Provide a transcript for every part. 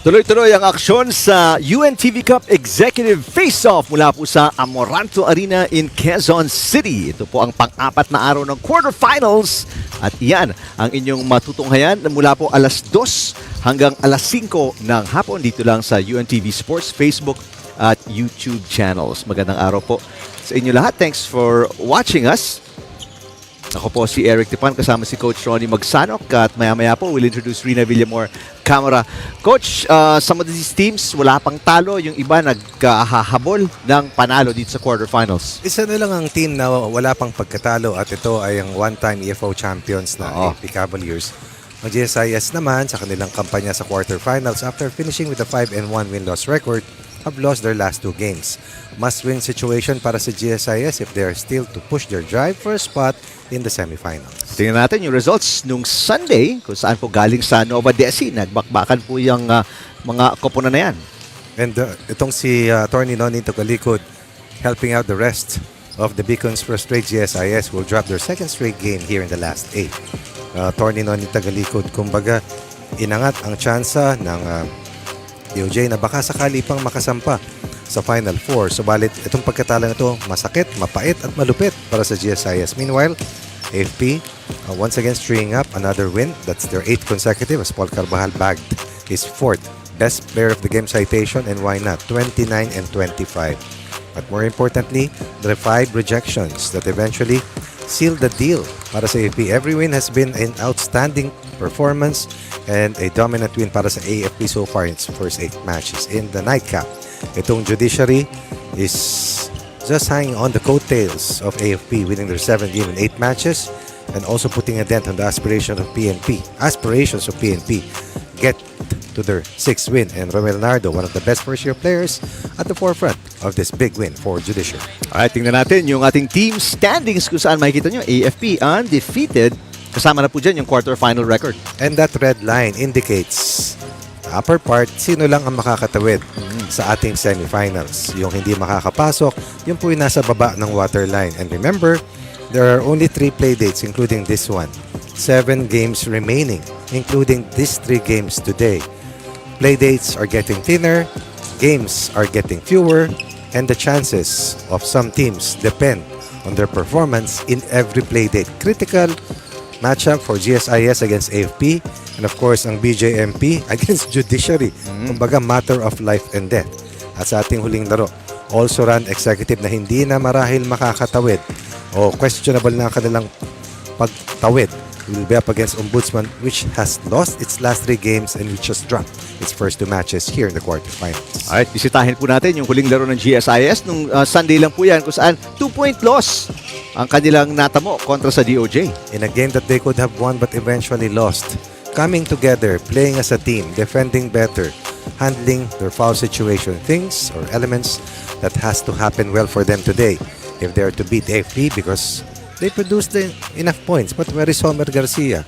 Tuloy-tuloy ang aksyon sa UNTV Cup Executive Face-Off mula po sa Amoranto Arena in Quezon City. Ito po ang pang-apat na araw ng Quarterfinals at iyan ang inyong matutunghayan mula po alas 2 hanggang alas 5 ng hapon dito lang sa UNTV Sports Facebook at YouTube channels. Magandang araw po sa inyo lahat. Thanks for watching us. Ako po si Eric Tipan, kasama si Coach Ronnie Magsanok at maya-maya po we'll introduce Rina Villamor Camera. Coach, some of these teams wala pang talo, yung iba nagkahahabol ng panalo dito sa quarterfinals. Isa na lang ang team na wala pang pagkatalo at ito ay ang one-time EFO champions na AFP Cavaliers. Ang GSIS naman sa kanilang kampanya sa quarterfinals after finishing with a 5-1 win-loss record have lost their last 2 games. Must-win situation para sa GSIS if they are still to push their drive for a spot in the semifinals. Tingnan natin yung results nung Sunday kung saan po galing sa Nova Desi. Nagbakbakan po yung mga koponan na yan. And itong si Attorney Noni Tokalikod helping out the rest of the Beacon's first straight GSIS will drop their second straight game here in the last 8. Attorney Noni Tokalikod, kumbaga inangat ang tsansa ng DOJ na baka sakali pang makasampa sa Final Four. Subalit itong pagkatalo na ito masakit, mapait at malupit para sa GSIS. Meanwhile, AFP once again stringing up another win. That's their 8th consecutive as Paul Carvajal bagged his 4th best player of the game citation, and why not, 29 and 25. But more importantly, the 5 rejections that eventually sealed the deal para sa AFP. Every win has been an outstanding performance and a dominant win para sa AFP so far in its first 8 matches. In the nightcap, itong Judiciary is just hanging on the coattails of AFP, winning their 7th game in 8 matches and also putting a dent on the aspirations of PNP. Get to their 6th win, and Romel Nardo, one of the best first-year players, at the forefront of this big win for Judiciary. Alright, tingnan natin yung ating team standings kung saan makikita nyo. AFP undefeated. Kasama na po dyan yung quarterfinal record. And that red line indicates upper part, sino lang ang makakatawid sa ating semifinals. Yung hindi makakapasok, yung po yung nasa baba ng waterline. And remember, there are only 3 play dates including this one. 7 games remaining, including these 3 games today. Play dates are getting thinner, games are getting fewer, and the chances of some teams depend on their performance in every play date. Critical matchup for GSIS against AFP, and of course ang BJMP against Judiciary. Kumbaga matter of life and death. At sa ating huling laro, also run executive na hindi na marahil makakatawid o questionable na kanilang pagtawid will be up against Ombudsman, which has lost its last 3 games and which has dropped its first 2 matches here in the quarterfinals. Alright, bisitahin po natin yung huling laro ng GSIS nung Sunday lang po yan kung saan 2-point loss ang kanilang natamo kontra sa DOJ. In a game that they could have won but eventually lost. Coming together, playing as a team, defending better, handling their foul situation, things or elements that has to happen well for them today if they are to beat AFP, because they produced enough points. But where is Homer Garcia?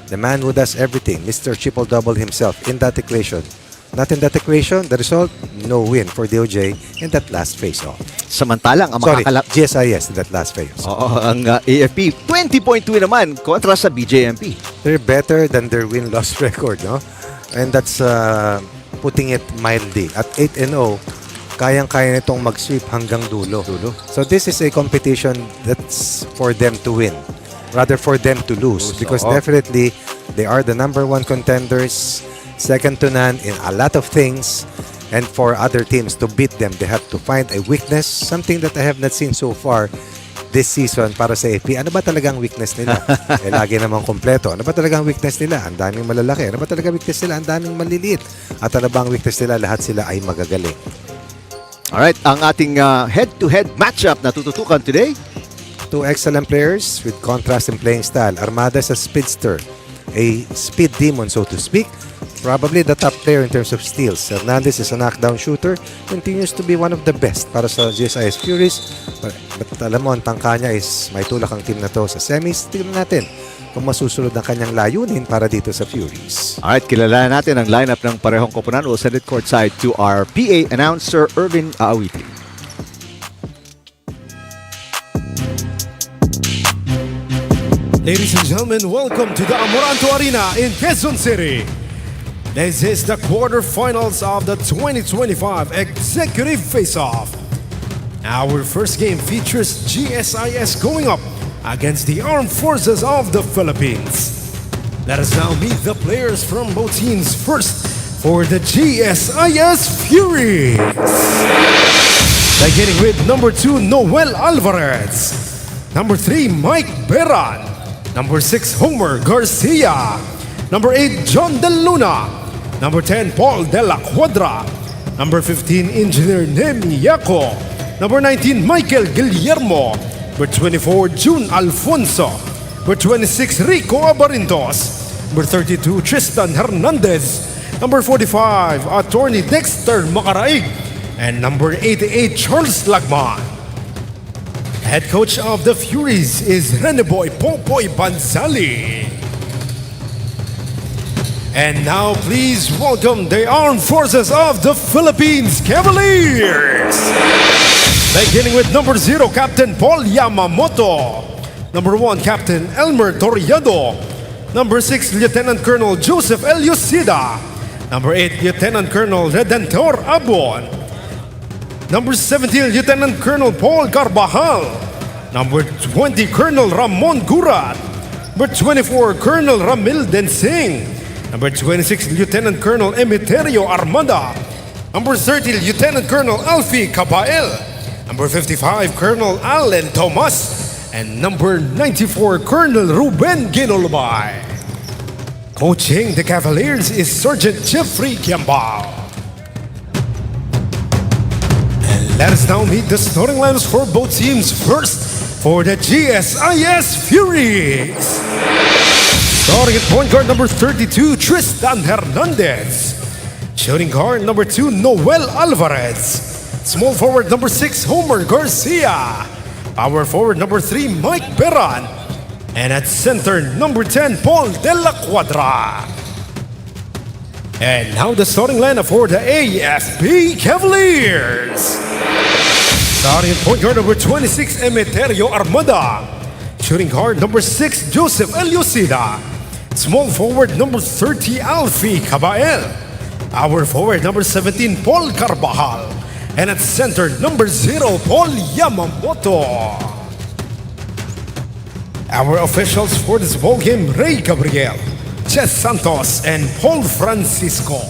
The man who does everything, Mr. Triple-Double himself in that equation. Not in that equation, the result, no win for DOJ in that last face-off. Samantalang, ang GSIS in that last face-off. Oo, ang AFP, 20-point win naman kontra sa BJMP. They're better than their win-loss record, no? And that's putting it mildly. At 8-0, kayang-kaya nitong mag-sweep hanggang dulo. So this is a competition that's for them to win, rather for them to lose, because definitely they are the #1 contenders, second to none in a lot of things, And for other teams to beat them, they have to find a weakness, something that I have not seen so far this season para sa AFP. Ano ba talagang weakness nila? Lagi namang kompleto. Ano ba talagang weakness nila? Ang daming malalaki. Ano ba talagang weakness nila? Ang daming maliliit. At ano ba ang weakness nila? Lahat sila ay magagaling. Alright, ang ating head-to-head matchup na tututukan today. Two excellent players with contrast in playing style. Armada is a speedster, a speed demon, so to speak. Probably the top player in terms of steals. Hernandez is a knockdown shooter. Continues to be one of the best para sa GSIS Furies. But alam mo, ang tangka niya is may tulak ang team na to sa semis. Tignan natin kung masusunod ang kanyang layunin para dito sa Furies. Alright, kilalanan natin ang lineup ng parehong koponan. We'll send it courtside to our PA announcer, Irvin Aawiti. Ladies and gentlemen, welcome to the Amoranto Arena in Quezon City. This is the quarterfinals of the 2025 Executive Face-Off. Our first game features GSIS going up against the Armed Forces of the Philippines. Let us now meet the players from both teams. First, for the GSIS Furies. Beginning with number 2, Noel Alvarez. Number 3, Mike Beran. Number 6, Homer Garcia. Number 8, John De Luna. Number 10, Paul De La Cuadra. Number 15, Engineer Nemi Yaco. Number 19, Michael Guillermo. Number 24, June Alfonso. Number 26, Rico Abarintos. Number 32, Tristan Hernandez. Number 45, Attorney Dexter Macaraig. And number 88, Charles Lagman. Head coach of the Furies is Reneboy Popoy Banzali. And now please welcome the Armed Forces of the Philippines Cavaliers. Beginning with number 0, Captain Paul Yamamoto. Number 1, Captain Elmer Torriado. Number 6, Lieutenant Colonel Joseph Eliosida. Number 8, Lieutenant Colonel Redentor Abon. Number 17, Lieutenant Colonel Paul Carbajal. Number 20, Colonel Ramon Gurat. Number 24, Colonel Ramil Densing. Number 26, Lieutenant Colonel Emeterio Armada. Number 30, Lieutenant Colonel Alfie Cabael. Number 55, Colonel Allen Tomas. And number 94, Colonel Ruben Ginolbay. Coaching the Cavaliers is Sergeant Jeffrey Giambal. Let us now meet the starting lineups for both teams. First, for the GSIS Furies. Starting at point guard number 32, Tristan Hernandez. Shooting guard number 2, Noel Alvarez. Small forward number 6, Homer Garcia. Power forward number 3, Mike Beran. And at center number 10, Paul De La Cuadra. And now the starting lineup for the AFP Cavaliers. Starting at point guard number 26, Emeterio Armada. Shooting guard number 6, Joseph Eliosida. Small forward number 30, Alfie Cabael. Power forward number 17, Paul Carbajal. And at center number 0, Paul Yamamoto. Our officials for this ball game, Ray Gabriel, Ches Santos, and Paul Francisco.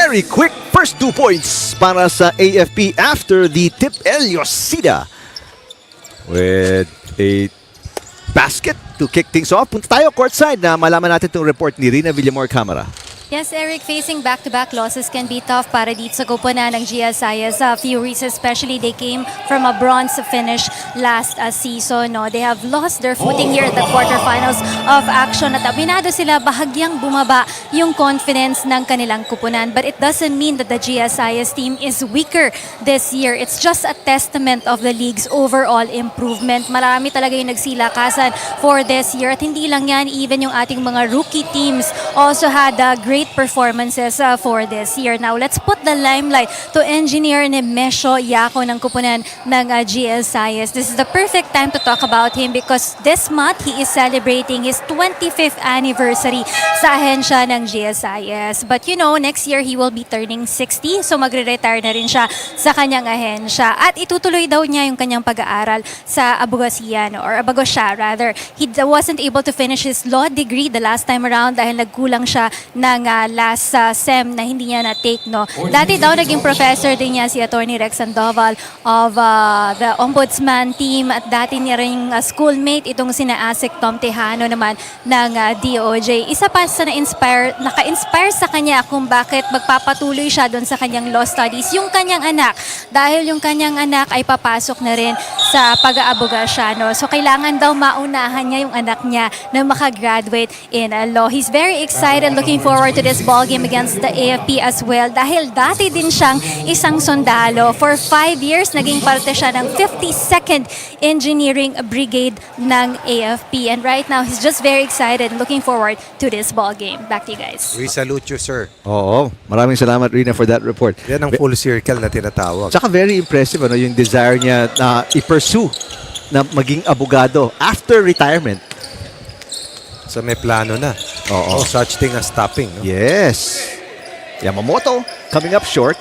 Very quick first 2 points para sa AFP after the tip. Eliosida with a basket to kick things off. Punta tayo courtside na malaman natin itong report ni Rina Villamor Camara. Yes, Eric, facing back-to-back losses can be tough para dito sa koponan ng GSIS Furies, especially they came from a bronze finish last season. No? They have lost their footing here at the quarterfinals of action at aminado sila bahagyang bumaba yung confidence ng kanilang koponan. But it doesn't mean that the GSIS team is weaker this year. It's just a testament of the league's overall improvement. Marami talaga yung nagsilakasan for this year at hindi lang yan, even yung ating mga rookie teams also had great performances for this year. Now, let's put the limelight to engineer ni Mesho Yako ng kupunan ng GSIS. This is the perfect time to talk about him because this month, he is celebrating his 25th anniversary sa ahensya ng GSIS. But you know, next year, he will be turning 60, so magre-retire na rin siya sa kanyang ahensya. At itutuloy daw niya yung kanyang pag-aaral sa abogasiya, or abogosya rather. He wasn't able to finish his law degree the last time around dahil nagkulang siya ng last SEM na hindi niya na-take. No? Dati daw naging professor din niya si Attorney Rex Sandoval of the Ombudsman team at dati niya rin schoolmate itong sina Asik Tom Tejano naman ng DOJ. Isa pa sa naka-inspire sa kanya kung bakit magpapatuloy siya doon sa kanyang law studies, yung kanyang anak. Dahil yung kanyang anak ay papasok na rin sa pag-aabogasya. No? So kailangan daw maunahan niya yung anak niya na makagraduate in law. He's very excited, looking forward to this ball game against the AFP as well dahil dati din siyang isang sundalo. For 5 years, naging parte siya ng 52nd Engineering Brigade ng AFP. And right now, he's just very excited and looking forward to this ball game. Back to you guys. We salute you, sir. Oo. Maraming salamat, Rina, for that report. Yan ang full circle na tinatawag. Tsaka very impressive yung desire niya na i-pursue na maging abogado after retirement. So may plano na. Oo. No such thing as stopping. No? Yes. Yamamoto coming up short.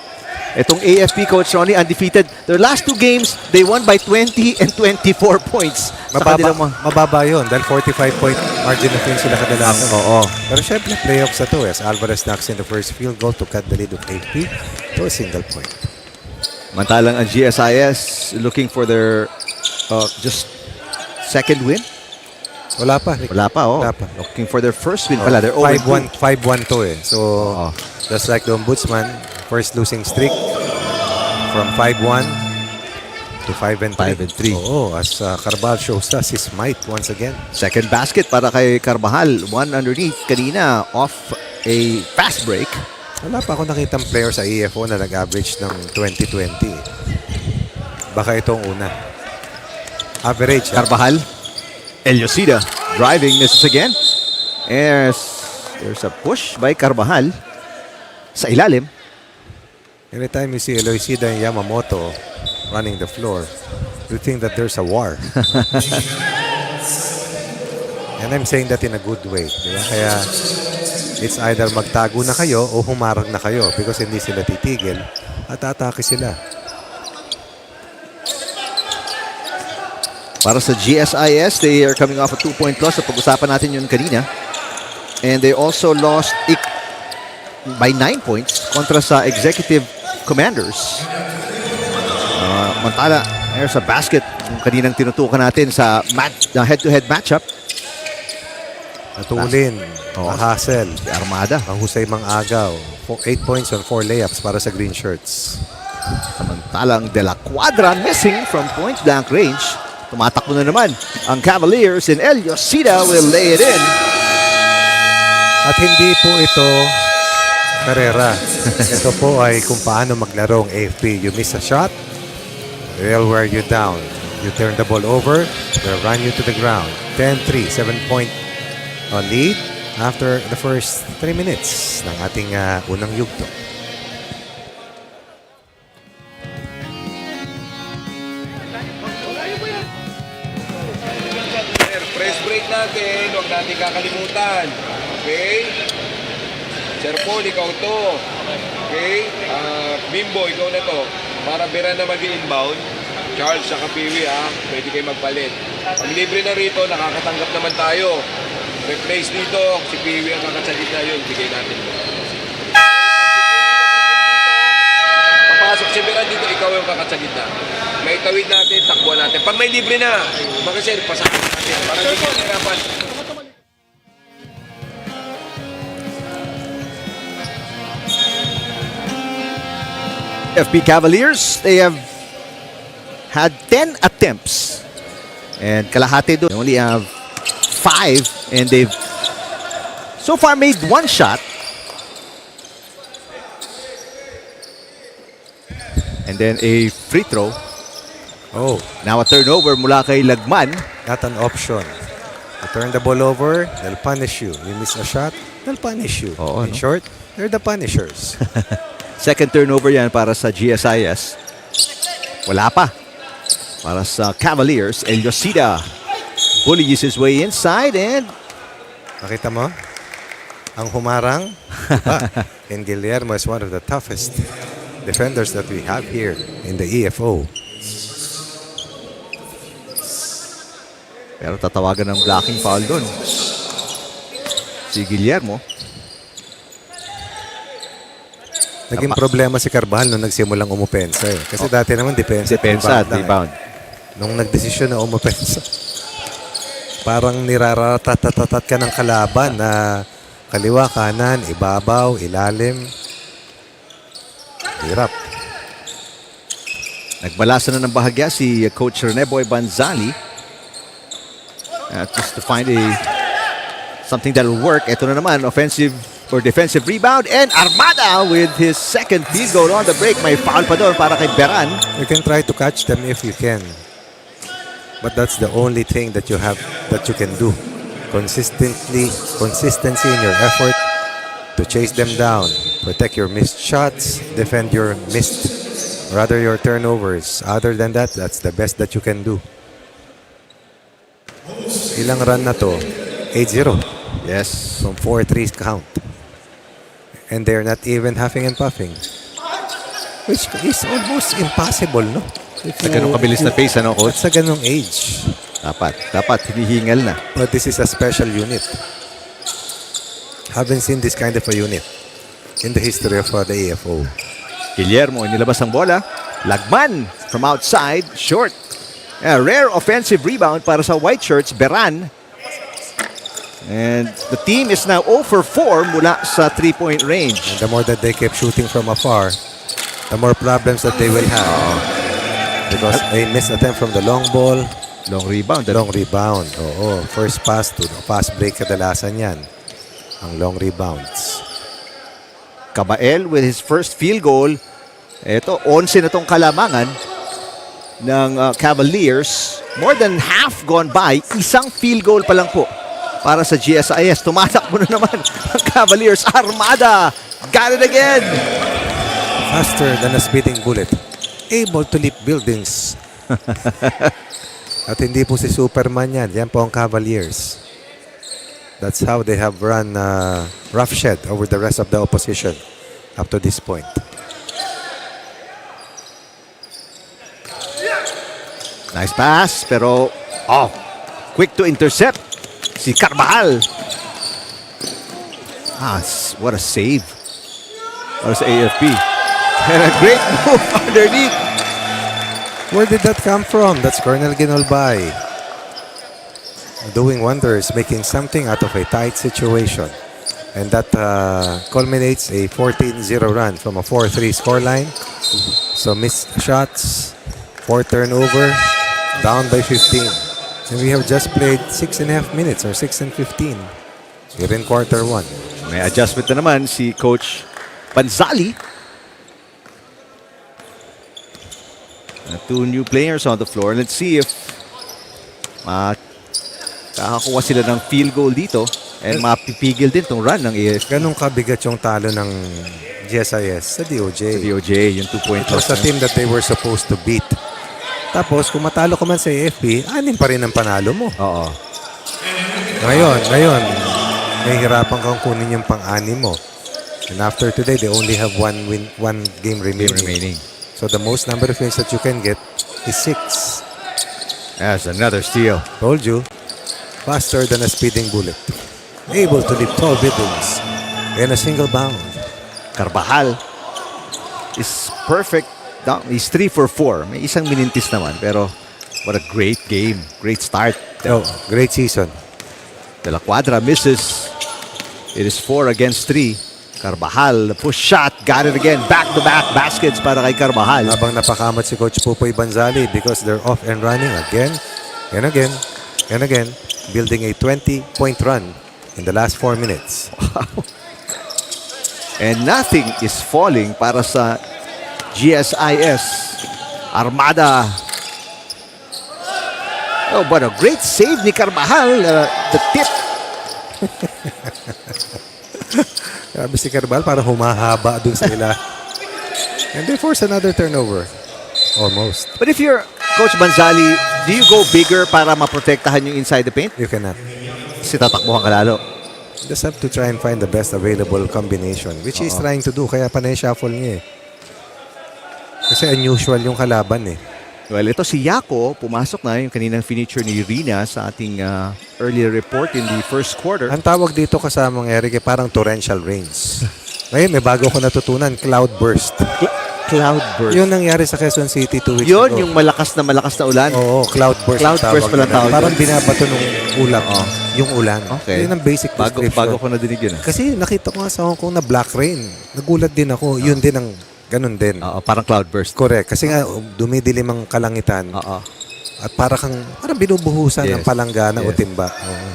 Itong AFP coach Ronnie undefeated. Their last 2 games, they won by 20 and 24 points. Mababa yun dahil 45-point margin of win sila kadalasan. Oo. Pero syempre, playoffs na to. As Alvarez knocks in the first field goal to cut the lead of AFP to a single point. Mantalang ang GSIS looking for their just second win. Wala pa. Wala pa, oh. Wala pa. Looking for their first win pala. They're 5-1 to eh. So, just like the Ombudsman, first losing streak from 5-1 to 5-3. 5-3. Oo, as Carvajal shows us his might once again. Second basket para kay Carvajal. One underneath kanina off a fast break. Wala pa ako nakitang player sa EFO na nag-average ng 20-20. Baka itong una. Average. Carvajal. Eliosida driving, misses again. There's a push by Carvajal sa ilalim. Anytime you see Eloisida and Yamamoto running the floor, you think that there's a war. And I'm saying that in a good way. Diba? Kaya it's either magtago na kayo o humarang na kayo because hindi sila titigil at atake sila. Para sa GSIS, they are coming off a 2-point loss. Pag-usapan natin yun kanina. And they also lost by 9 points kontra sa Executive Commanders. Mantala, there's a basket yung kaninang tinutukan natin sa head-to-head matchup. Natulin, Hassel, Armada. ang husay mang agaw. 8 points on 4 layups para sa green shirts. Samantalang De La Cuadra missing from point-blank range. Tumatakbo na naman ang Cavaliers and Eliosida will lay it in. At hindi po ito karera. Ito po ay kung paano maglaro ang AFP. You miss a shot, they'll wear you down. You turn the ball over, they'll run you to the ground. 10-3, 7-point lead after the first 3 minutes ng ating unang yugto. Press break natin, huwag natin kakalimutan. Okay? Sir Paul, ikaw to. Okay? Bimbo, ikaw na to. Para Bira na mag-inbound. Charles, saka Piwi, pwede kayo magpalit. Ang libre na rito, nakakatanggap naman tayo. Replace dito, si Piwi ang kakasagit na yun. Bigay natin. Papasok si Bira dito, ikaw yung kakasagit na. May tawid natin, takbuhan natin. Pag may libre na, baka sir, pasakin natin. Para hindi ka nahirapan. FP Cavaliers, they have had 10 attempts. And kalahati doon, they only have 5. And they've so far made 1 shot. And then a free throw. Oh, Now a turnover mula kay Lagman. not an option. You turn the ball over, they'll punish you. You miss a shot, they'll punish you. Oo, In no? short, they're the punishers. Second turnover yan para sa GSIS. Wala pa. Para sa Cavaliers, El Yosida bullies his way inside and Nakita mo? Ang humarang. And Guillermo is one of the toughest defenders that we have here in the EFO. pero tatawagan ng blocking foul doon. Si Guillermo. Naging problema si Carvajal nung nagsimulang umupensa eh. Kasi dati naman depensa Depensa at lang eh. rebound. Nung nagdesisyon na umupensa, parang niraratatat ka ng kalaban na kaliwa, kanan, ibabaw, ilalim. Hirap. Nagbalasan na ng bahagya si Coach Reneboy Banzali. Just to find something that will work. Ito na naman, offensive or defensive rebound. And Armada with his second field goal on the break. May foul pa doon para kay Beran. You can try to catch them if you can. But that's the only thing that you have, that you can do. Consistency in your effort to chase them down. Protect your missed shots. Defend your your turnovers. Other than that, that's the best that you can do. Ilang run na to? 8-0 Yes. from 4-3 count. And they're not even huffing and puffing. Which is almost impossible, no? Sa ganong kabilis na pace, ano, Coach? At sa ganong age. Dapat hinihingal na. But this is a special unit. Haven't seen this kind of a unit in the history of the AFO. Guillermo, inilabas ang bola. Lagman from outside, short. A rare offensive rebound para sa White Shirts, Beran. And the team is now 0 for 4 mula sa 3-point range. And the more that they keep shooting from afar, the more problems that they will have. Because they miss attempt from the long ball. Long rebound. Long rebound. Oo. First pass to fast break kadalasan yan. Ang long rebounds. Cabael with his first field goal. Ito, 11 na tong kalamangan ng Cavaliers. More than half gone by. Isang field goal pa lang po para sa GSIS. Tumatakbo na naman ang Cavaliers. Armada got it again. Faster than a speeding bullet. Able to leap buildings. At hindi po si Superman yan. Yan po ang Cavaliers. That's how they have run roughshed over the rest of the opposition up to this point. Nice pass, pero quick to intercept si Carvajal. What a save. Para sa AFP. And a great move underneath. Where did that come from? That's Colonel Ginolbay. Doing wonders, making something out of a tight situation. And that culminates a 14-0 run from a 4-3 scoreline. So missed shots, 4 turnover, down by 15. And we have just played 6.5 minutes or 6 and 15. We're in quarter 1. May adjustment na naman si Coach Banzali. 2 new players on the floor. Let's see if kakakuha sila ng field goal dito and mapipigil din tong run ng AFP. Ganun kabigat yung talo ng GSIS sa DOJ. Sa DOJ, yung 2-point It was a team that they were supposed to beat. Tapos, kung matalo ka man sa AFP, 6 pa rin ang panalo mo. Oo. Ngayon, nahihirapan kang kunin yung pang-6 mo. And after today, they only have one game remaining. So, the most number of wins that you can get is 6. That's another steal. Told you, faster than a speeding bullet. Able to leap tall buildings in a single bound. Carvajal is perfect. He's 3 for 4. May isang minintis naman, pero what a great game. Great start. Oh, great season. De La Cuadra misses. It is 4 against 3. Carvajal, push shot, got it again. Back-to-back baskets para kay Carvajal. Habang napakamot si Coach Pupoy Banzali because they're off and running again and again and again, building a 20-point run in the last 4 minutes. And nothing is falling para sa GSIS. Armada. Oh, but a great save ni Carvajal. The tip. Grabe si Carval para humahaba dun sa ila. And they force another turnover. Almost. But if you're Coach Banzali, do you go bigger para maprotektahan yung inside the paint? You cannot. Kasi tatakbuhan ka lalo. Just have to try and find the best available combination, which he's trying to do. Kaya panay shuffle niya eh. Kasi unusual yung kalaban eh. Well, ito si Yako, pumasok na yung kaninang finisher ni Rina sa ating earlier report in the first quarter. Ang tawag dito kasamang Eric parang torrential rains. Ngayon may bago ko natutunan, cloud burst. Cloud burst. Yun nangyari sa Quezon City 2 weeks Yun, ago. yung malakas na ulan. Oo, cloud burst. Cloud ang burst pala nila. tawag Parang yun. binabato nung ulap. Yung ulan. Okay. Yun ang basic description. Bago ko nadinig yun. Kasi nakita ko nga sa Hong Kong na black rain. Nagulat din ako. Yun din ang ganun din. Parang cloud burst. Correct. Kasi nga dumidilim ang kalangitan. At parang binubuhusan ng palanggana o timba. Oo.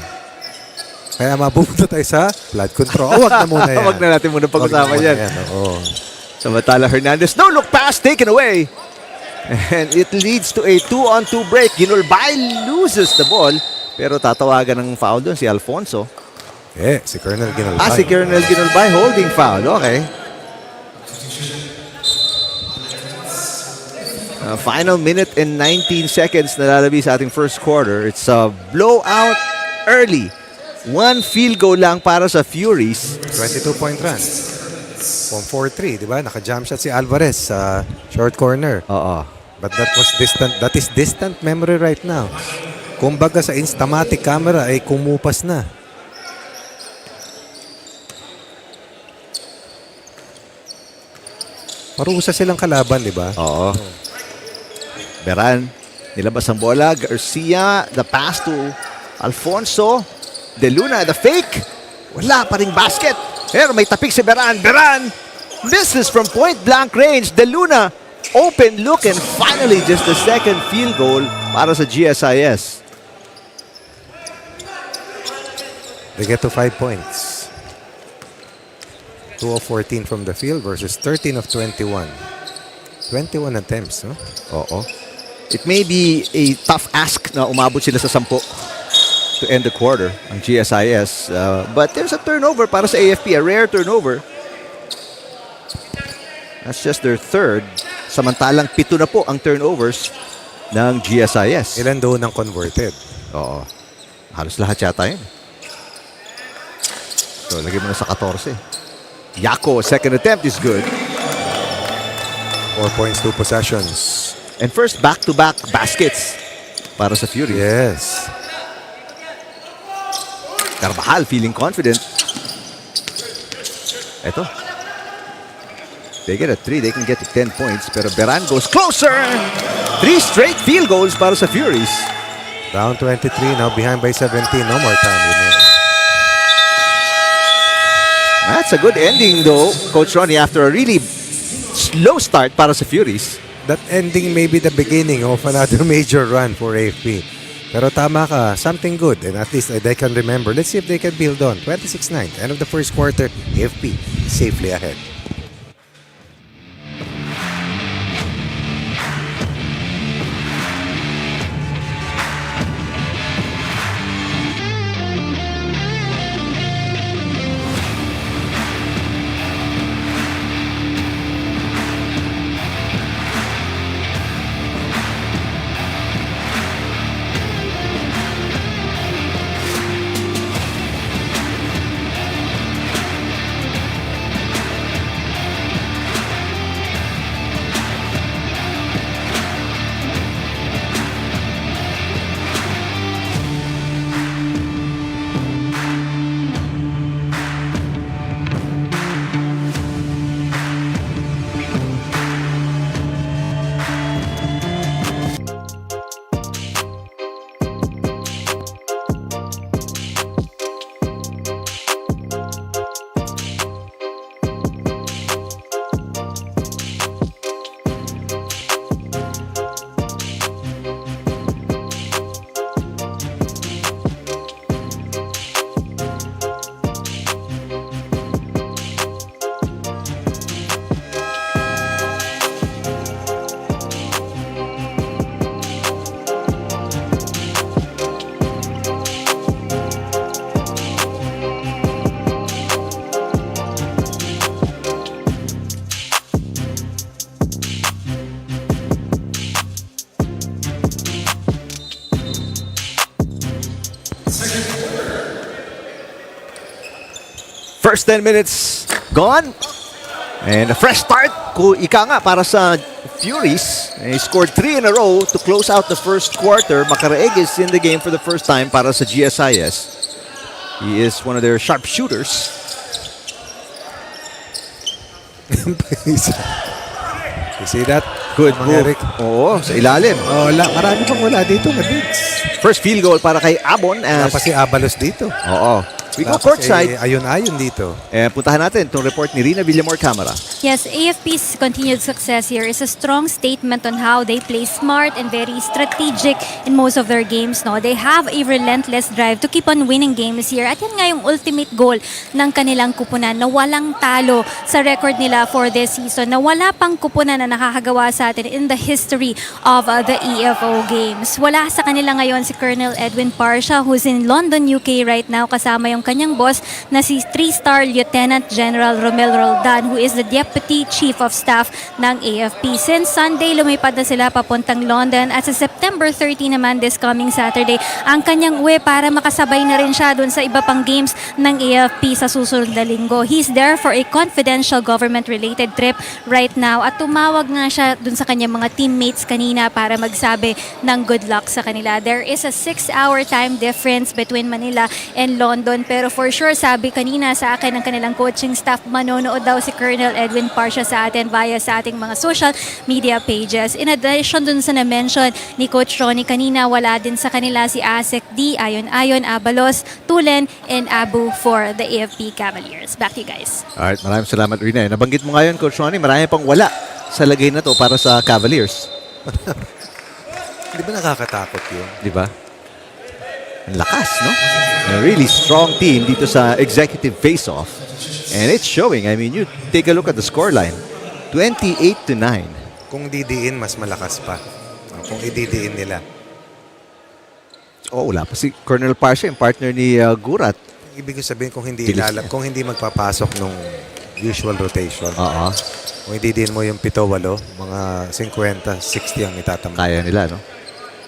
Kaya mabupunta tayo sa flood control. Huwag na muna yan. Huwag na natin muna pag-usapan yan. Oo. Samantala Hernandez, no look pass taken away. And it leads to a 2-on-2 break. Ginulbay loses the ball. Pero tatawagan ng foul doon si Alfonso. Si Colonel Ginulbay. Si Colonel Ginulbay holding foul. Okay. Final minute and 19 seconds na lalabi sa ating first quarter. It's a blowout early. One field goal lang para sa Furies. 22-point run. From 4-3, di ba? Naka-jump shot si Alvarez sa short corner. But that was distant. That is distant memory right now. Kumbaga sa Instamatic camera ay kumupas na. Parusa silang kalaban, di ba? Beran, nilabas ang bola. Garcia, the pass to Alfonso. De Luna, the fake. Wala pa ring basket. Pero may tapik si Beran. Beran misses from point blank range. De Luna, open look, and finally just the second field goal para sa GSIS. They get to 5 points. 2 of 14 from the field versus 13 of 21. 21 attempts, no? It may be a tough ask na umabot sila sa 10 to end the quarter, ang GSIS. But there's a turnover para sa AFP, a rare turnover. That's just their third. Samantalang 7 na po ang turnovers ng GSIS. Ilan doon ang converted? Halos lahat yata yun. So, lagay mo na sa 14. Yako, second attempt is good. 4 points, 2 possessions. And first back-to-back baskets para sa Fury. Yes. Carvajal feeling confident. Eto. They get a 3, they can get to 10 points. Pero Beran goes closer. 3 straight field goals para sa Furies. Down 23, now behind by 17. No more time remaining. That's a good ending though, Coach Ronnie, after a really slow start para sa Furies. That ending may be the beginning of another major run for AFP. Pero tama ka, something good, and at least they can remember. Let's see if they can build on. 26-9, end of the first quarter, AFP safely ahead. First 10 minutes gone. And a fresh start, ika nga, para sa Furies. He scored 3 in a row to close out the first quarter. Makaraeg is in the game for the first time para sa GSIS. He is one of their sharp shooters. You see that? Good move. Eric. Oo, sa ilalim. Oh, marami pang wala dito. Madigs. First field goal para kay Abon. Wala pa si Abalos dito. Oo. We go Wala pa courtside. Ayon-ayon dito. Puntahan natin itong report ni Rina Villamor Camara. Yes, AFP's continued success here is a strong statement on how they play smart and very strategic in most of their games. No, they have a relentless drive to keep on winning games here. At yan nga yung ultimate goal ng kanilang kupunan na walang talo sa record nila for this season. Na wala pang kupunan na nakakagawa sa atin in the history of the EFO games. Wala sa kanila ngayon si Colonel Edwin Parsha who's in London, UK right now kasama yung kanyang boss na si 3-star Lieutenant General Romel Roldan who is the Deputy Chief of Staff ng AFP. Since Sunday, lumipad na sila papuntang London at sa September 30 naman this coming Saturday, ang kanyang uwi para makasabay na rin siya dun sa iba pang games ng AFP sa susunod na linggo. He's there for a confidential government-related trip right now at tumawag nga siya dun sa kanyang mga teammates kanina para magsabi ng good luck sa kanila. There is a 6-hour time difference between Manila and London. Pero for sure, sabi kanina sa akin ng kanilang coaching staff, manonood daw si Colonel Edwin Parsha sa atin via sa ating mga social media pages. In addition dun sa na-mention ni Coach Ronnie kanina, wala din sa kanila si Asek D, Ayon, Abalos, Tulen, and Abu for the AFP Cavaliers. Back to you guys. Alright, maraming salamat Rina. Nabanggit mo ngayon, Coach Ronnie, marami pang wala sa lagay na to para sa Cavaliers. Di ba nakakatakot yun? Di ba? Ang lakas, no? A really strong team dito sa executive face-off. And it's showing. I mean, you take a look at the scoreline. 28-9. Kung didiin, mas malakas pa. Kung ididiin nila. Oh, wala pa si Colonel Parsha, yung partner ni Gurat. Ibig sabihin kung hindi Tilis kung hindi magpapasok nung usual rotation. Oo. Kung ididiin mo yung 7-8, mga 50, 60 ang itatama. Kaya nila, no?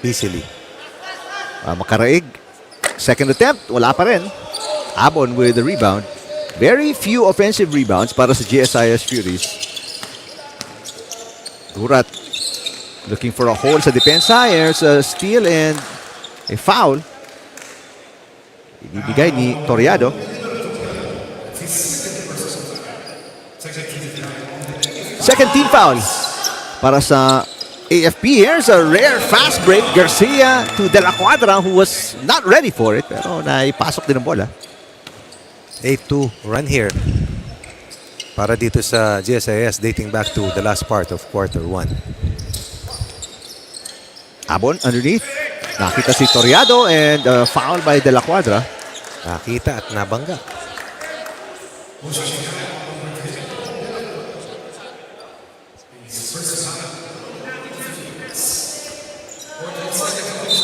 Easily. Makaraig. Second attempt, wala pa rin. Abon with the rebound. Very few offensive rebounds para sa GSIS Furies. Gurat looking for a hole sa depensa. Here's a steal and a foul. Ibibigay ni Toriado. Second team foul para sa AFP. Here's a rare fast break. Garcia to De La Cuadra who was not ready for it. Pero naipasok din ang bola. 8-2 run here. Para dito sa GSIS dating back to the last part of quarter 1. Abon underneath. Nakita si Toriado and foul by De La Cuadra. Nakita at nabangga.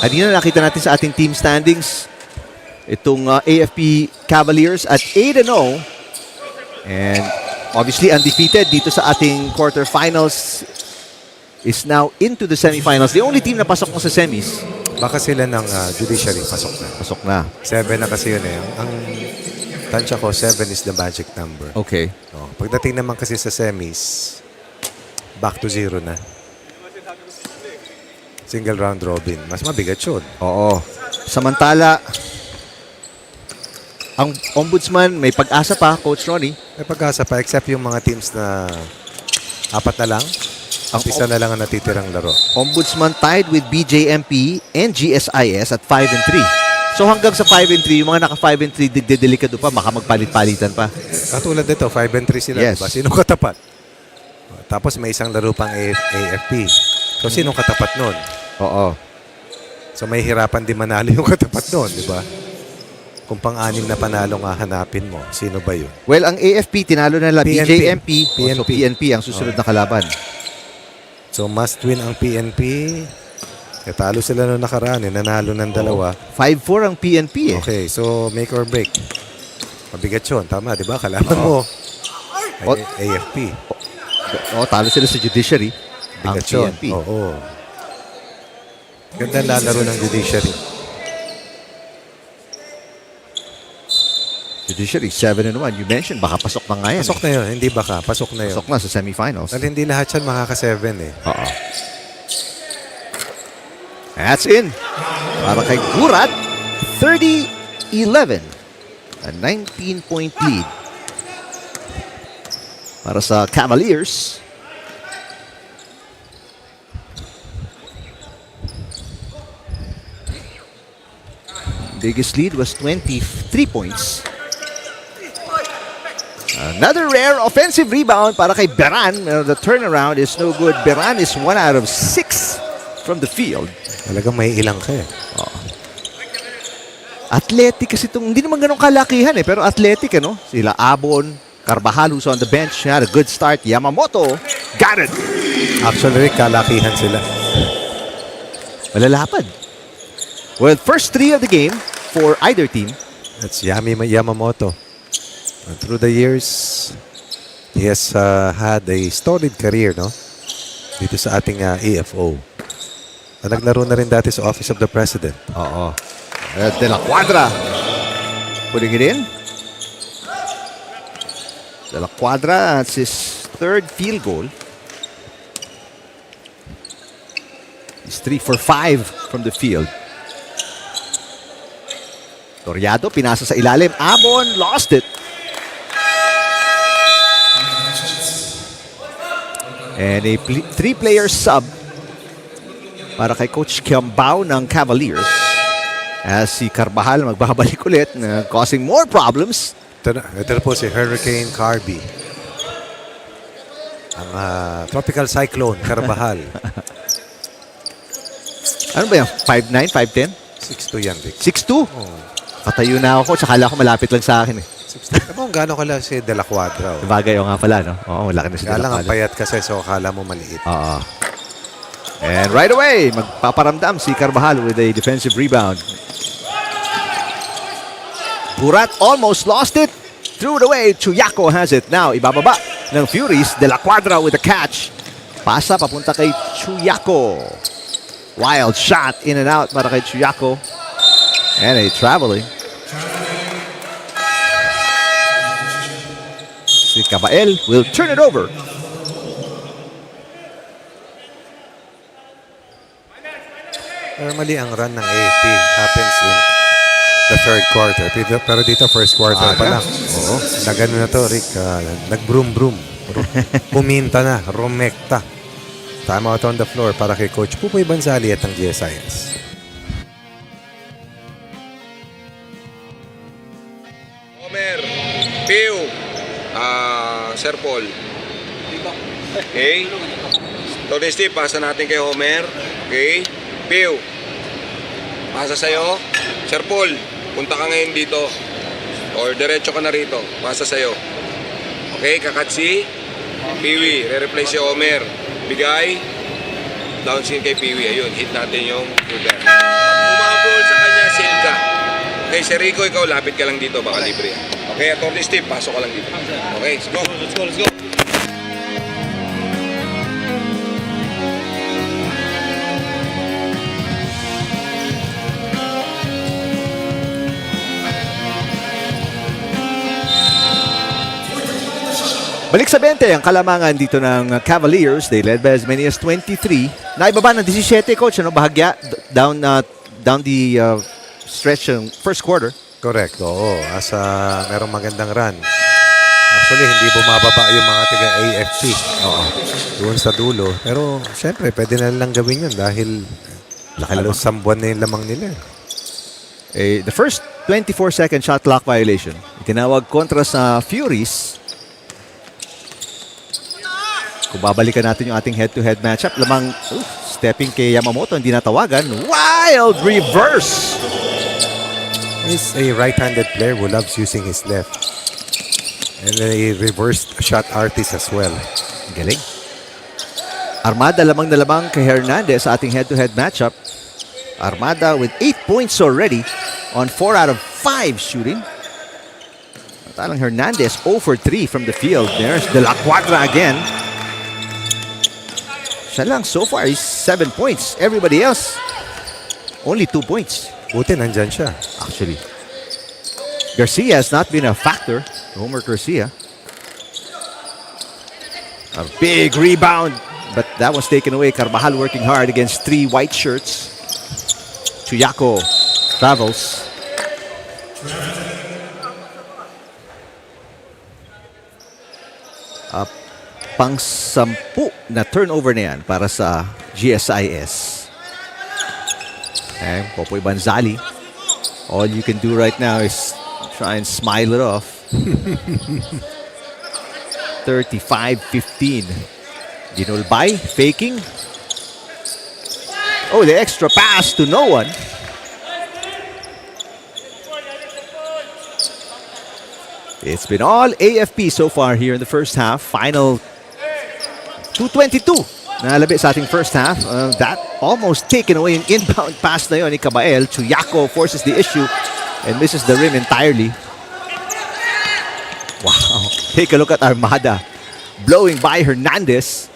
At yun na nakita natin sa ating team standings. Itong AFP Cavaliers at 8-0. And obviously undefeated dito sa ating quarterfinals is now into the semifinals. The only team na pasok mo sa semis. Baka sila ng Judiciary pasok na. Pasok na. 7 na kasi yun eh. Ang tansya ko, 7 is the magic number. Okay. Pagdating naman kasi sa semis, back to 0 na. Single round robin. Mas mabigat yun. Oo. Samantala, ang Ombudsman may pag-asa pa, Coach Ronnie. May pag-asa pa except yung mga teams na 4 na lang. Ang isa na lang ang natitirang laro. Ombudsman tied with BJMP and GSIS at 5-3. So hanggang sa 5-3, yung mga naka 5-3 delikado pa, baka magpalit-palitan pa. Katulad nito, 5-3 sila. Yes. Diba? Sinong katapat? Tapos may isang laro pang AFP. So sinong katapat nun? Oo. So may hirapan din manalo yung katapat nun, di ba? Kung pang-anim na panalo nga hanapin mo, sino ba yun? Well, ang AFP, tinalo na lang PNP. BJMP. PNP. So PNP ang susunod na kalaban. So must win ang PNP. Katalo sila noong nakaraan, nanalo ng dalawa. 5-4 ang PNP eh. Okay, so make or break. Mabigat yun, tama, di ba? Kalaban mo. AFP. Talo sila sa Judiciary. Ang Bigat yun. PNP. Oo. Ganda lalaro ng Judiciary. Judiciary, 7-1. You mentioned, baka pasok na nga yan. Pasok na yun, hindi baka. Pasok na yun. Pasok na sa semifinals. Dahil hindi lahat yan makaka-7 eh. Oo. That's in. Para kay Gurat, 30-11. A 19-point lead. Para sa Cavaliers. Biggest lead was 23 points. Another rare offensive rebound para kay Beran. The turnaround is no good. Beran is 1 out of 6 from the field. Talagang may ilang ka eh. Athletic kasi itong, hindi naman ganun kalakihan eh, pero athletic ano. Sila Abon, Carvajal who's on the bench, had a good start. Yamamoto, got it. Actually, kalakihan sila. Malalapad. Well, first 3 of the game for either team. That's Yamamoto. And through the years, he has had a storied career, no? Dito sa ating AFO. Naglaro na rin dati sa Office of the President. Oo. De La Cuadra. Putting it in. De La Cuadra, that's his 3rd field goal. He's 3 for 5 from the field. Toriado, pinasa sa ilalim. Abon, lost it. And a 3-player sub para kay Coach Kiambao ng Cavaliers. As si Carvajal magbabalik ulit, causing more problems. Ito na po si Hurricane Carby. Ang tropical cyclone, Carvajal. Ano ba yan? 5'9", 5'10"? 6'2 yan, Vic. 6'2"? Oh, Patayo na ako. Tsaka ko malapit lang sa akin eh. 6'2. Ano gano'n ka lang si De La Cuadra? Oh. Bagay o nga pala, no? Oo, malaki na si De Kaya La lang ang Cuadra. payat kasi so akala mo maliit. Oo. And right away, magpaparamdam si Carvajal with a defensive rebound. Gurat almost lost it. Threw it away. Chuyako has it. Now, ibababa ng Furies. De La Cuadra with a catch. Pasa papunta kay Chuyako. Wild shot in and out para kay Chuyako. And a traveling. Si Cabael will turn it over. Normally, ang run ng AFP happens in the 3rd quarter. Pero dito, 1st quarter pa lang. Oo. Nagano na to, Rick. Nag-broom-broom. Puminta na. Rumekta. Time out on the floor para kay Coach Pupoy Banzali at ang GSIS. Homer, Pew, Sir Paul. Okay? Tony Steve, pasa natin kay Homer. Okay? Pew, pasa sa'yo. Sir Paul, punta ka ngayon dito. Or diretso ka na rito. Pasa sa'yo. Okay, kakatsi. Peewee, re-replace si Homer. Bigay. Down scene kay Peewee. Ayun, hit natin yung shooter. Umabol sa kanya, seal ka. Okay, Sir Rico, ikaw lapit ka lang dito. Baka libre yan. Okay, Atty. Steve, pasok ka lang dito. Okay, let's go. Let's go, let's go. Balik sa 20 ang kalamangan dito ng Cavaliers. They led by as many as 23. Naibaba ng 17, Coach. Ano, bahagya down the stretch ng first quarter. Correct, oo. Asa merong magandang run. Actually, hindi bumababa yung mga taga-AFC. Oo. Doon sa dulo. Pero, syempre, pwede na lang gawin yun dahil halos sambuan na yung lamang nila. The first 24-second shot clock violation. Itinawag kontra sa Furies. Kung babalikan natin yung ating head-to-head matchup, lamang stepping kay Yamamoto, hindi natawagan. Wild reverse! He's a right-handed player who loves using his left. And a reversed shot artist as well. Galing. Armada lamang na lamang kay Hernandez sa ating head-to-head matchup. Armada with 8 points already on 4 out of 5 shooting. Talang Hernandez 0 for 3 from the field. There's De La Cuadra again. Siya lang so far is 7 points. Everybody else only 2 points. Buti nandyan siya. Actually. Garcia has not been a factor. Homer Garcia. A big rebound, but that was taken away. Carvajal working hard against 3 white shirts. Chuyako travels. Pang-10 na turnover na yan para sa GSIS. Okay, Popoy Banzali. All you can do right now is try and smile it off. 35-15. Ginulbay, faking. Oh, the extra pass to no one. It's been all AFP so far here in the first half. Final 2:22 na labi sa ating first half. That almost taken away an inbound pass na yun ni Cabael. Chuyako forces the issue and misses the rim entirely. Wow. Take a look at Armada. Blowing by Hernandez.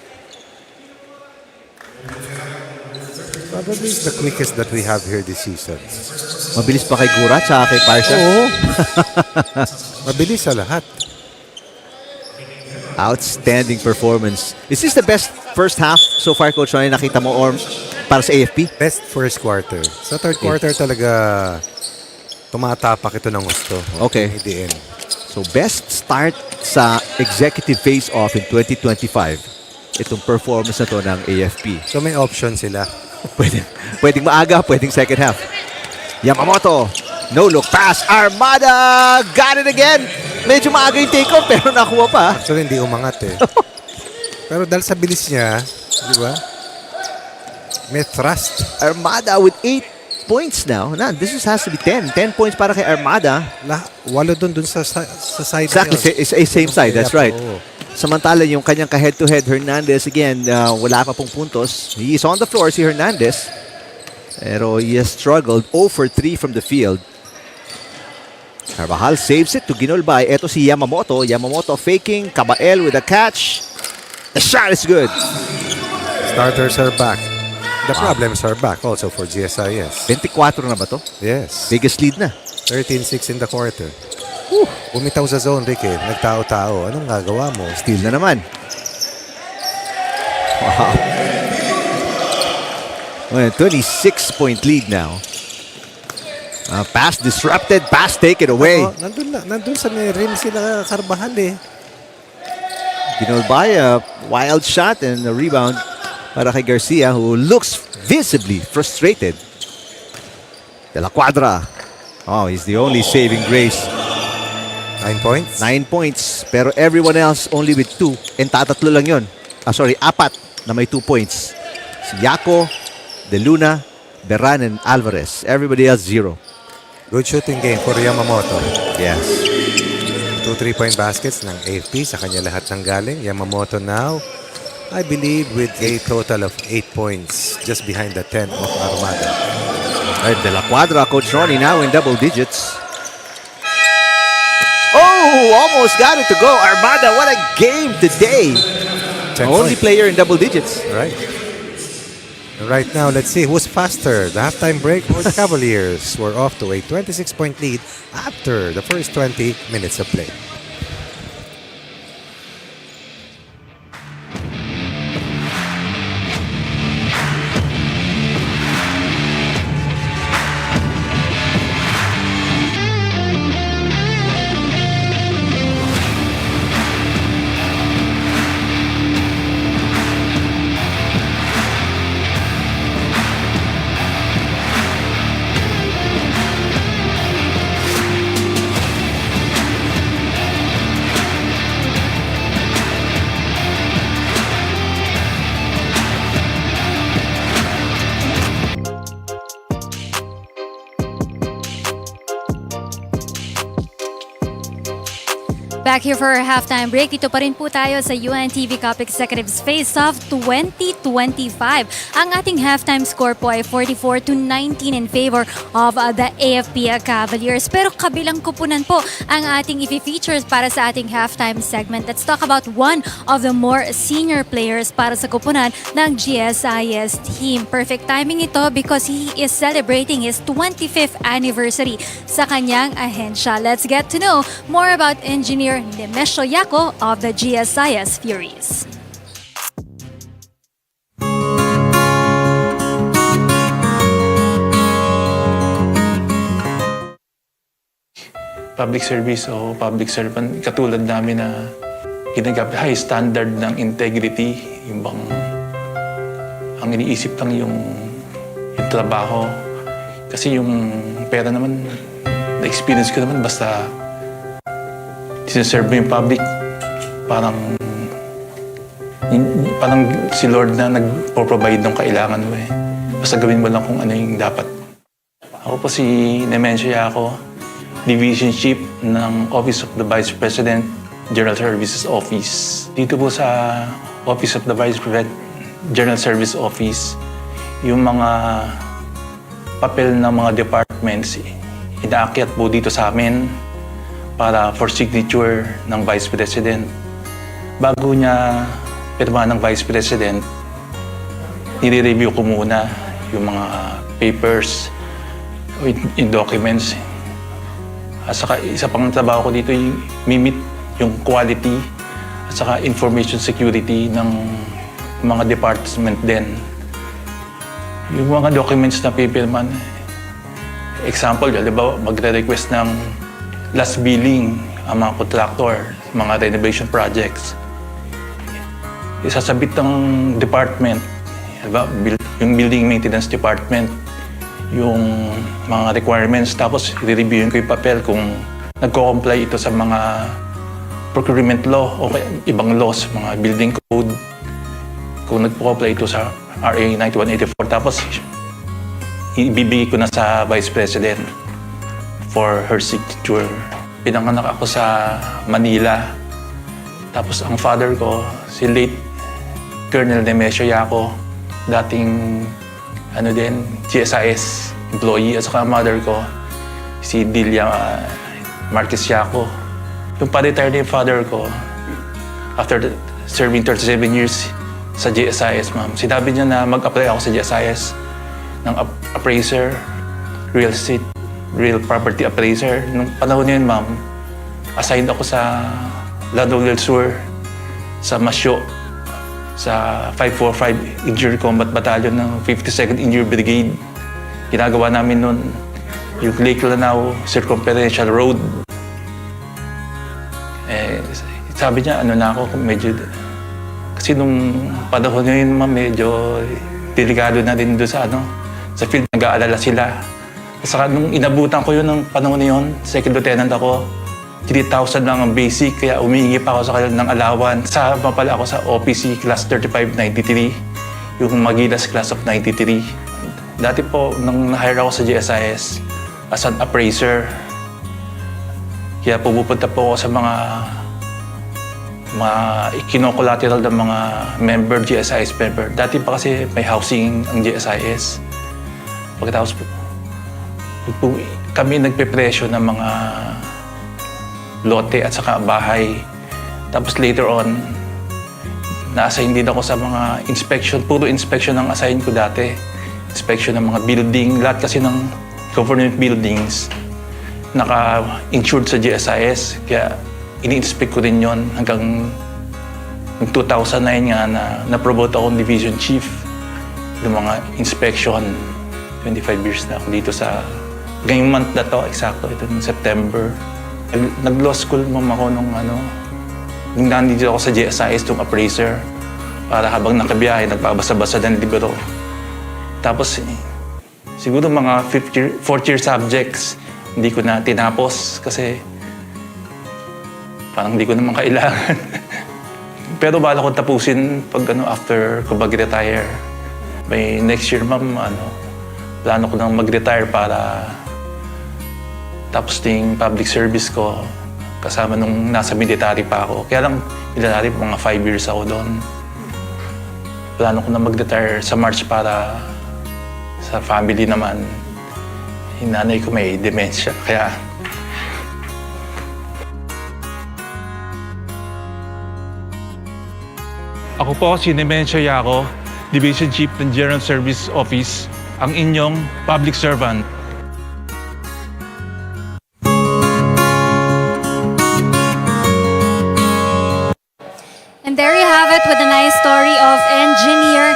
Probably the quickest that we have here this season. Mabilis pa kay Gurat sa kay Parsha. Oo. Mabilis sa lahat. Outstanding performance. Is this the best first half so far, Coach Ronnie, nakita mo or para sa AFP? Best first quarter. Sa third quarter talaga tumatapak ito ng gusto. Okay. Hindi end. So best start sa executive face-off in 2025. Itong performance na to ng AFP. So may option sila. Pwedeng maaga, pwedeng second half. Yamamoto, no look pass. Armada got it again. Medyo maaga yung take-off pero nakuha pa. Actually, hindi umangat eh. Pero dahil sa bilis niya, di ba? May thrust. Armada with 8 points now. This has to be 10. 10 points para kay Armada. 8 dun sa side. Exactly, it's a same side. That's right. Samantala yung kanyang ka-head-to-head, Hernandez, again, wala pa pong puntos. He is on the floor, si Hernandez. Pero he has struggled. 0 for 3 from the field. Carvajal saves it to Ginulbay. Ito si Yamamoto. Yamamoto faking. Cabael with a catch. The shot is good. Starters are back. The problems are back also for GSIS. 24 na ba to? Yes. Biggest lead na. 13-6 in the quarter. Bumitaw sa zone, Ricky. Nagtao-tao. Anong gagawa mo? Steal na naman. Wow. Well, 26-point lead now. Pass disrupted. Pass taken away. Nandun sa may rim sila Carvajal eh. Ginulbay, a wild shot and a rebound para kay Garcia, who looks visibly frustrated. De La Cuadra. Oh, he's the only saving grace. 9 points? 9 points. Pero everyone else only with 2. And tatatlo lang yun. 4 na may 2 points. Si Yako, De Luna, Beran, and Alvarez. Everybody else 0. Good shooting game for Yamamoto. Yes. 2 3-point baskets ng AFP. Sa kanya lahat ng galing. Yamamoto now, I believe, with a total of 8 points. Just behind the 10 of Armada. Right, De La Cuadra, Coach Ronnie, now in double digits. Oh, almost got it to go. Armada, what a game today. Only player in double digits. Right. Right now, let's see who's faster, the halftime break or the Cavaliers. We're off to a 26-point lead after the first 20 minutes of play. Back here for our halftime break. Dito pa rin po tayo sa UNTV Cup Executives Face-Off 2025. Ang ating halftime score po ay 44-19 in favor of the AFP Cavaliers. Pero kabilang kupunan po ang ating i-features para sa ating halftime segment. Let's talk about one of the more senior players para sa kupunan ng GSIS team. Perfect timing ito because he is celebrating his 25th anniversary sa kanyang ahensya. Let's get to know more about Engineer Nemesio Yaco of the GSIS Furies. Public service o public servant, katulad namin na ginagap high standard ng integrity, yung bang ang iniisip lang yung trabaho. Kasi yung pera naman, na-experience ko naman, basta sineserve mo yung public, parang si Lord na nagpo-provide ng kailangan mo eh. Basta gawin mo lang kung ano yung dapat. Ako po si Nemesio Yaco, Division Chief ng Office of the Vice President, General Services Office. Dito po sa Office of the Vice President, General Service Office, yung mga papel ng mga departments, inaakyat po dito sa amin para for signature ng Vice President. Bago niya pirma ng Vice President, nire-review ko muna yung mga papers, yung documents. At saka isa pang trabaho ko dito, yung mimit yung quality at saka information security ng mga department din. Yung mga documents na pipirman, example, halimbawa magre-request ng last billing ang mga contractor, mga renovation projects. Isasabit ng department, yung building maintenance department, yung mga requirements, tapos i-reviewin ko yung papel kung nagko-comply ito sa mga procurement law o ibang laws, mga building code, kung nagpo-comply ito sa RA 9184. Tapos ibibigay ko na sa Vice President for her signature. Pinanganak ako sa Manila. Tapos ang father ko, si late Colonel Nemesio Yaco, dating GSIS employee. At saka mother ko, si Delia Marquez Yaco. Yung pa-retire na yung father ko, after serving 37 years sa GSIS, ma'am, sinabi niya na mag-apply ako sa GSIS ng appraiser, real estate, real property appraiser. Nung panahon yun, ma'am, assigned ako sa Ladong del Sur, sa Masyo, sa 545 Injured Combat Battalion ng 52nd Injured Brigade. Ginagawa namin nun yung Lake Lanao Circumferential Road. Sabi niya, na ako, medyo... Kasi nung panahon yun, ma'am, medyo delikado na din doon sa field, nag-aalala sila. Saka nung inabutan ko yun ng panahon na yun, second lieutenant ako, 3,000 lang ang basic, kaya umihingi pa ako sa kanila ng allowance. Sama pala ako sa OPC Class 3593, yung Magis Class of 93. Dati po, nung na-hire ako sa GSIS as an appraiser, kaya pupunta po ako sa mga kinokolateral ng mga GSIS member. Dati pa kasi may housing ang GSIS. Pagkatapos po, kami nagpe-presyo ng mga lote at saka bahay. Tapos later on, na-assign din ako sa mga inspection. Puro inspection ang assign ko dati. Inspection ng mga building. Lahat kasi ng government buildings naka-insured sa GSIS. Kaya ini-inspect ko rin yon hanggang 2009 nga na-promote akong division chief ng mga inspection. 25 years na ako dito sa... Ngayong month na to, eksakto, ito ng September. Nag-law school ako nung nandito ako sa GSIS, itong appraiser, para habang nakabiyahe, nagbabasa-basa ng libro. Tapos, siguro mga fourth year subjects, hindi ko na tinapos kasi parang hindi ko naman kailangan. Pero bala ko tapusin pag after ko mag-retire. May next year, ma'am, plano ko nang mag-retire para tapos ting public service ko, Kasama nung nasa military pa ako. Kaya lang, military, mga 5 years ako doon. Plano ko na mag-retire sa March para sa family naman. Yung nanay ko may dementia, kaya... Ako po si Nemencio Yaco, Division Chief ng General Service Office, ang inyong public servant. And there you have it with a nice story of engineer.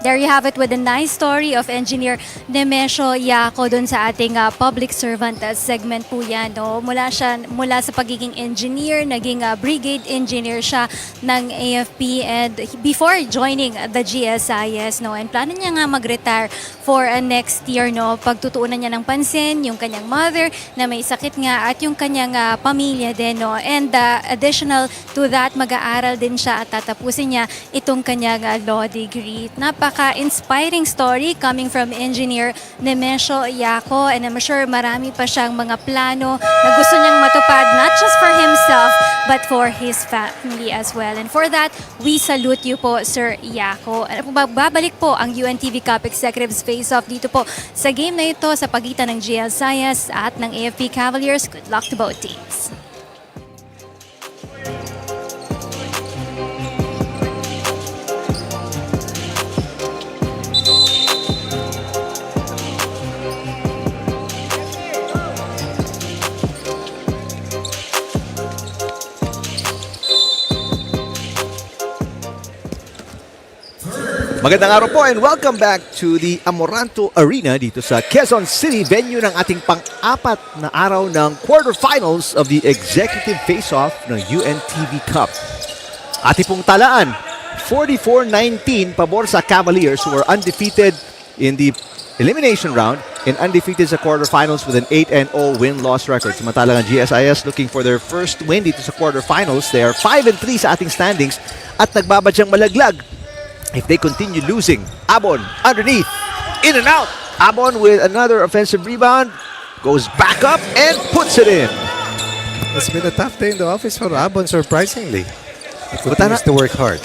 There you have it with a nice story of engineer Nemesio Yaco dun sa ating public servant segment po yan. No? Mula sa pagiging engineer, naging brigade engineer siya ng AFP and before joining the GSIS. No? And plano niya nga mag-retire for next year. No? Pagtutuunan niya ng pansin, yung kanyang mother na may sakit nga at yung kanyang pamilya din. No? And additional to that, mag-aaral din siya at tatapusin niya itong kanyang law degree. Napaka-inspiring story coming from engineer Nemesio Yaco, and I'm sure marami pa siyang mga plano na gusto niyang matupad not just for himself but for his family as well. And for that, we salute you po, Sir Yaco. Babalik po ang UNTV Cup Executives Face-Off dito po sa game na ito sa pagitan ng GSIS at ng AFP Cavaliers. Good luck to both teams. Magandang araw po and welcome back to the Amoranto Arena dito sa Quezon City, venue ng ating pang-apat na araw ng quarterfinals of the Executive Face-Off ng UNTV Cup. Ating pong talaan, 44-19 pabor sa Cavaliers who are undefeated in the elimination round and undefeated sa quarterfinals with an 8-0 win-loss record. Samantalang ang GSIS looking for their first win dito sa quarterfinals. They are 5-3 sa ating standings at nagbabadyang malaglag if they continue losing. Abon underneath, in and out. Abon with another offensive rebound, goes back up and puts it in. It's been a tough day in the office for Abon, surprisingly. He continues to work hard.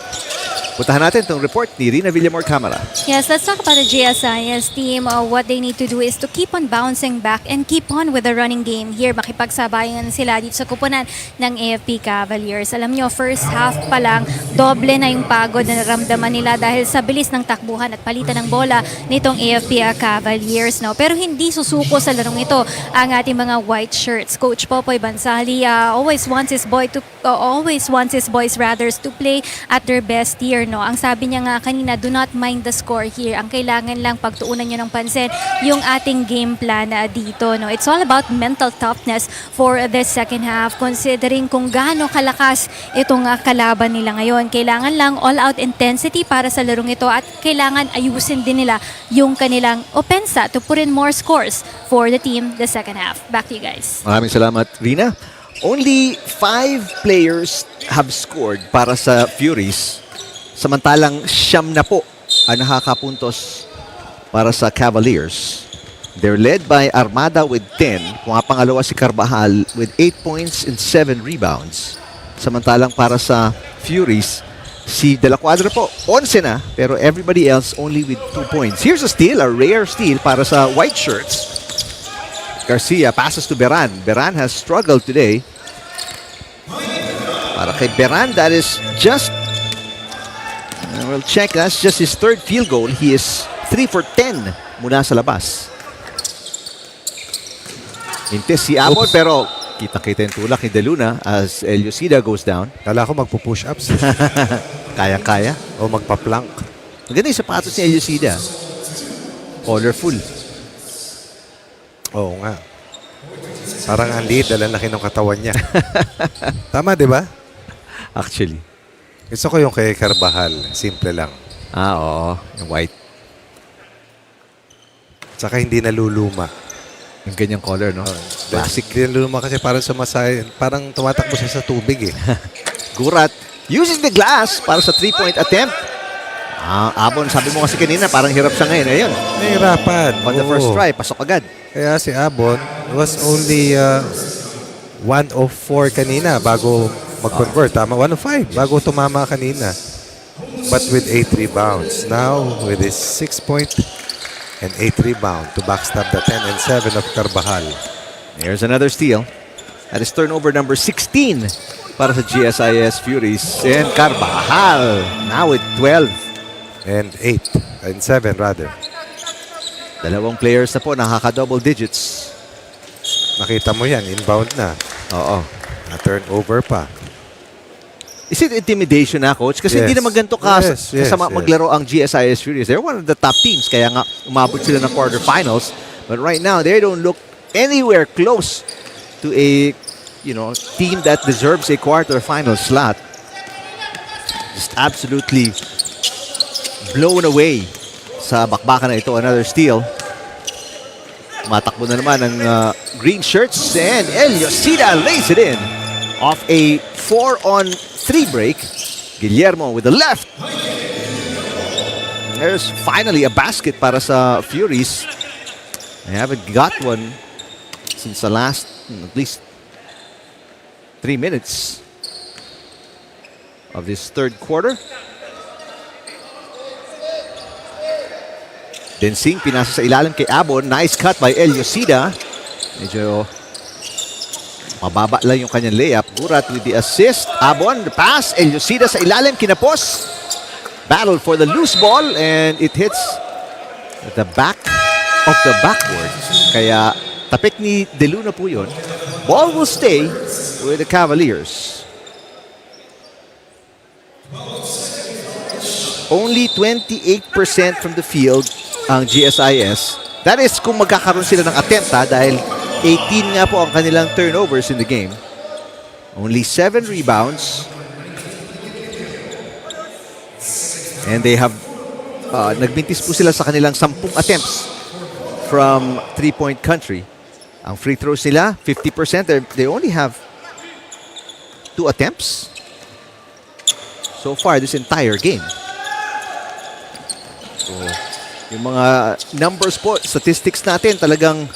Puntahan natin itong report ni Rina Villamor Camara. Yes, let's talk about the GSIS team. What they need to do is to keep on bouncing back and keep on with the running game here. Makipagsabayan sila dito sa kupunan ng AFP Cavaliers. Alam nyo, first half pa lang, doble na yung pagod na naramdaman nila dahil sa bilis ng takbuhan at palitan ng bola nitong AFP Cavaliers. No? Pero hindi susuko sa larong ito ang ating mga white shirts. Coach Popoy Bansali always wants his boys to play at their best here. No, ang sabi niya nga kanina, do not mind the score here. Ang kailangan lang pagtuunan niyo ng pansin yung ating game plan dito. No, it's all about mental toughness for the second half. Considering kung gaano kalakas itong kalaban nila ngayon, kailangan lang all-out intensity para sa larong ito at kailangan ayusin din nila yung kanilang opensa to put in more scores for the team the second half. Back to you guys. Maraming salamat, Rina. Only 5 players have scored para sa Furies. Samantalang siyam na po ang nakakapuntos para sa Cavaliers. They're led by Armada with 10. Kung pangalawa si Carvajal with 8 points and 7 rebounds. Samantalang para sa Furies, si De La Cuadra po, 11 na, pero everybody else only with 2 points. Here's a steal, a rare steal para sa white shirts. Garcia passes to Beran. Beran has struggled today. Para kay Beran, that is just... we'll check, that's just his third field goal. He is 3 for 10 mula sa labas. Intes si Amon, pero kita-kita yung tulak ni De Luna as Eliocida goes down. Kala ko magpo-push-ups. Kaya-kaya. O magpa-plank. Maganda yung sapatos ni Eliocida. Colorful. Oo nga. Parang ang liit, dala laki ng katawan niya. Tama, di ba? Actually. Gusto ko yung kay Carvajal. Simple lang. Oo. Yung white. Tsaka hindi naluluma. Yung ganyang color, no? Classic. Hindi naluluma kasi parang sumasay. Parang tumatakbo siya sa tubig eh. Gurat. Using the glass para sa 3-point attempt. Abon, sabi mo kasi kanina, parang hirap siya ngayon. Ayun. Nahirapan. On the first try, pasok agad. Kaya si Abon was only 104 kanina bago mag-convert. Tama, 105 bago tumama kanina. But with 8 rebounds. Now, with his 6-point and 8 rebound to backstab the 10 and 7 of Carbajal. Here's another steal. That is turnover number 16 para sa GSIS Furies. And Carbajal now with 12. And 8 and 7 rather. Dalawang players na po nakaka-double digits. Nakita mo yan, inbound na. Oo. Na turnover pa. Is it intimidation na, Coach? Kasi hindi Yes. naman ganito Yes, kasama yes. maglaro ang GSIS Furies. They're one of the top teams. Kaya nga umabot sila ng quarterfinals. But right now, they don't look anywhere close to a team that deserves a quarterfinal slot. Just absolutely blown away sa bakbakan na ito. Another steal. Matakbo na naman ang green shirts. And El Yosida lays it in. Off a 4-on-3 break. Guillermo with the left. There's finally a basket para sa Furies. They haven't got one since the last at least 3 minutes of this third quarter. Densing pinasa sa ilalim kay Abon. Nice cut by El Yosida. Medyo mababa lang yung kanyang layup. Gurat with the assist. Abon, the pass. El Yosida sa ilalim, kinapos. Battle for the loose ball and it hits at the back of the backboard. Kaya tapik ni De Luna po yun. Ball will stay with the Cavaliers. Only 28% from the field ang GSIS. That is kung magkakaroon sila ng attempt dahil 18 nga po ang kanilang turnovers in the game. Only 7 rebounds. And they have nagbintis po sila sa kanilang 10 attempts from 3-point country. Ang free throws nila, 50%. They only have 2 attempts so far this entire game. So, yung mga numbers po, statistics natin talagang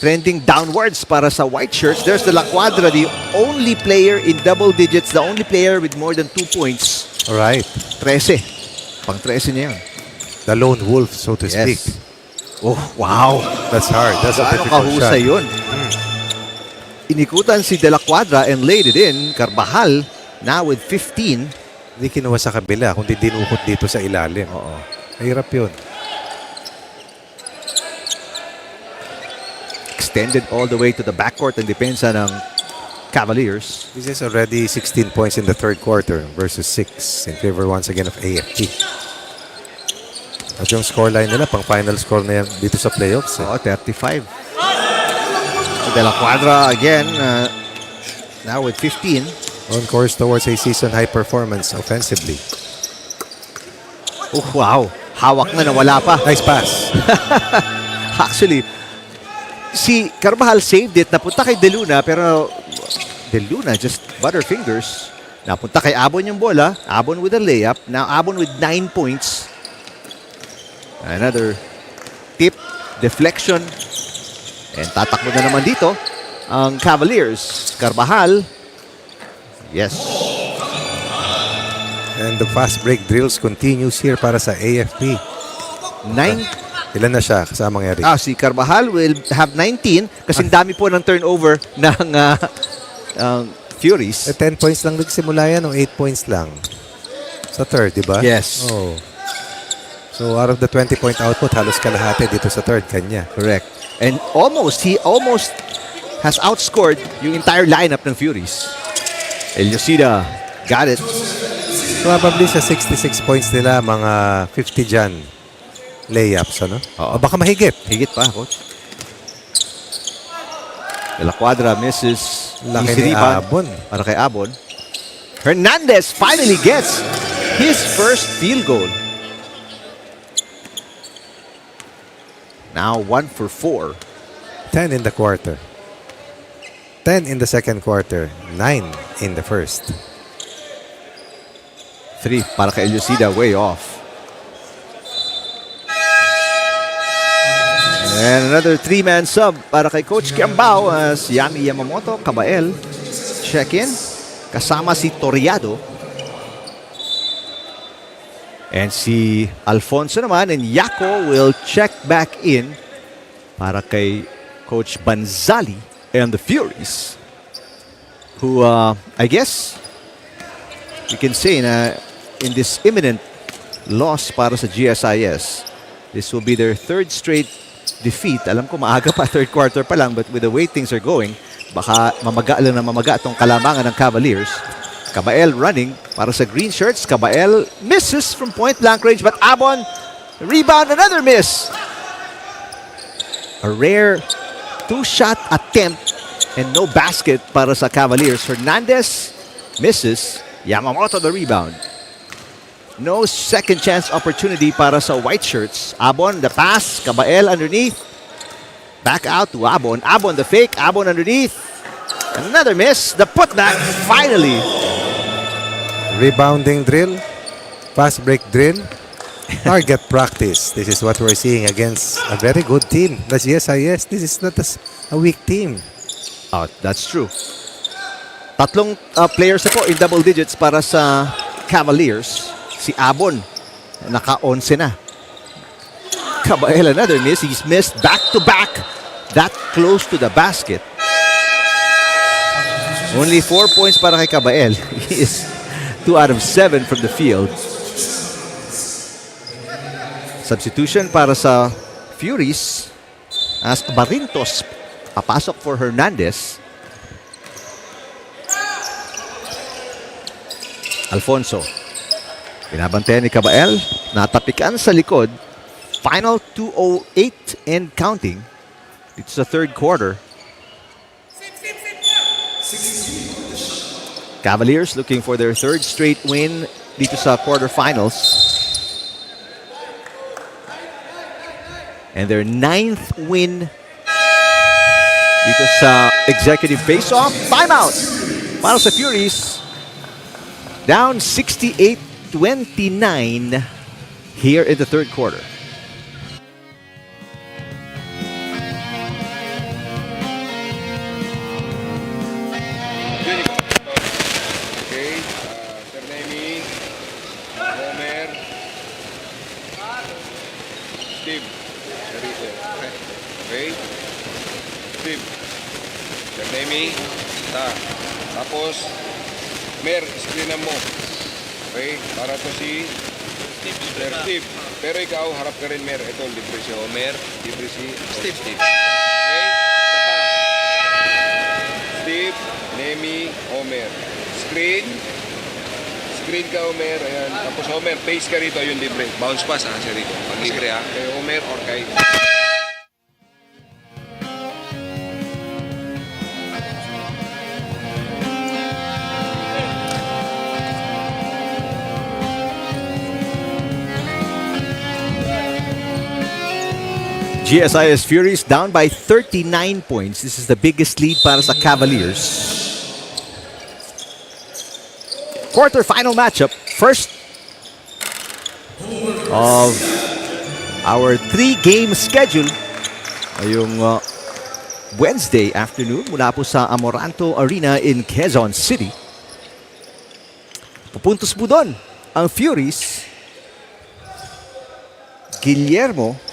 trending downwards para sa white shirts. There's the La Cuadra, the only player in double digits, the only player with more than 2 points. Alright. 13. Pang 13 niya yun. The lone wolf, so to speak. Yes. Oh, wow. That's hard. That's a Gaano difficult shot. kahusay yun. Inikutan si De La Cuadra and laid it in. Carbajal, now with 15. Hindi kinuha sa kabila, kundi dinukot dito sa ilalim. Oo. Mahirap yun. Extended all the way to the backcourt and depensa ng Cavaliers. This is already 16 points in the third quarter versus 6 in favor once again of AFP. At yung scoreline nila, pang final score na yan dito sa playoffs. Oo, 35. De La Cuadra again, now with 15. On course towards a season high performance offensively. Oh, wow. Hawak na nawala pa. Nice pass. Actually, si Carbajal saved it. Napunta kay De Luna, pero De Luna just butterfingers. Napunta kay Abon yung bola. Abon with a layup. Now Abon with 9 points. Another tip, deflection. And tatakbo na naman dito ang Cavaliers. Carbajal. Yes. And the fast break drills continues here para sa AFP. 9. Ilan na siya kasamang Eric? Si Carbajal will have 19 kasi dami po ng turnover ng Furies. 10 points lang nagsimula yan o 8 points lang? Sa third, di ba? Yes. Oh. So out of the 20-point output, halos kalahati dito sa third kanya. Correct. And he almost has outscored yung entire lineup ng Furies. El Yosida got it. Probably sa 66 points nila, mga 50 dyan layups, ano? Oo. O baka mahigit. Higit pa, Coach. De La Cuadra misses. Laki Easy ni rebound Abon. para kay Abon. Hernandez finally gets his first field goal. Now 1 for 4. 10 in the quarter. 10 in the second quarter. 9 in the first. 3 para kay El Yosida, way off. And And another three-man sub para kay Coach Kiambao as Yami Yamamoto, Kabael, check-in. Kasama si Toriado. And si Alfonso naman and Yako will check back in para kay Coach Banzali and the Furies. Who, I guess, we can say na in this imminent loss para sa GSIS, this will be their third straight defeat. Alam ko maaga pa, third quarter pa lang, but with the way things are going, baka mamaga lang na mamaga itong kalamangan ng Cavaliers. Kabael running para sa green shirts. Kabael misses from point blank range, but Abon, rebound, another miss. A rare two-shot attempt and no basket para sa Cavaliers. Hernandez misses. Yamamoto the rebound. No second chance opportunity para sa white shirts. Abon the pass. Kabael underneath. Back out to Abon. Abon the fake. Abon underneath. Another miss. The putback finally. Rebounding drill, fast break drill, target practice. This is what we're seeing against a very good team. That's GSIS. This is not a weak team. Oh, that's true. Tatlong players na po in double digits para sa Cavaliers. Si Abon, naka-11 na. Kabael, another miss. He's missed back-to-back. That close to the basket. Only 4 points para kay Kabael. He is 2 out of 7 from the field. Substitution para sa Furies as Barintos papasok for Hernandez. Alfonso. Binabantayan ni Kabael. Natapikan sa likod. Final 2:08 and counting. It's the third quarter. Cavaliers looking for their third straight win dito sa quarterfinals. And their 9th win dito sa executive face-off. Timeout para sa Furies. Down 68-29 here in the third quarter. Tapos, Mer, screenan mo. Okay? Para to si Steve. Pero ikaw, harap ka rin, Mer. Ito, libre si Homer. Libre si Steve. Okay? Steve, Nemi, Homer. Screen ka, Homer. Ayan. Tapos, Homer, pace ka rito. Yung libre. Bounce pass, siya rito. Pag libre, kay Homer or kay... GSIS Furies down by 39 points. This is the biggest lead para sa Cavaliers. Quarterfinal matchup. First of our 3-game schedule. Ngayong Wednesday afternoon mula po sa Amoranto Arena in Quezon City. Pupuntos po doon ang Furies. Guillermo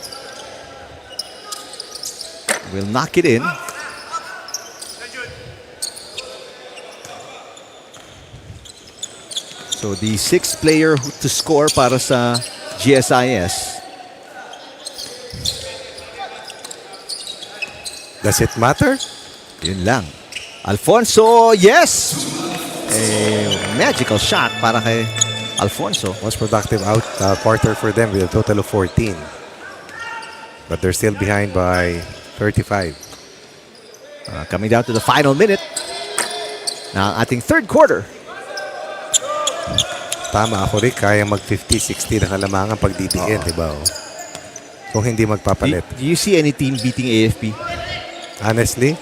will knock it in. So the 6th player to score para sa GSIS. Does it matter? Yun lang. Alfonso, yes! A magical shot para kay Alfonso. Most productive quarter for them with a total of 14. But they're still behind by 35. Coming down to the final minute na ating third quarter. Tama ako rin, kaya mag 50-60 na kalamangan pag DDN, di ba? Kung hindi magpapalit. Do you see any team beating AFP Honestly,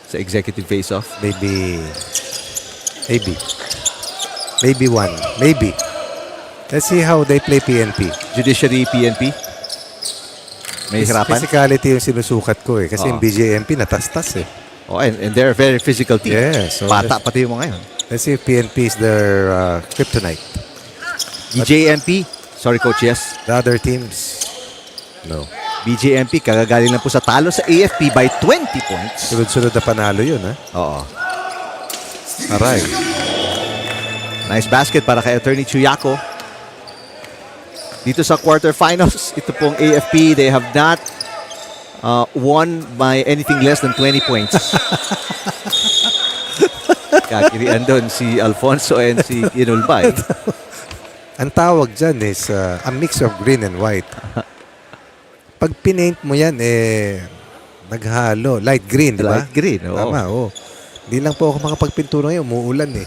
sa executive face-off? maybe one. Maybe. Let's see how they play PNP. Judiciary, PNP? May hirapan. Physicality yung sinusukat ko eh. Kasi Oo. yung BJMP natastas eh. Oh, and they're a very physical team. Yeah, so Bata pati yung mga yun. Let's see if PNP is their kryptonite. BJMP, sorry Coach, yes. The other teams, no. BJMP, kagagaling lang po sa talo sa AFP by 20 points. Sunod-sunod na panalo yun, ha? Oo. Aray. Nice basket para kay Attorney Chuyako. Dito sa quarterfinals, ito pong AFP, they have not won by anything less than 20 points. Kakirian doon si Alfonso and si Inulbay. Ang tawag dyan is a mix of green and white. Pag pinaint mo yan, naghalo. Light green, di ba? Light green, oo. Tama, oo. Hindi lang po ako makapagpintura ngayon. Umuulan eh.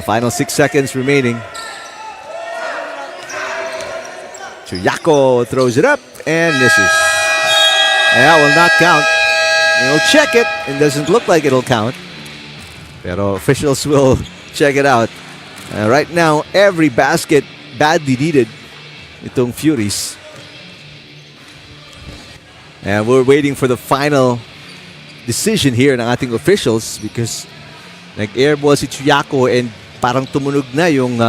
Final 6 seconds remaining. Chuyako throws it up and misses. That will not count. They'll check it. It doesn't look like it'll count. Pero officials will check it out. Right now, every basket badly needed itong Furies. And we're waiting for the final decision here ng ating officials because nag-airball si Chuyako and parang tumunog na yung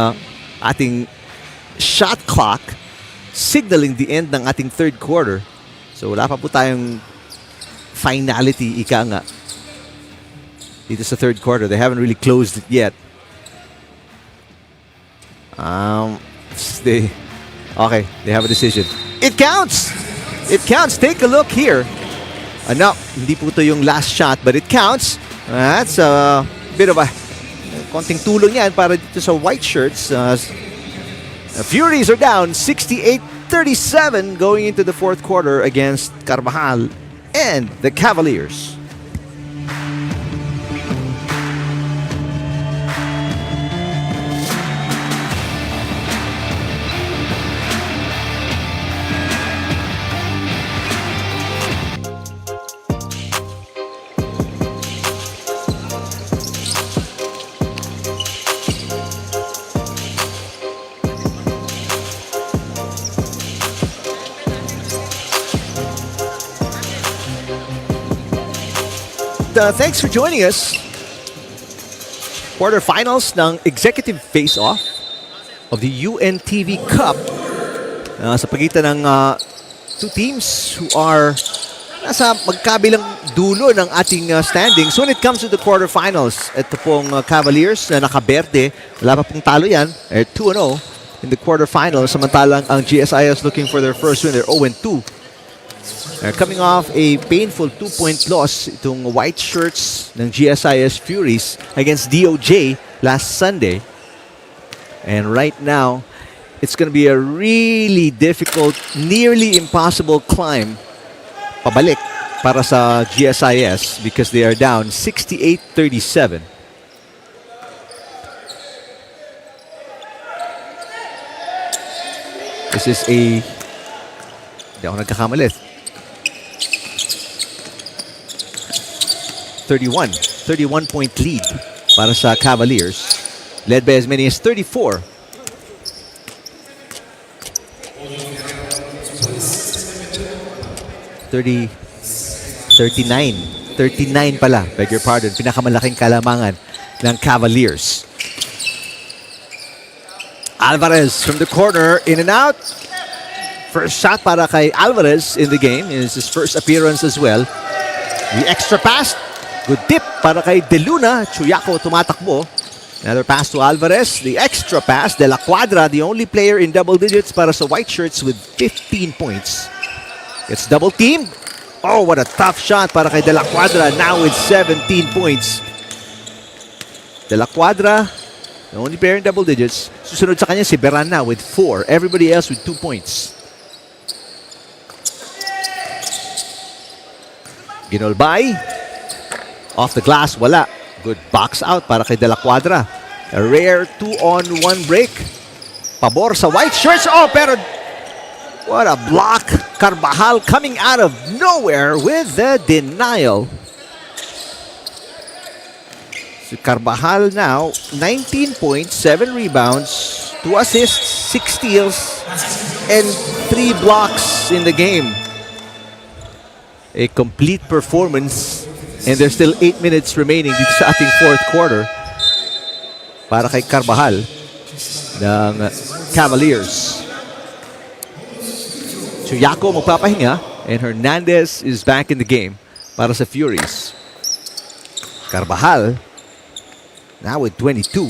ating shot clock signaling the end ng ating third quarter. So wala pa po tayong finality, ika nga, dito sa third quarter. They haven't really closed it yet. They have a decision. It counts! It counts. Take a look here. No, hindi po ito yung last shot, but it counts. That's a bit of a konting tulong yan para dito sa white shirts. Furies are down 68-37 going into the fourth quarter against Carvajal and the Cavaliers. Thanks for joining us. Quarterfinals ng Executive Face-Off of the UNTV Cup sa pagitan ng two teams who are nasa magkabilang dulo ng ating standings. So when it comes to the quarterfinals, ito pong Cavaliers na nakaberde, wala pa pong talo yan, 2-0 in the quarterfinals. Samantalang ang GSIS looking for their first win, they're 0-2. Coming off a painful 2-point loss itong white shirts ng GSIS Furies against DOJ last Sunday. And right now, it's going to be a really difficult, nearly impossible climb pabalik para sa GSIS because they are down 68-37. This is a... Hindi ako nagkakamali. 31-point lead para sa Cavaliers, led by as many as 34. $39 pala, beg your pardon, pinakamalaking kalamangan ng Cavaliers. Alvarez from the corner, in and out. First shot para kay Alvarez in the game. It's his first appearance as well. The extra pass. Good tip para kay De Luna. Chuyako tumatakbo. Another pass to Alvarez. The extra pass. De La Cuadra, the only player in double digits para sa white shirts with 15 points. It's double teamed. Oh, what a tough shot para kay De La Cuadra. Now with 17 points. De La Cuadra, the only player in double digits. Susunod sa kanya si Berana with 4. Everybody else with 2 points. Ginolbay. Off the glass, wala. Good box out para kay De La Cuadra. A rare 2-on-1 break. Pabor sa white shirts. Oh, pero what a block. Carvajal coming out of nowhere with the denial. So Carvajal now, 19 points, 7 rebounds, 2 assists, 6 steals, and 3 blocks in the game. A complete performance. And there's still 8 minutes remaining dito sa ating fourth quarter para kay Carvajal ng Cavaliers. Chuyako magpapahinga and Hernandez is back in the game para sa Furies. Carvajal now with 22.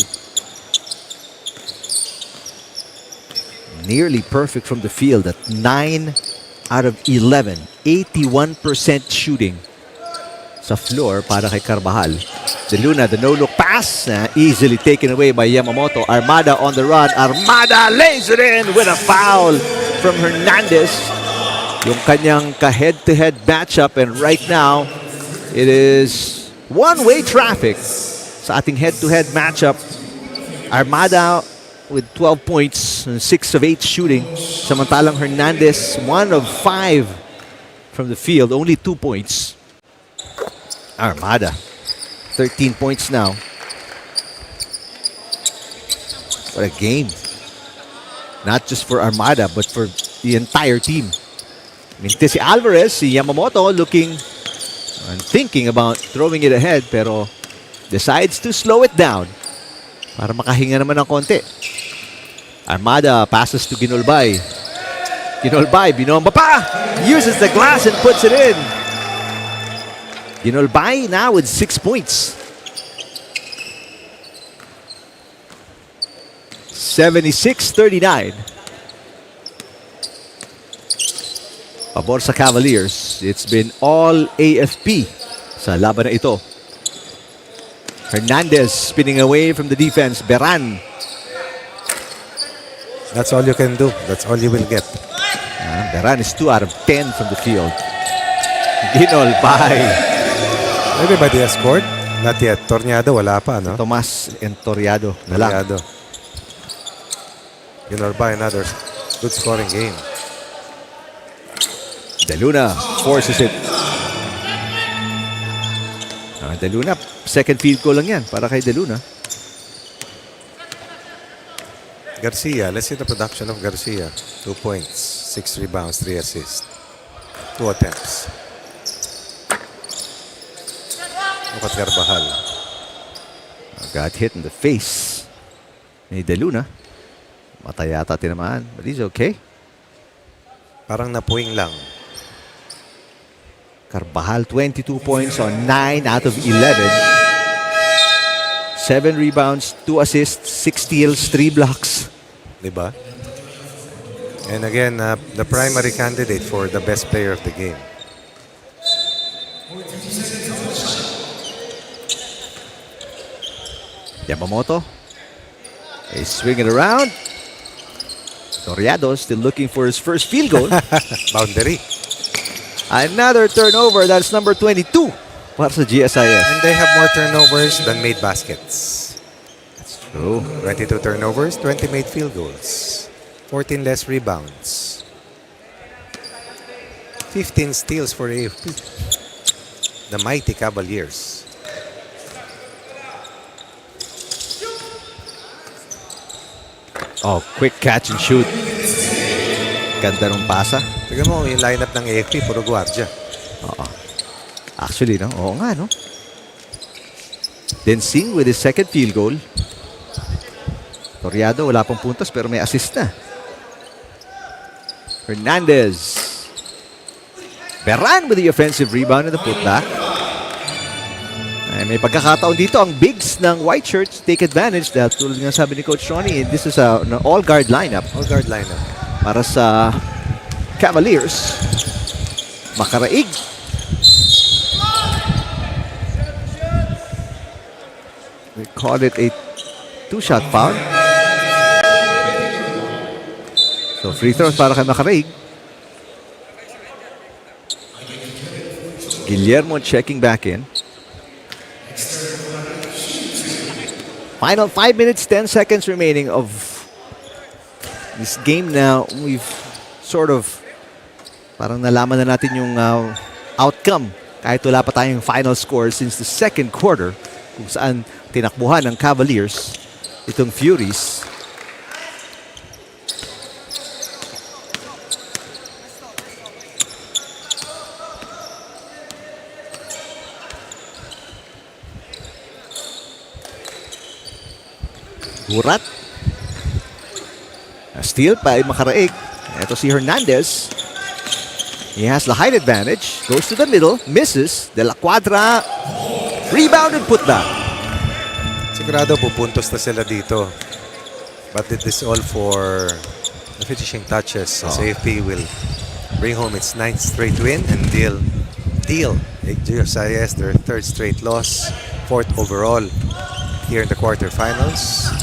Nearly perfect from the field at 9 out of 11. 81% shooting sa floor para kay Carvajal. De Luna, the no-look pass, easily taken away by Yamamoto. Armada on the run. Armada lays it in with a foul from Hernandez. Yung kanyang ka-head-to-head matchup, and right now, it is one-way traffic sa ating head-to-head matchup. Armada with 12 points, 6 of 8 shooting. Samantalang Hernandez, 1 of 5 from the field, only 2 points. Armada, 13 points now. What a game. Not just for Armada, but for the entire team. I mean, si Alvarez, si Yamamoto looking and thinking about throwing it ahead, pero decides to slow it down para makahinga naman ng konti. Armada passes to Ginolbay. Ginolbay, binomba pa! Uses the glass and puts it in. Ginolbay now with 6 points. 76-39. Pabor sa Cavaliers. It's been all AFP sa laban na ito. Hernandez spinning away from the defense. Beran. That's all you can do. That's all you will get. Beran is 2 out of 10 from the field. Ginolbay. Everybody has scored? Not yet. Tornado, wala pa, no? Tomas Entoriado na lang. Tornado. Ginolbay, another good scoring game. De Luna forces it. De Luna, second field goal lang yan para kay De Luna. Garcia, let's see the production of Garcia. 2 points, 6 rebounds, 3 assists. 2 attempts. Look at Carvajal. Got hit in the face ni De Luna. Matay yata tinamaan, but he's okay. Parang napuwing lang. Carvajal, 22 points on 9 out of 11. 7 rebounds, 2 assists, 6 steals, 3 blocks. Diba? And again, the primary candidate for the best player of the game. Yamamoto is swinging around. Toriado still looking for his first field goal. Boundary. Another turnover. That's number 22 para sa GSIS. And they have more turnovers than made baskets. That's true. 22 turnovers, 20 made field goals. 14 less rebounds. 15 steals for AFP. The mighty Cavaliers. Oh, quick catch and shoot. Ganda ng pasa. Tignan mo, yung lineup ng AFP, puro gwardiya. Oo. Actually, no? Oo nga, no? Densing with his second field goal. Toriado, wala pang puntos pero may assist na. Hernandez. Beran with the offensive rebound and the putback. Ay, may pagkakataon dito ang bigs ng white shirts take advantage dahil tulad nga sabi ni Coach Ronnie, this is an all-guard lineup. All-guard lineup. Para sa Cavaliers. Makaraig. We call it a 2-shot foul. So free throws para kay Makaraig. Guillermo checking back in. Final 5 minutes, 10 seconds remaining of this game now. We've sort of parang nalaman na natin yung outcome kahit wala pa tayong final score since the second quarter. kung saan tinakbuhan ng Cavaliers itong Furies. Gurat. Steal pa ay makaraig. Ito si Hernandez. He has the height advantage. Goes to the middle. Misses. De La Cuadra. Rebound and put back. Sigurado pupuntos na sila dito. But it is all for the finishing touches. As AFP will bring home its 9th straight win and deal GSIS their 3rd straight loss, 4th overall here in the quarterfinals.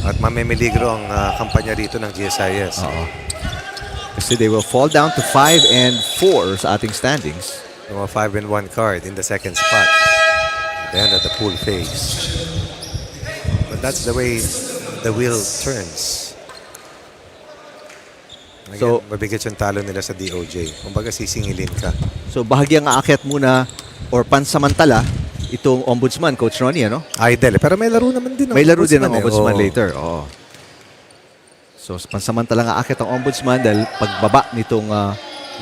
At mamimiligro ang kampanya rito ng GSIS. Kasi they will fall down to 5 and 4 sa ating standings. Mga 5 and 1 card in the second spot. At the end of the pool phase. But that's the way the wheel turns. Again, So, mabigat yung talo nila sa DOJ. Kumbaga sisingilin ka. So bahagyang aakyat muna or pansamantala itong Ombudsman, Coach Ronnie, ano? Idol. Pero may laro naman din. May laro din ang Ombudsman Oo. later. Oo. So pansamantalang aakyat ang Ombudsman dahil pagbaba nitong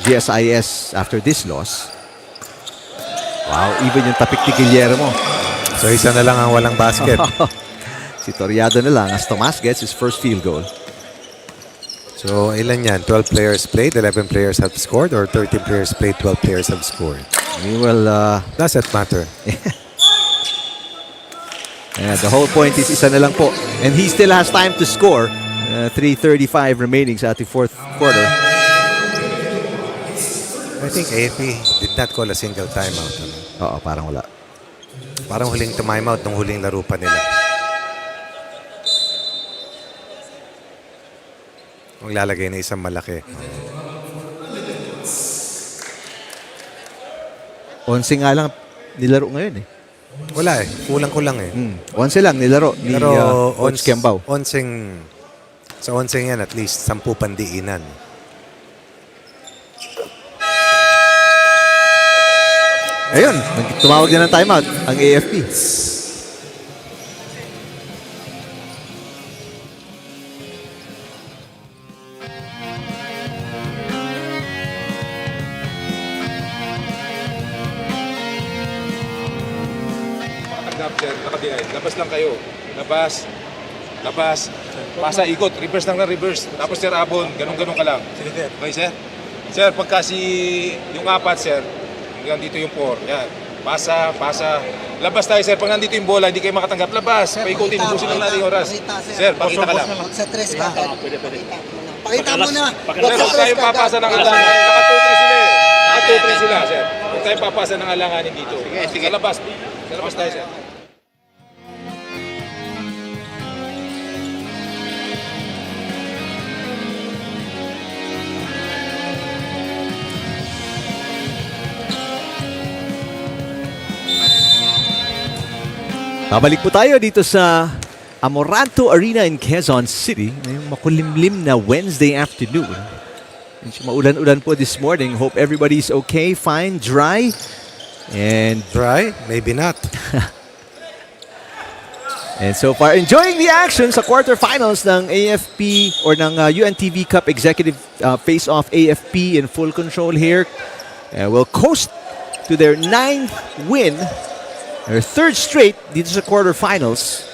GSIS after this loss. Wow, even yung tapik ni Guillermo. So isa na lang ang walang basket. Si Toriado na lang as Tomas gets his first field goal. So ilan yan? 12 players played, 11 players have scored, or 13 players played, 12 players have scored? Well, Doesn't matter. yeah, the whole point is isa na lang po. And he still has time to score. 3:35 remaining sa ating fourth quarter. I think AFP did not call a single timeout. Oo, parang wala. Parang huling timeout nung huling laro pa nila. Ang lalagay na isang malaki. 11 nga lang nilaro ngayon eh. Wala eh. Kulang-kulang eh. 11 lang nilaro ni Pero Coach Kembao. sa 11 yan at least 10 pandiinan. Ayun, tumawag din ng timeout ang AFP. Adapt, sir. Nakadinay. Labas lang kayo. Labas. Labas. Pasa, ikot. Reverse lang na reverse. Tapos, sir, abon. Ganun-ganun ka lang. Okay, sir? Sir, pagka yung 4, sir, hanggang dito yung 4. Yan. Pasa, pasa. Labas tayo, sir. Pag nandito yung bola, hindi kayo makatanggap. Labas. Paikutin. Busin lang natin yung oras. Sir, pakita ka lang. Sa 3 ka. Pakita mo na. Sir, huwag tayong papasa ng alanganin. Naka-2-3 sila eh. Naka-2-3 sila, sir. Huwag tayong papasa ng alanganin dito. Sige. Sa labas. Sa labas tayo, sir. Babalik po tayo dito sa Amoranto Arena in Quezon City. Ngayong makulimlim na Wednesday afternoon. Medyo maulan-ulan po this morning. Hope everybody's okay, fine, dry. And Dry? Maybe not. And so far, enjoying the action sa quarterfinals ng AFP or ng UNTV Cup Executive Face-Off. AFP in full control here. Will coast to their 9th win. Their 3rd straight dito sa quarterfinals.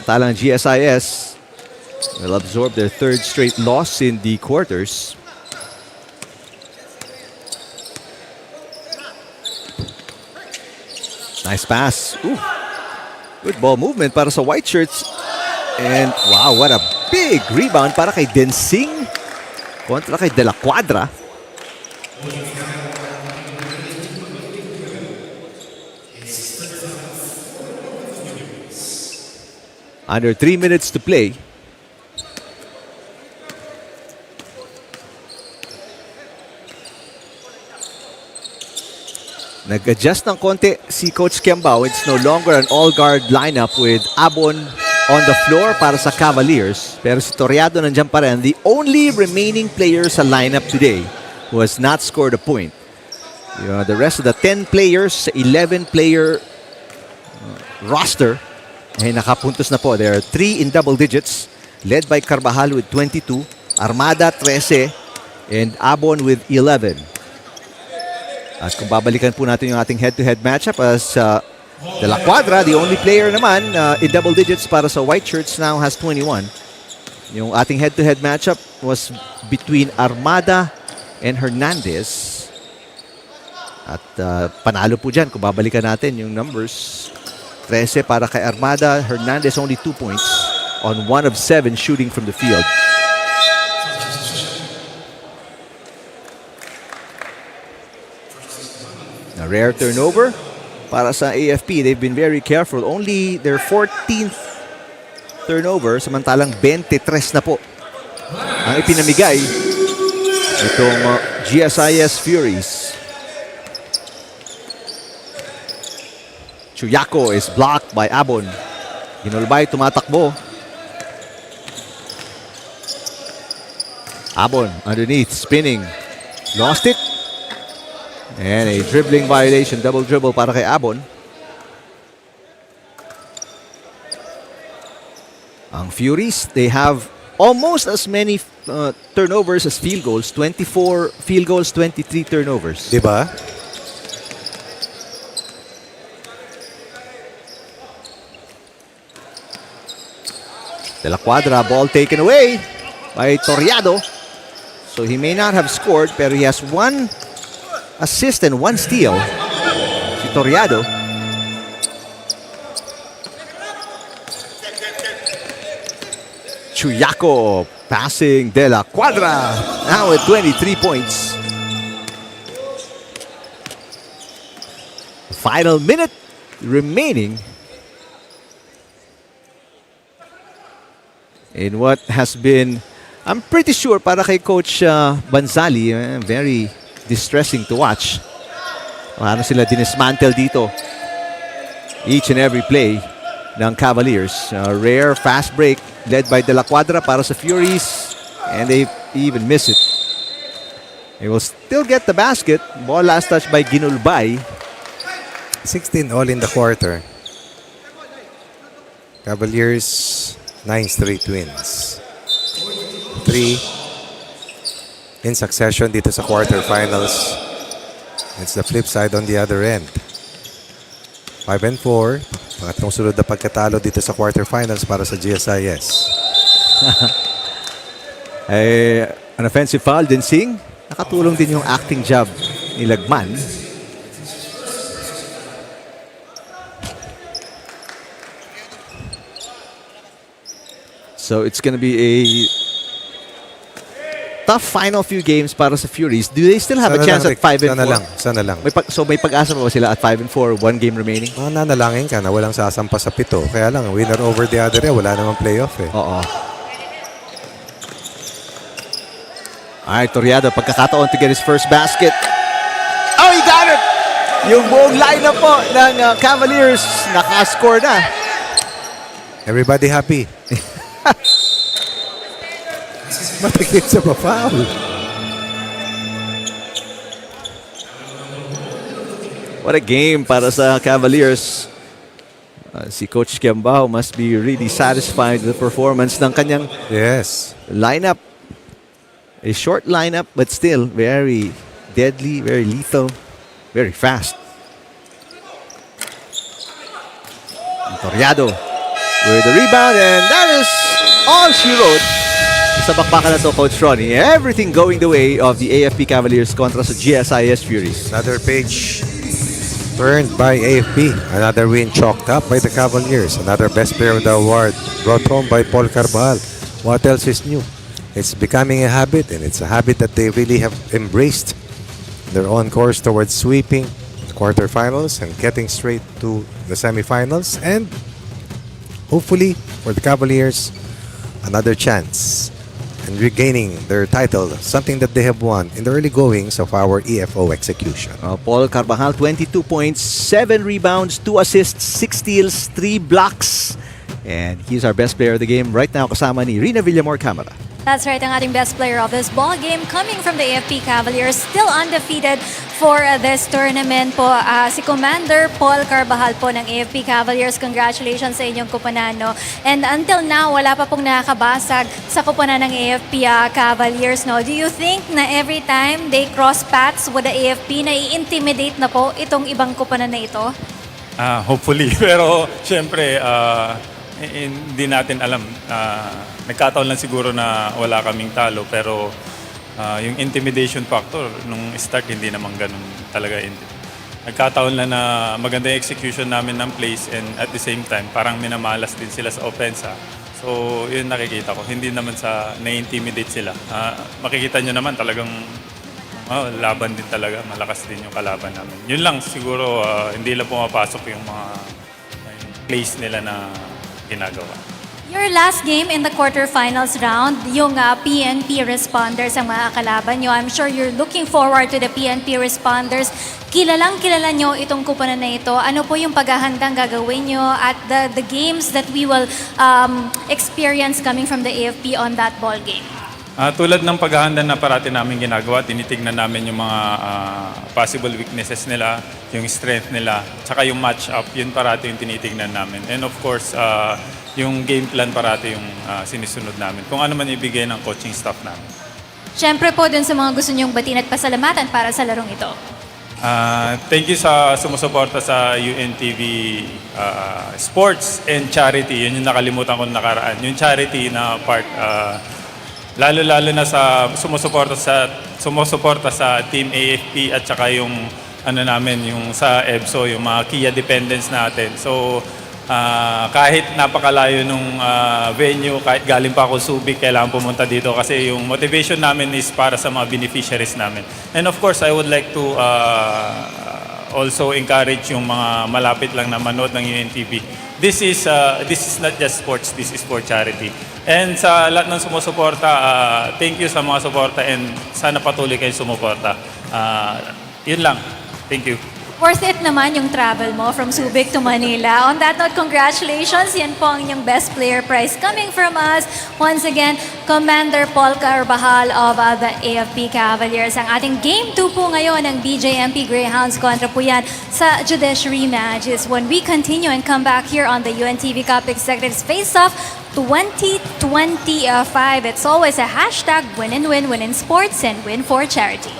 Talang GSIS will absorb their 3rd straight loss in the quarters. Nice pass. Ooh. Good ball movement para sa white shirts. And wow, what a big rebound para kay Densing kontra kay De La Cuadra. Under 3 minutes to play. Nag-adjust ng konti si Coach Kembao. It's no longer an all-guard lineup with Abon on the floor para sa Cavaliers. Pero si Toriado nandiyan pa rin. The only remaining player sa lineup today who has not scored a point. The rest of the 10 players, 11-player roster ay nakapuntos na po. There are 3 in double digits, led by Carvajal with 22, Armada 13, and Abon with 11. At kung babalikan po natin yung ating head-to-head matchup as De La Cuadra, the only player naman in double digits para sa White Shirts, now has 21. Yung ating head-to-head matchup was between Armada and Hernandez. At panalo po dyan kung babalikan natin yung numbers. 13 para kay Armada. Hernandez only 2 points on 1 of 7 shooting from the field. A rare turnover para sa AFP. They've been very careful. Only their 14th turnover, samantalang 23 na po ang ipinamigay itong GSIS Furies. Chuyako is blocked by Abon. Ginulbay, tumatakbo. Abon underneath, spinning. Lost it. And a dribbling violation, double dribble para kay Abon. Ang Furies, they have almost as many turnovers as field goals. 24 field goals, 23 turnovers. Diba? De La Cuadra, ball taken away by Toriado. So he may not have scored, pero he has 1 assist and 1 steal. Si Toriado. Chuyako passing De La Cuadra. Now with 23 points. Final minute remaining in what has been, I'm pretty sure, para kay Coach Banzali, very distressing to watch. Paano sila dinismantle dito each and every play ng Cavaliers. Rare fast break led by De La Cuadra para sa Furies, and they even miss it. They will still get the basket. Ball last touch by Ginulbay. 16 all in the quarter. Cavaliers 9 straight wins. 3 in succession dito sa quarterfinals. It's the flip side on the other end. 5 and 4. Pangatlong sunod na pagkatalo dito sa quarterfinals para sa GSIS. An offensive foul din, Sing. Nakatulong din yung acting job ni Lagman. So it's going to be a tough final few games para sa Furies. Do they still have a chance at 5 and 4? Sana lang. So may pag-asa pa ba sila at 5 and 4, 1 game remaining? Nanalangin ka na walang sasampa sa 7. Kaya lang, winner over the other, wala namang playoff eh. Oo. Alright, Toriado, pagkakataon to get his first basket. Oh, he got it! Yung buong lineup po ng Cavaliers nakascore na. Everybody happy. Matikit sa pa-foul. What a game para sa Cavaliers. Si Coach Kiambao must be really satisfied with the performance ng kanyang lineup. A short lineup, but still very deadly, very lethal, very fast. Toriado with the rebound, and that is all she wrote. Sa bakbakan na to, Coach Ronnie. Everything going the way of the AFP Cavaliers kontra sa GSIS Furies. Another page turned by AFP. Another win chalked up by the Cavaliers. Another best player of the award brought home by Paul Carvajal. What else is new? It's becoming a habit, and it's a habit that they really have embraced. They're on course towards sweeping the quarterfinals and getting straight to the semifinals. And hopefully for the Cavaliers, another chance and regaining their title, something that they have won in the early goings of our EFO execution. Paul Carvajal, 22 points, 7 rebounds, 2 assists, 6 steals, 3 blocks. And he's our best player of the game right now, kasama ni Rina Villamor Camara. That's right, ang ating best player of this ball game coming from the AFP Cavaliers, still undefeated, for this tournament po. Si Commander Paul Carbajal po ng AFP Cavaliers. Congratulations sa inyong kuponan, no? And until now, wala pa pong nakakabasag sa kuponan ng AFP Cavaliers, no? Do you think na every time they cross paths with the AFP, na-i-intimidate na po itong ibang kuponan na ito? Hopefully. Pero syempre, hindi natin alam. Nagkataon lang siguro na wala kaming talo. Pero yung intimidation factor, nung start, hindi naman ganun talaga. Nagkataon lang na maganda yung execution namin ng plays and at the same time, parang minamalas din sila sa offensa. So, yun nakikita ko. Hindi naman sa na-intimidate sila. Makikita nyo naman talagang laban din talaga. Malakas din yung kalaban namin. Yun lang siguro, hindi lang pumapasok yung mga plays nila na ginagawa. Your last game in the quarterfinals round, yung PNP responders ang mga kalaban nyo. I'm sure you're looking forward to the PNP responders. Kilalang-kilala nyo itong kuponan na ito. Ano po yung paghahandang gagawin nyo at the games that we will experience coming from the AFP on that ball game? Tulad ng paghahanda na parati namin ginagawa, tinitignan namin yung mga possible weaknesses nila, yung strength nila, tsaka yung match-up, yun parati yung tinitignan namin. And of course, yung game plan parati yung sinisunod namin. Kung ano man ibigay ng coaching staff namin. Siyempre po dun sa mga gusto nyong batiin at pasalamatan para sa larong ito. Thank you sa sumusuporta sa UNTV Sports and Charity. Yun yung nakalimutan ko nakaraan. Yung charity na part, lalo-lalo na sa sumusuporta sa Team AFP at saka yung ano namin, yung sa EBSO, yung mga Kia dependents natin. So, kahit napakalayo nung venue, kahit galing pa ako Subic, kailangan pumunta dito kasi yung motivation namin is para sa mga beneficiaries namin. And of course, I would like to also encourage yung mga malapit lang na manood ng UNTV. This is not just sports, this is for charity. And sa lahat ng sumusuporta, thank you sa mga suporta and sana patuloy kayong sumuporta. Yun lang. Thank you. Worth it naman yung travel mo from Subic to Manila. On that note, congratulations. Yan po ang inyong best player prize coming from us. Once again, Commander Paul Carbajal of the AFP Cavaliers. Ang ating Game 2 po ngayon ng BJMP Greyhounds kontra po yan sa Judiciary Magis. When we continue and come back here on the UNTV Cup Executives Face-Off 2025. It's always a hashtag win and win in sports and win for charity.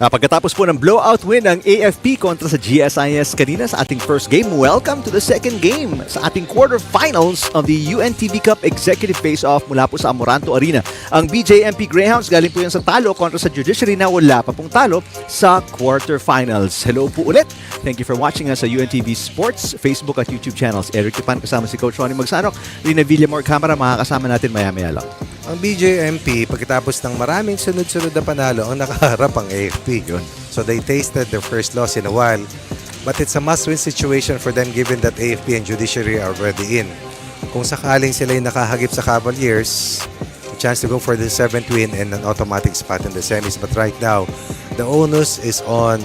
Pagkatapos po ng blowout win ng AFP kontra sa GSIS kanina sa ating first game, welcome to the second game sa ating quarterfinals of the UNTV Cup Executive Face-Off mula po sa Amoranto Arena. Ang BJMP Greyhounds galing po yan sa talo kontra sa Judiciary na wala pa pong talo sa quarterfinals. Hello po ulit. Thank you for watching us sa UNTV Sports, Facebook at YouTube channels. Eric Tipan kasama si Coach Ronnie Magsanok, Rina Villamor Camara, makakasama natin maya-maya lang. Ang BJMP, pagkatapos ng maraming sunod-sunod na panalo, ang nakaharap ang AFP. Yun. So they tasted their first loss in a while. But it's a must-win situation for them given that AFP and Judiciary are already in. Kung sakaling sila yung nakahagip sa Cavaliers, a chance to go for the 7th win and an automatic spot in the semis. But right now, the onus is on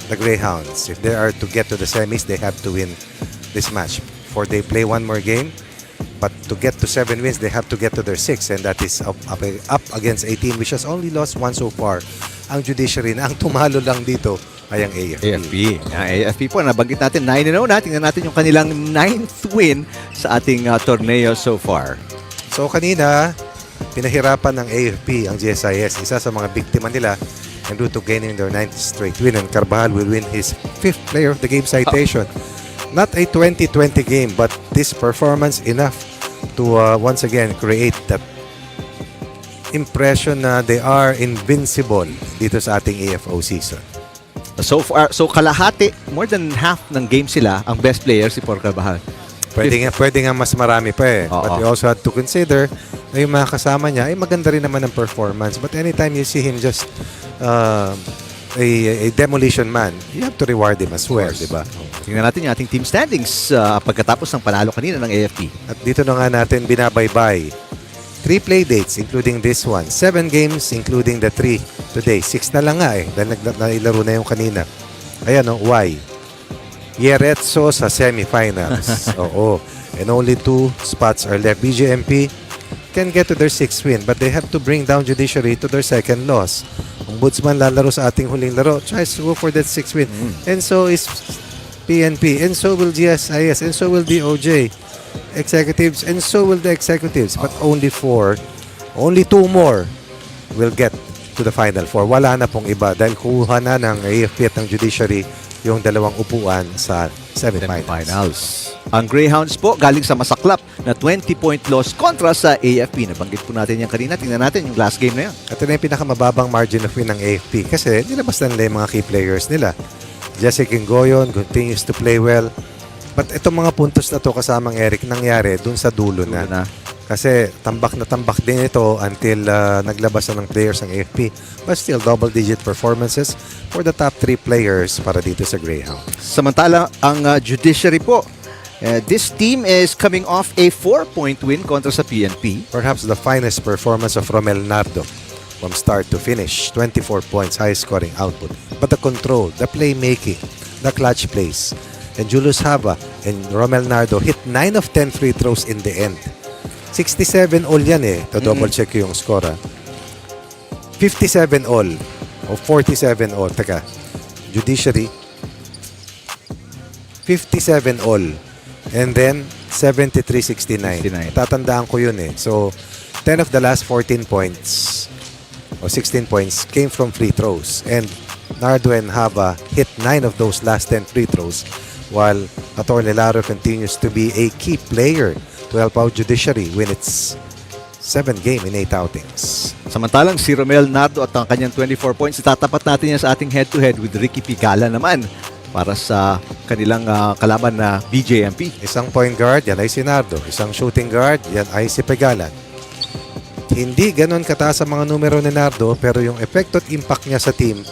the Greyhounds. If they are to get to the semis, they have to win this match. Before they play one more game, but to get to 7 wins, they have to get to their 6, and that is up against a team which has only lost one so far. Ang Judiciary na ang tumalo lang dito ay ang AFP. Ang AFP po, nabanggit natin 9-0 na. Tingnan natin yung kanilang 9th win sa ating torneo so far. So kanina, pinahirapan ng AFP ang GSIS. Isa sa mga biktima nila en route to gaining their 9th straight win, and Carvajal will win his 5th player of the game citation. Not a 2020 game, but this performance enough to once again create that impression na they are invincible dito sa ating AFO season. So far, so kalahati, more than half ng game sila, ang best player si Por Carvajal. Pwede nga mas marami pa eh. But you also have to consider na yung mga kasama niya ay maganda rin naman ang performance. But anytime you see him just a demolition man, you have to reward him as well, di ba? Tingnan natin yung ating team standings pagkatapos ng panalo kanina ng AFP. At dito na nga natin binabaybay. 3 play dates including this one. 7 games including the 3 today. 6 na lang nga eh dahil nailaro na yung kanina. Ayan o, why? Yeretso sa semifinals. Oo. And only 2 spots are left. BJMP can get to their 6th win, but they have to bring down Judiciary to their 2nd loss. Ombudsman lalaro sa ating huling laro, tries to go for that 6th win. And so is PNP, and so will GSIS, and so will DOJ executives, and so will the executives. But only 2 more will get to the Final 4. Wala na pong iba dahil kuha na ng AFP at ng Judiciary yung 2 upuan sa semifinals. Ang Greyhounds po galing sa masaklap na 20-point loss kontra sa AFP. Nabanggit po natin yan kanina. Tingnan natin yung last game na yan. At ito na yung pinakamababang margin of win ng AFP kasi nilabas na nila yung mga key players nila. Jesse Kingoyon continues to play well. But itong mga puntos na to kasamang Eric nangyari dun sa dulo na. Kasi tambak na tambak din ito until naglabas na ng players ng AFP. But still, double-digit performances for the top 3 players para dito sa Greyhound. Samantala, ang Judiciary po, this team is coming off a 4-point win kontra sa PNP. Perhaps the finest performance of Romel Nardo from start to finish. 24 points, high scoring output. But the control, the playmaking, the clutch plays. And Julius Hava and Romel Nardo hit 9 of 10 free throws in the end. 67 all yan eh. To double check yung score. 57 all. O 47 all. Teka. Judiciary. 57 all. And then 73-69. Tatandaan ko yun eh. So 10 of the last 14 points o 16 points came from free throws. And Nardo and Hava hit 9 of those last 10 free throws, while Atty. Laro continues to be a key player to help out Judiciary win its 7th game in 8 outings. Samantalang si Romel Nardo at ang kanyang 24 points, itatapat natin yan sa ating head-to-head with Ricky Pigala naman para sa kanilang kalaban na BJMP. Isang point guard, yan ay si Nardo. Isang shooting guard, yan ay si Pigala. Hindi ganon kataas ang mga numero ni Nardo, pero yung epekto at impact niya sa team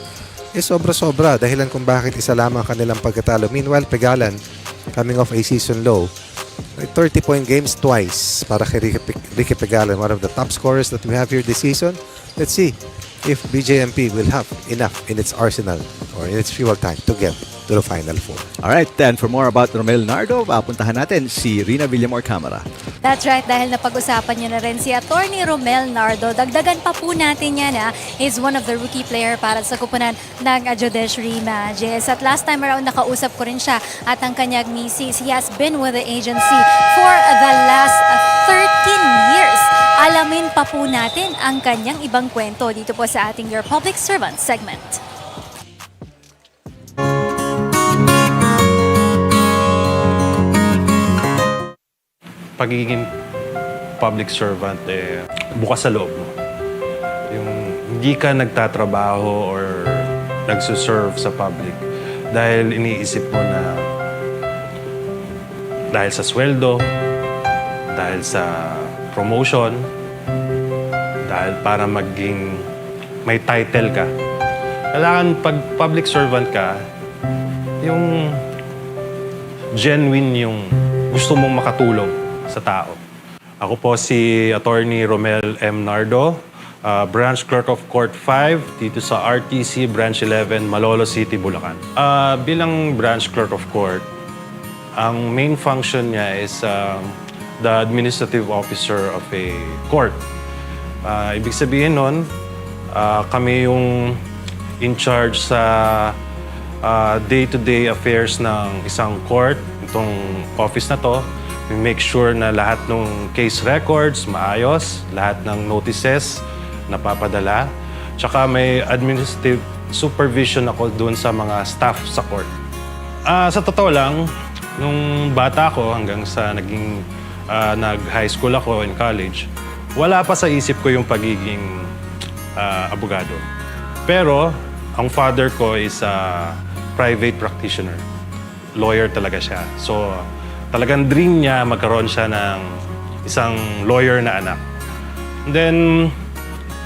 is sobra-sobra dahilan kung bakit isa lamang kanilang pagkatalo. Meanwhile, Pegalan, coming off a season low, 30-point games twice para kay Ricky Pegalan, one of the top scorers that we have here this season. Let's see if BJMP will have enough in its arsenal or in its fuel tank to get to the Final 4. Alright, and for more about Romel Nardo, papuntahan natin si Rina Villamor Camara. That's right, dahil napag-usapan niyo na rin si Atty. Romel Nardo. Dagdagan pa po natin yan is one of the rookie player para sa kupunan ng Judiciary Magis. At last time around, nakausap ko rin siya at ang kanyang misis. He has been with the agency for the last 13 years. Alamin pa po natin ang kanyang ibang kwento dito po sa ating Your Public Servant segment. pagiging public servant, bukas sa loob mo. Yung hindi ka nagtatrabaho or nagsuserve sa public dahil iniisip mo na dahil sa sweldo, dahil sa promotion, dahil para maging may title ka. Kailangan pag public servant ka, yung genuine yung gusto mong makatulong sa tao. Ako po si Attorney Romel M. Nardo, Branch Clerk of Court 5 dito sa RTC Branch 11, Malolo City, Bulacan. Bilang Branch Clerk of Court, ang main function niya is the administrative officer of a court. Ibig sabihin nun, kami yung in charge sa day-to-day affairs ng isang court, itong office na to. We make sure na lahat ng case records maayos, lahat ng notices napapadala. Tsaka may administrative supervision ako doon sa mga staff sa court. Sa totoo lang, nung bata ako hanggang sa nag-high school ako in college, wala pa sa isip ko yung pagiging abogado. Pero ang father ko is a private practitioner. Lawyer talaga siya. So, talagang dream niya magkaroon siya ng isang lawyer na anak. And then,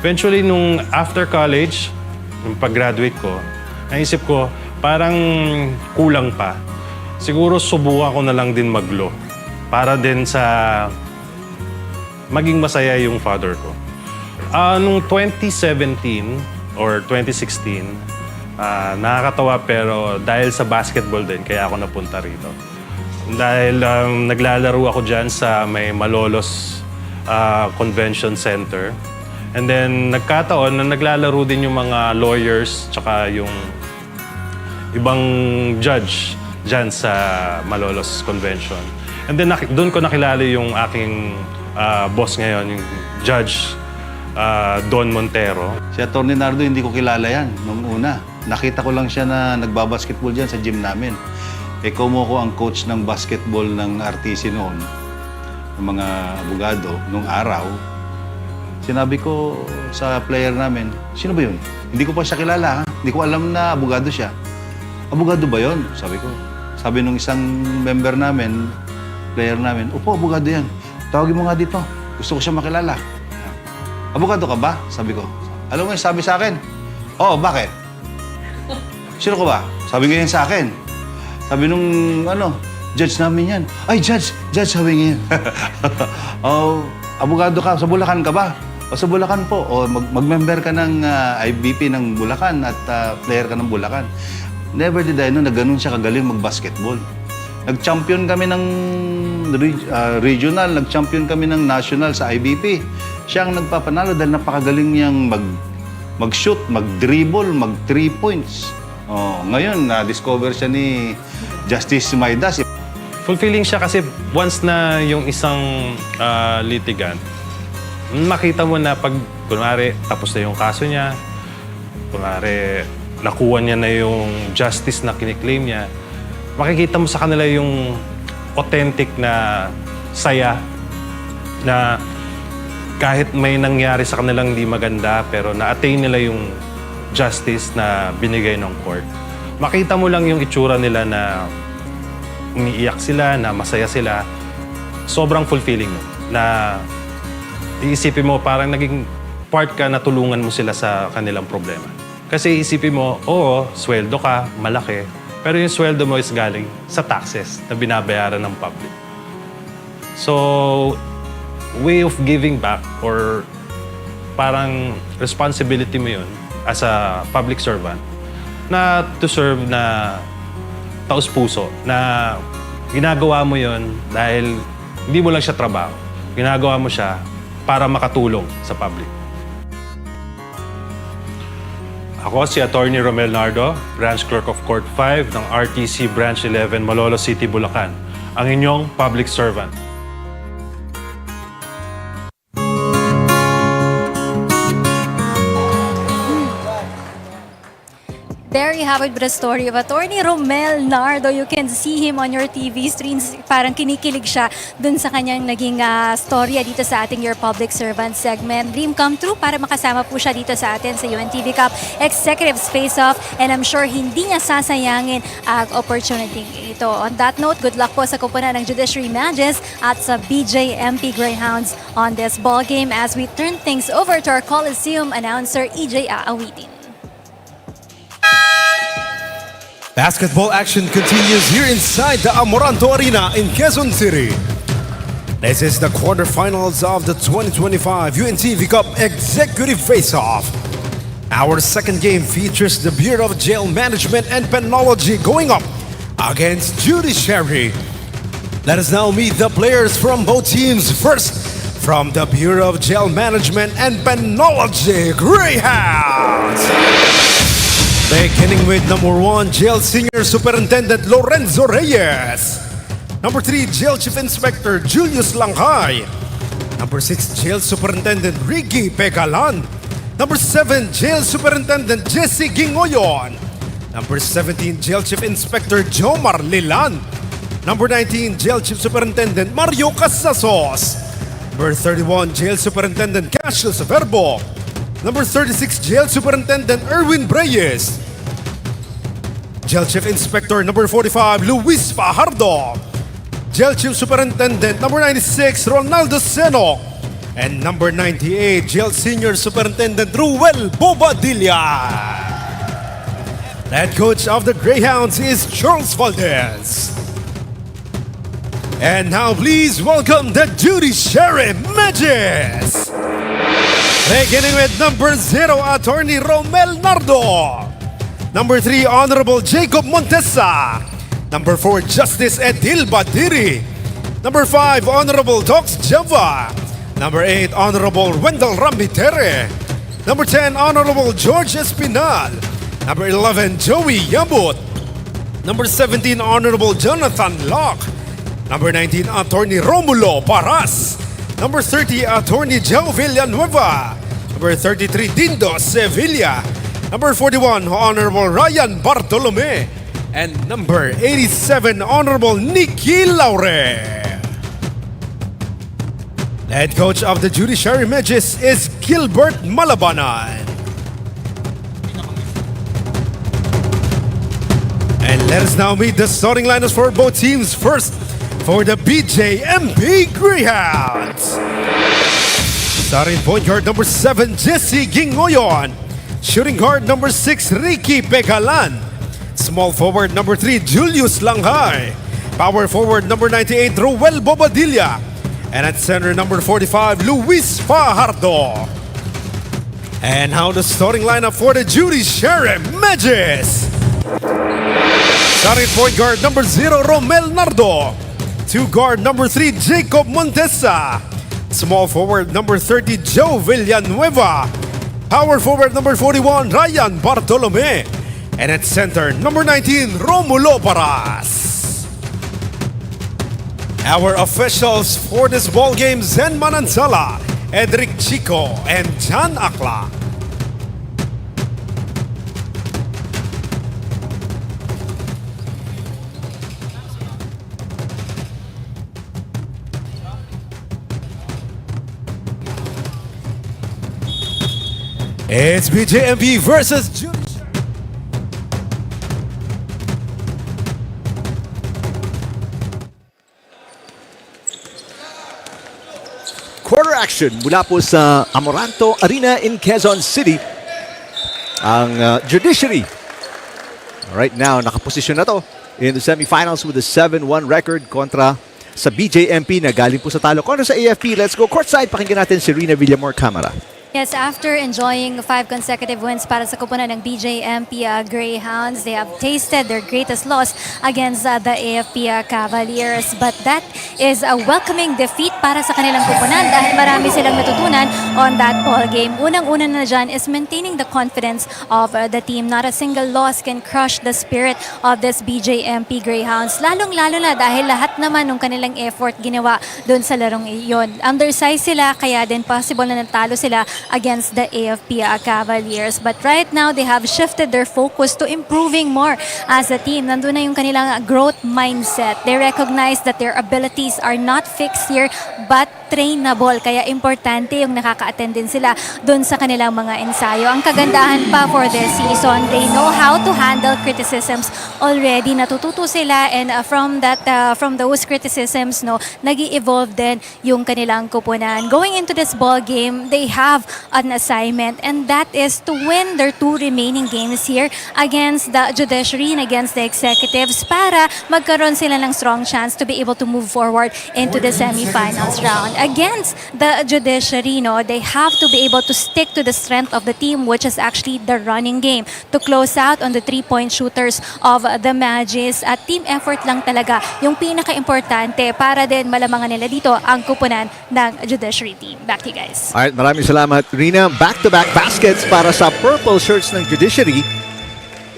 eventually, nung after college, nung pag-graduate ko, naisip ko, parang kulang pa. Siguro subukan ko na lang din mag-law para din sa maging masaya yung father ko. Nung 2017 or 2016, nakakatawa pero dahil sa basketball din, kaya ako napunta rito. Dahil naglalaro ako dyan sa may Malolos Convention Center. And then nagkataon na naglalaro din yung mga lawyers tsaka yung ibang judge dyan sa Malolos Convention. And then doon ko nakilala yung aking boss ngayon, yung Judge Don Montero. Si Atty. Nardo, hindi ko kilala yan nung una. Nakita ko lang siya na nagbabasketball dyan sa gym namin. Komo ko ang coach ng basketball ng RTC noon, ng mga abogado, nung araw. Sinabi ko sa player namin, sino ba yun? Hindi ko pa siya kilala, ha? Hindi ko alam na abogado siya. Abogado ba yun? Sabi ko. Sabi nung isang member namin, player namin, opo, abogado yan. Tawagin mo nga dito. Gusto ko siya makilala. Abogado ka ba? Sabi ko. Alam mo yung sabi sa akin? Oo, bakit? Sino ko ba? Sabi ngayon sa akin. Sabi nung, judge namin yan. Ay, judge, sabi ngayon. Oh, abogado ka, sa Bulacan ka ba? O sa Bulacan po. O mag-member ka ng IBP ng Bulacan at player ka ng Bulacan. Never did I know na ganun siya kagaling mag-basketball. Nag-champion kami ng regional, nag-champion kami ng national sa IBP. Siya ang nagpapanalo dahil napakagaling niyang mag-shoot, mag-dribble, mag-3 points. Oh, ngayon, na-discover siya ni Justice Maidas. Fulfilling siya kasi once na yung isang litigant, makita mo na pag, kunwari, tapos na yung kaso niya, kunwari, nakuha niya na yung justice na kiniklaim niya, makikita mo sa kanila yung authentic na saya na kahit may nangyari sa kanilang hindi maganda, pero na-attain nila yung justice na binigay ng court. Makita mo lang yung itsura nila na umiiyak sila, na masaya sila. Sobrang fulfilling no? Na iisipin mo parang naging part ka na tulungan mo sila sa kanilang problema. Kasi isipin mo, oo, sweldo ka, malaki, pero yung sweldo mo is galing sa taxes na binabayaran ng public. So, way of giving back or parang responsibility mo yun as a public servant na to serve na taus-puso, na ginagawa mo yun dahil hindi mo lang siya trabaho. Ginagawa mo siya para makatulong sa public. Ako si Atty. Romel Nardo, Branch Clerk of Court 5 ng RTC Branch 11, Malolo City, Bulacan. Ang inyong public servant. There you have it with the story of Attorney Romel Nardo. You can see him on your TV screens. Parang kinikilig siya dun sa kanyang naging storya dito sa ating Your Public Servant segment. Dream come true para makasama po siya dito sa atin sa UNTV Cup Executives Face-Off. And I'm sure hindi niya sasayangin ang opportunity ito. On that note, good luck po sa koponan ng Judiciary Magis at sa BJMP Greyhounds on this ball game as we turn things over to our Coliseum announcer, EJ Aawitin. Basketball action continues here inside the Amoranto Arena in Quezon City. This is the quarterfinals of the 2025 UNTV Cup Executive Face-Off. Our second game features the Bureau of Jail Management and Penology going up against Judiciary. Let us now meet the players from both teams. First, from the Bureau of Jail Management and Penology, Greyhounds. Beginning with number 1, Jail Senior Superintendent Lorenzo Reyes. Number 3, Jail Chief Inspector Julius Langhay. Number 6, Jail Superintendent Ricky Pegalan. Number 7, Jail Superintendent Jesse Gingoyon. Number 17, Jail Chief Inspector Jomar Lilan. Number 19, Jail Chief Superintendent Mario Casasos. Number 31, Jail Superintendent Cassius Verbo. Number 36, Jail Superintendent Erwin Reyes. Jail Chief Inspector number 45, Luis Fajardo. Jail Chief Superintendent number 96, Ronaldo Seno. And number 98, Jail Senior Superintendent Ruel Bobadilla. Head coach of the Greyhounds is Charles Valdez. And now please welcome the Judiciary Magis. Beginning with number 0, Attorney Romel Nardo. Number 3, Honorable Jacob Montesa. Number 4, Justice Edil Badiri. Number 5, Honorable Dox Java. Number 8, Honorable Wendell Rambitere. Number 10, Honorable George Espinal. Number 11, Joey Yambut. Number 17, Honorable Jonathan Locke. Number 19, Attorney Romulo Paras. Number 30, Attorney Joe Villanueva. Number 33, Dindo Sevilla. Number 41, Honorable Ryan Bartolome. And number 87, Honorable Nikki Laure. The head coach of the Judiciary Magis is Gilbert Malabanan. And let us now meet the starting lineups for both teams. First, for the BJMP Greyhounds. Starting point guard number 7, Jesse Gingoyon. Shooting guard number 6, Ricky Pegalan. Small forward number 3, Julius Langhay. Power forward number 98, Ruel Bobadilla. And at center number 45, Luis Fajardo. And now the starting lineup for the Judiciary Magis. Starting point guard number 0, Romel Nardo. 2 guard number 3, Jacob Montesa. Small forward number 30, Joe Villanueva. Power forward number 41, Ryan Bartolome. And at center number 19, Romulo Paras. Our officials for this ball game, Zen Manansala, Edric Chico, and John Akla. It's BJMP versus Judiciary. Quarter action mula po sa Amoranto Arena in Quezon City. Ang Judiciary right now nakaposisyon na to in the semifinals with a 7-1 record kontra sa BJMP na galing po sa talo kontra sa AFP. Let's go courtside. Pakinggan natin si Rina Villamor Camara. Yes, after enjoying 5 consecutive wins para sa koponan ng BJMP Greyhounds, they have tasted their greatest loss against the AFP Cavaliers. But that is a welcoming defeat para sa kanilang koponan dahil marami silang natutunan on that ball game. Unang-una na dyan is maintaining the confidence of the team. Not a single loss can crush the spirit of this BJMP Greyhounds. Lalong-lalo na dahil lahat naman ng kanilang effort ginawa doon sa larong iyon. Undersized sila, kaya din possible na natalo sila against the AFP Cavaliers. But right now, they have shifted their focus to improving more as a team. Nandun na yung kanilang growth mindset. They recognize that their abilities are not fixed here, but trainable. Kaya importante yung nakaka-attend din sila dun sa kanilang mga ensayo. Ang kagandahan pa for this season, they know how to handle criticisms already. Natututo sila, and from those criticisms, no, nag-i-evolve din yung kanilang kupunan. Going into this ball game, they have an assignment, and that is to win their 2 remaining games here against the Judiciary and against the Executives para magkaroon sila ng strong chance to be able to move forward into the semifinals round. Against the Judiciary, no, they have to be able to stick to the strength of the team, which is actually the running game, to close out on the 3-point shooters of the Magis. At team effort lang talaga yung pinaka-importante para din malamangan nila dito ang kupunan ng Judiciary team. Back to you guys. Alright, maraming salamat, Rina. Back-to-back baskets para sa purple shirts ng Judiciary.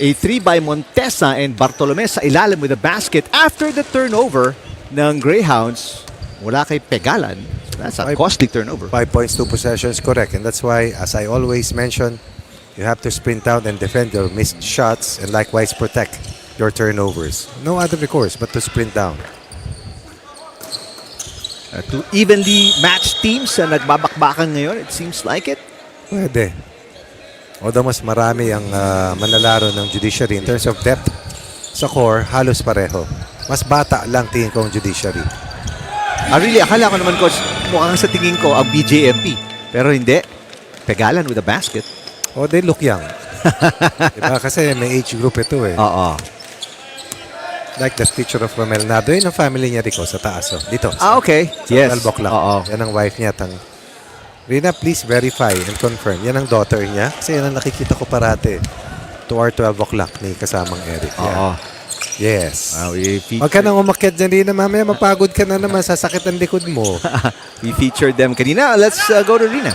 A 3 by Montesa and Bartolome sa ilalim with a basket after the turnover ng Greyhounds mula kay Pegalan. That's a costly turnover. 5 points, 2 possessions, correct. And that's why, as I always mention, you have to sprint out and defend your missed shots and likewise protect your turnovers. No other recourse but to sprint down. Two evenly matched teams na nagbabakbakan ngayon, it seems like it. Pwede. Although mas marami ang manlalaro ng Judiciary in terms of depth sa core, halos pareho. Mas bata lang tingin ko ang Judiciary. Really, akala ko naman, Coach, mukhang sa tingin ko ang BJMP. Pero hindi. Pegalan with a basket. Oh, they look young. Diba? Kasi may age group ito eh. Oo. Like the picture of Romel Nado. Yun ang family niya, Rico, sa taas. Oh. Dito. Okay. Sa Yes. 12 o'clock. Oo. Yan ang wife niya. Rina, please verify and confirm. Yan ang daughter niya. Kasi yan ang nakikita ko parate. 2 or 12 o'clock ni kasamang Eric. Oo. Yes. We Huwag ka nang umakyat dyan, Rina. Mamaya mapagod ka na naman. Sasakit ang likod mo. we featured them kanina. Let's go to Rina.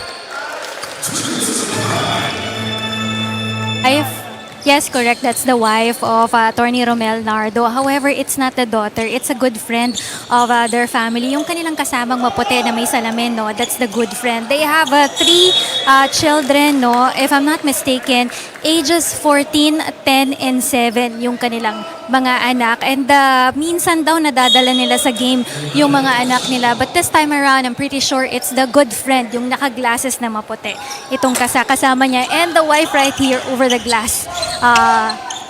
Yes, correct. That's the wife of Attorney Romel Nardo. However, it's not the daughter. It's a good friend of their family. Yung kanilang kasamang maputi na may salamin, no, that's the good friend. They have 3 children, no, if I'm not mistaken, ages 14, 10, and 7 yung kanilang mga anak. And minsan daw nadadala nila sa game yung mga anak nila. But this time around, I'm pretty sure it's the good friend, yung naka-glasses na maputi. Itong kasama niya. And the wife right here over the glass.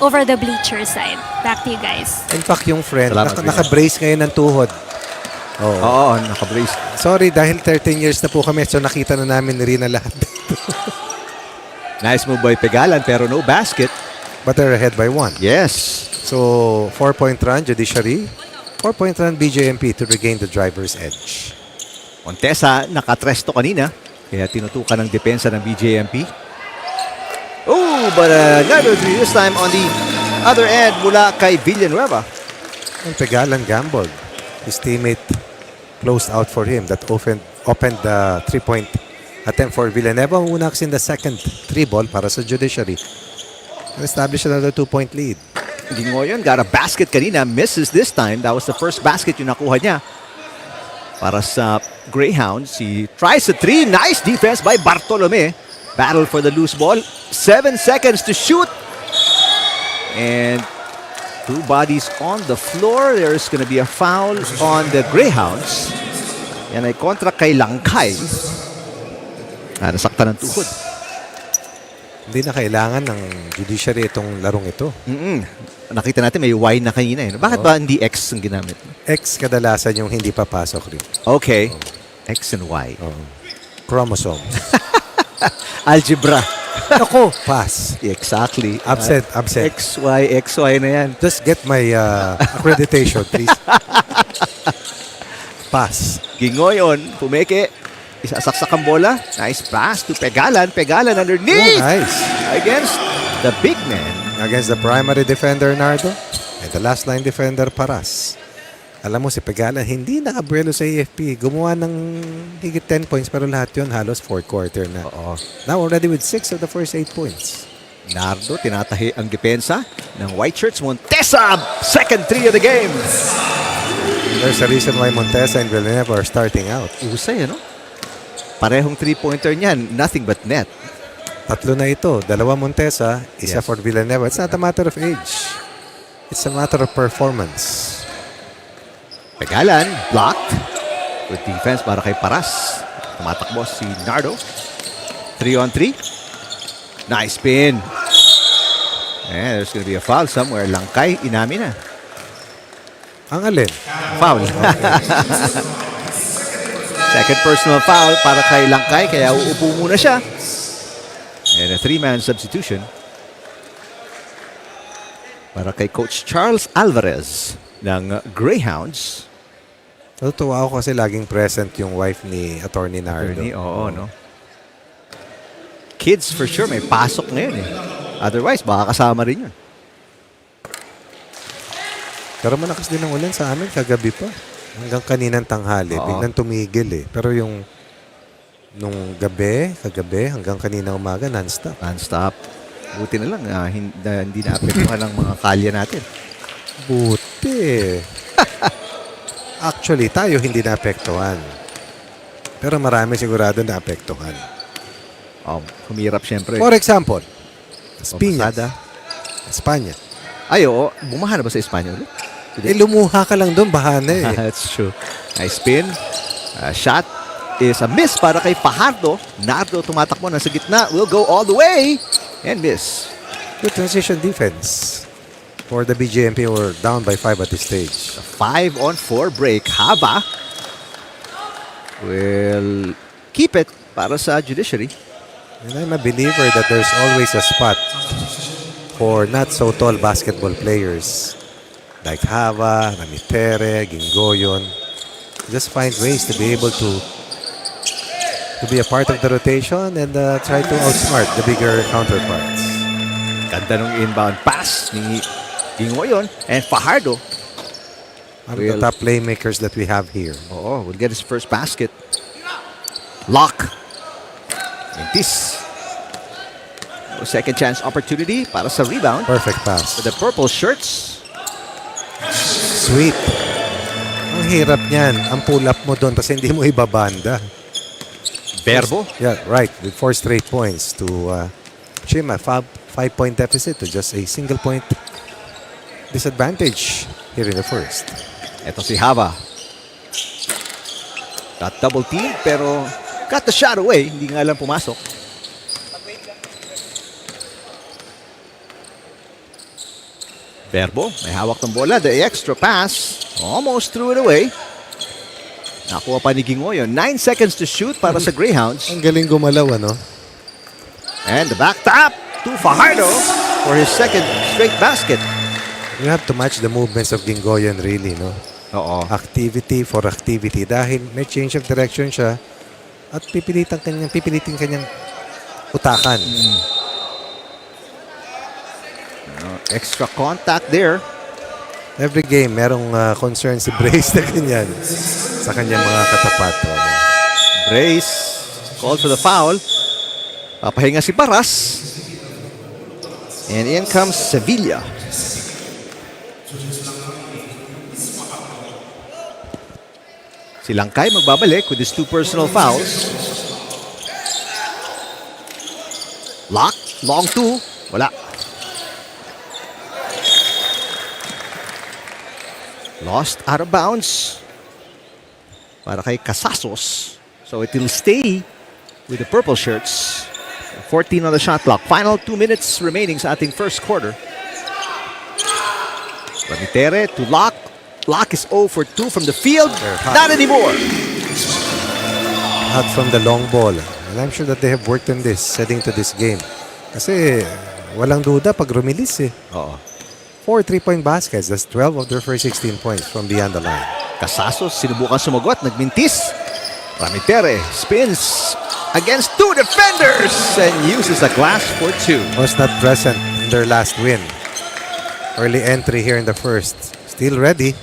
Over the bleacher side. Back to you guys. In fact, yung friend, Salamat, naka-brace ngayon ng tuhod. Oo, naka-brace. Sorry, dahil 13 years na po kami, so nakita na namin ni Rina lahat. Nice move by Pegalan, pero no basket. But they're ahead by 1. Yes. So, 4-point run, Judiciary. 4-point run, BJMP to regain the driver's edge. Montesa, nakatresto kanina. Kaya tinutukan ng depensa ng BJMP. Oh, but another 3 this time on the other end mula kay Villanueva. And Pegalan gambled. His teammate closed out for him. That opened the 3-point attempt for Villanueva, who knocks in the second 3 ball para sa Judiciary. Establish another 2-point lead. Gingoyon got a basket kanina, misses this time. That was the first basket yung nakuha niya para sa Greyhounds. He tries a 3. Nice defense by Bartolome. Battle for the loose ball. 7 seconds to shoot. And 2 bodies on the floor. There's going to be a foul on the Greyhounds. Yan ay kontra kay Langkay. Nasakta ng tuhod. Hindi na kailangan ng Judiciary itong larong ito. Nakita natin may Y na kanina. Bakit ba hindi X ang ginamit? X kadalasan yung hindi papasok rin. Okay. X and Y. Chromosome. Algebra. Ako, pass. Exactly. Absent. XY na yan. Just get my accreditation, please. Pass. Gingoyon, pumeke. Isasaksak ang bola. Nice pass to Pegalan. Pegalan underneath. Oh, nice. Against the big man. Against the primary defender, Nardo. And the last line defender, Paras. Alam mo, si Pegalan, hindi nakabuelo sa AFP. Gumawa ng higit 10 points, pero lahat yun halos fourth quarter na. Now already with 6 of the first 8 points. Nardo, tinatahi ang depensa ng white shirts. Montesa, second 3 of the game. There's a reason why Montesa and Villanueva are starting out. Usay, ano? Parehong three-pointer niyan, nothing but net. Tatlo na ito. Dalawa Montesa, isa for Villanueva. It's not a matter of age. It's a matter of performance. Tagalan, blocked. Good defense para kay Paras. Tumatakbo si Nardo. 3-on-3. Nice spin. And there's gonna be a foul somewhere. Langkay, inamin na. Ang alin? Foul. Second personal foul para kay Langkay, kaya uupo muna siya. And a three-man substitution para kay Coach Charles Alvarez ng Greyhounds. Natutuwa ako kasi laging present yung wife ni Attorney Nardo. Oo, no? Kids for sure, may pasok ngayon eh. Otherwise, baka kasama rin yun. Pero malakas din ang ulan sa amin kagabi pa. Hanggang kaninang tanghali. Biglang tumigil eh. Pero yung nung gabi, kagabi, hanggang kaninang umaga, non-stop. Non-stop. Buti na lang, hindi naapektuhan ng mga kalye natin. Buti. Actually, tayo hindi naapektuhan. Pero marami sigurado naapektuhan. Humirap siyempre. For example, Espanya. Espanya. Ay, oo. Bumaha na ba sa Espanya ulit? Lumuha ka lang doon, bahana eh. That's true. Nice spin. Shot is a miss para kay Fajardo. Nardo tumatakbo na sa gitna. Will go all the way. And miss. Good transition defense. For the BJMP, we're down by 5 at this stage. A 5-on-4 break. Haba will keep it para sa Judiciary. And I'm a believer that there's always a spot for not so tall basketball players like Hava, Ramitere, Gingoyon. Just find ways to be able to be a part of the rotation and try to outsmart the bigger counterparts. Ganda ng inbound pass ni Gingoyon and Fajardo. One of the top playmakers that we have here. Will get his first basket. Lock. And this. Second chance opportunity para sa rebound. Perfect pass. For the purple shirts. Sweet. Ang hirap niyan. Ang pull-up mo doon kasi hindi mo ibabanda. Verbo. Yeah, right. With 4 straight points to trim a 5-point deficit to just a single point disadvantage here in the first. Ito si Hava. Got double team pero got the shot away. Hindi nga lang pumasok. Verbo, may hawak ng bola. The extra pass. Almost threw it away. Nakuha pa ni Gingoyon. 9 seconds to shoot para sa Greyhounds. Ang galing gumalaw, ano? And the back tap to Fajardo for his second straight basket. You have to match the movements of Gingoyon really, no? Oo. Activity for activity. Dahil may change of direction siya at pipilitin kanyang utakan. Extra contact there. Every game, merong concern si Brace na ganyan sa kanyang mga katapat. Brace called for the foul. Papahinga si Paras. And in comes Sevilla. Si Langkay magbabalik with his 2 personal fouls. Lock, long 2. Wala. Lost out of bounds para kay Casasos. So it will stay with the purple shirts. 14 on the shot clock. Final 2 minutes remaining sa ating first quarter. Ramitere to Lock. Lock is 0 for 2 from the field. Not anymore. Hot from the long ball. And I'm sure that they have worked on this heading to this game. Kasi walang duda pag rumilis eh. Oo. 4 3-point baskets. That's 12 of their first 16 points from beyond the line. Casasos sinubukan sumagot. Nagmintis. Ramitere spins against 2 defenders and uses a glass for 2. Was not present in their last win. Early entry here in the first. Still ready.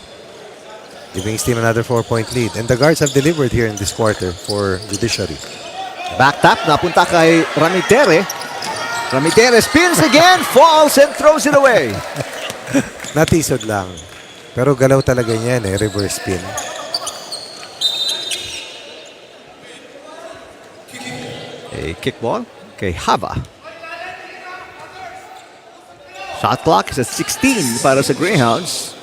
Giving his team another 4-point lead. And the guards have delivered here in this quarter for Judiciary. Back tap, napunta kay Ramitere. Ramitere spins again, falls and throws it away. Natisod lang. Pero galaw talaga niyan eh, reverse spin. A kickball kay Hava. Shot clock is at 16 para sa Greyhounds.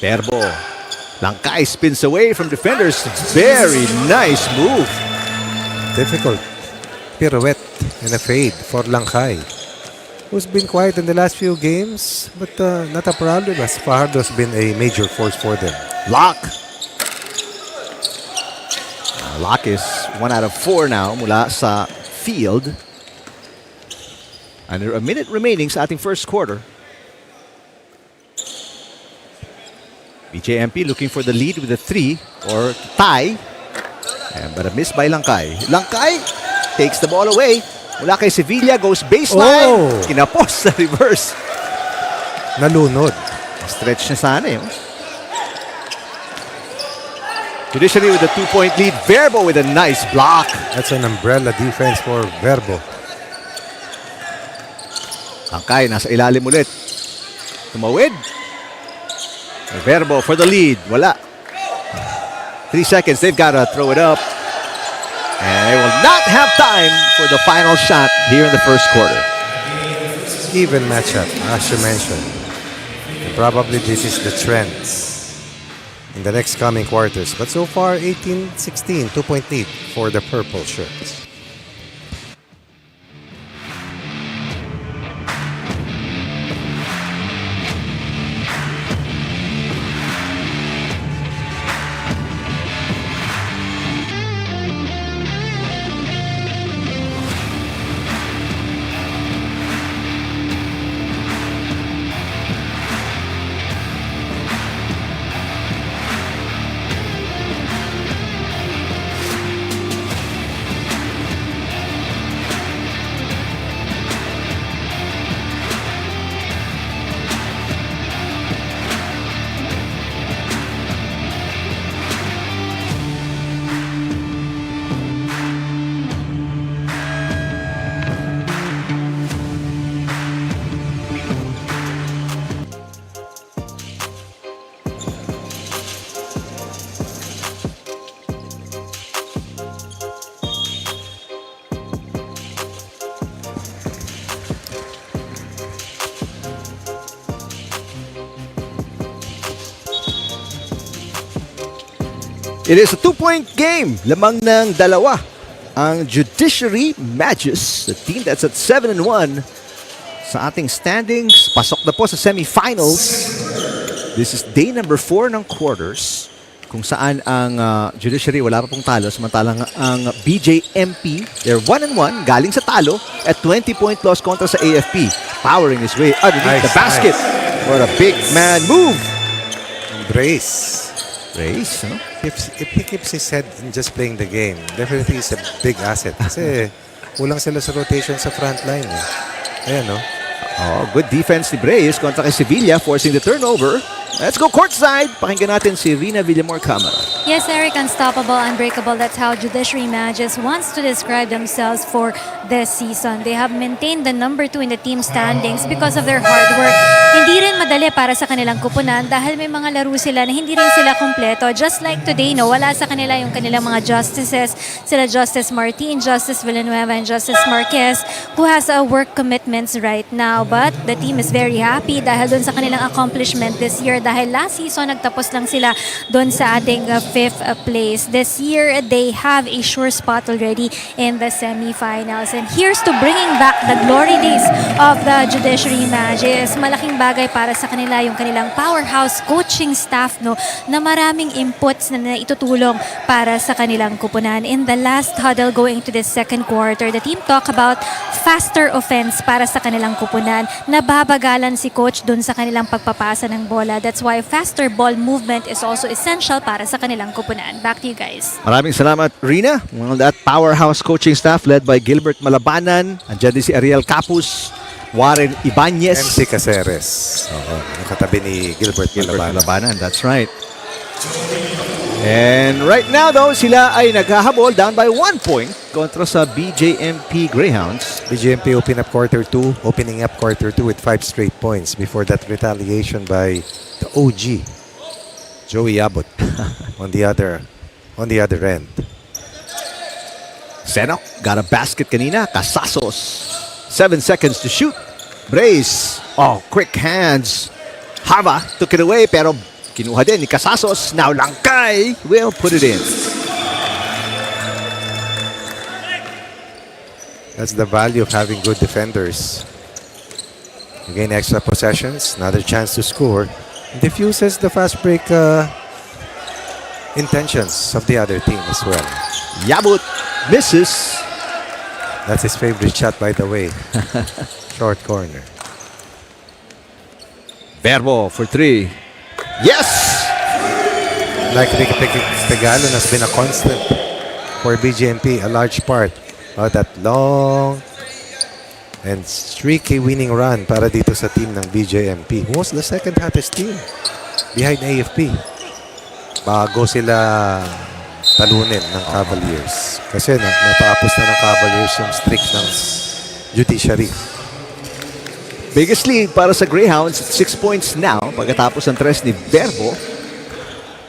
Verbo. Langkay spins away from defenders. Very nice move. Difficult pirouette and a fade for Langkay, who's been quiet in the last few games, but not a problem as Fajardo's been a major force for them. Lock. Lock is 1 out of 4 now mula sa field. Under a minute remaining sa ating first quarter. BJMP looking for the lead with a 3 or tie. But a miss by Langkay. Langkay takes the ball away. Mula kay Sevilla, goes baseline. Oh! Kinapos sa reverse. Nalunod. Stretch na sana yun. Judiciary with a 2-point lead. Verbo with a nice block. That's an umbrella defense for Verbo. Langkay nasa ilalim ulit. Tumawid. Verbo for the lead. Wala. 3 seconds. They've got to throw it up. And they will not have time for the final shot here in the first quarter. Even matchup, as you mentioned. And probably this is the trend in the next coming quarters. But so far, 18-16, 2-point lead for the purple shirts. It is a 2-point game. Lamang ng dalawa. Ang Judiciary Magis, the team that's at 7-1 sa ating standings. Pasok na po sa semifinals. This is day number 4 ng quarters, kung saan ang Judiciary wala pa pong talo. Samantalang ang BJMP, they're 1-1 galing sa talo at 20-point loss kontra sa AFP. Powering his way underneath the basket for a big man move. Brace. Brace, no? If he keeps his head in just playing the game, definitely is a big asset. Kasi kulang sila sa rotation sa front line. Ayan, no? Oh, good defense ni Brace kontra kay Sevilla, forcing the turnover. Let's go courtside. Pakinggan natin si Rina Villamor Camara. Yes, Eric, unstoppable, unbreakable. That's how Judiciary Magis wants to describe themselves for this season. They have maintained the number 2 in the team standings because of their hard work. Hindi rin madali para sa kanilang kupunan dahil may mga laro sila na hindi rin sila kompleto. Just like today, no, wala sa kanila yung kanilang mga justices. Sila Justice Martin, Justice Villanueva, and Justice Marquez, who has work commitments right now. But the team is very happy dahil dun sa kanilang accomplishment this year. Dahil last season, nagtapos lang sila dun sa ating 5th place. This year, they have a sure spot already in the semifinals. And here's to bringing back the glory days of the Judiciary Magis. Malaking bagay para sa kanila yung kanilang powerhouse coaching staff, no, na maraming inputs na itutulong para sa kanilang kupunan. In the last huddle going to the second quarter, the team talk about faster offense para sa kanilang kupunan. Nababagalan si coach dun sa kanilang pagpapasa ng bola. That's why faster ball movement is also essential para sa kanilang kupunan. Back to you guys. Maraming salamat, Rina. Well, that powerhouse coaching staff led by Gilbert Malabanan. Andiyan din si Ariel Capus, Warren Ibanez. MC Caceres. Oo, nakatabi ni Gilbert Malabanan. That's right. And right now though, sila ay naghahabol down by 1 point kontra sa BJMP Greyhounds. BJMP opening up quarter 2 with 5 straight points before that retaliation by the OG, Joey Abbott, on the other end. Senok got a basket kanina. Casasos. 7 seconds to shoot. Brace. Oh, quick hands. Hava took it away pero kinuha din ni Casasos. Now Langkay will put it in. That's the value of having good defenders. You gain extra possessions, another chance to score. Diffuses the fast break intentions of the other team as well. Yabut misses. That's his favorite shot, by the way. Short corner. Verbo for 3. Yes! Like Pegalon has been a constant for BJMP, a large part of that long and streaky winning run para dito sa team ng BJMP. Who was the second hottest team behind AFP bago sila talunin ng Cavaliers. Kasi natapos na ng Cavaliers yung streak ng Judiciary. Biggest lead para sa Greyhounds, 6 points now pagkatapos ng tres ni Verbo.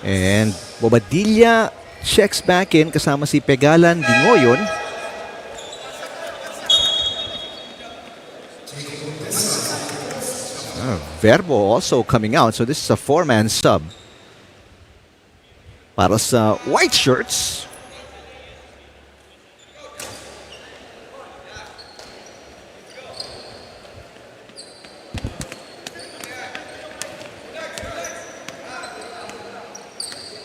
And Bobadilla checks back in kasama si Pegalan Dingoyon. Verbo also coming out, so this is a 4-man sub para sa white shirts.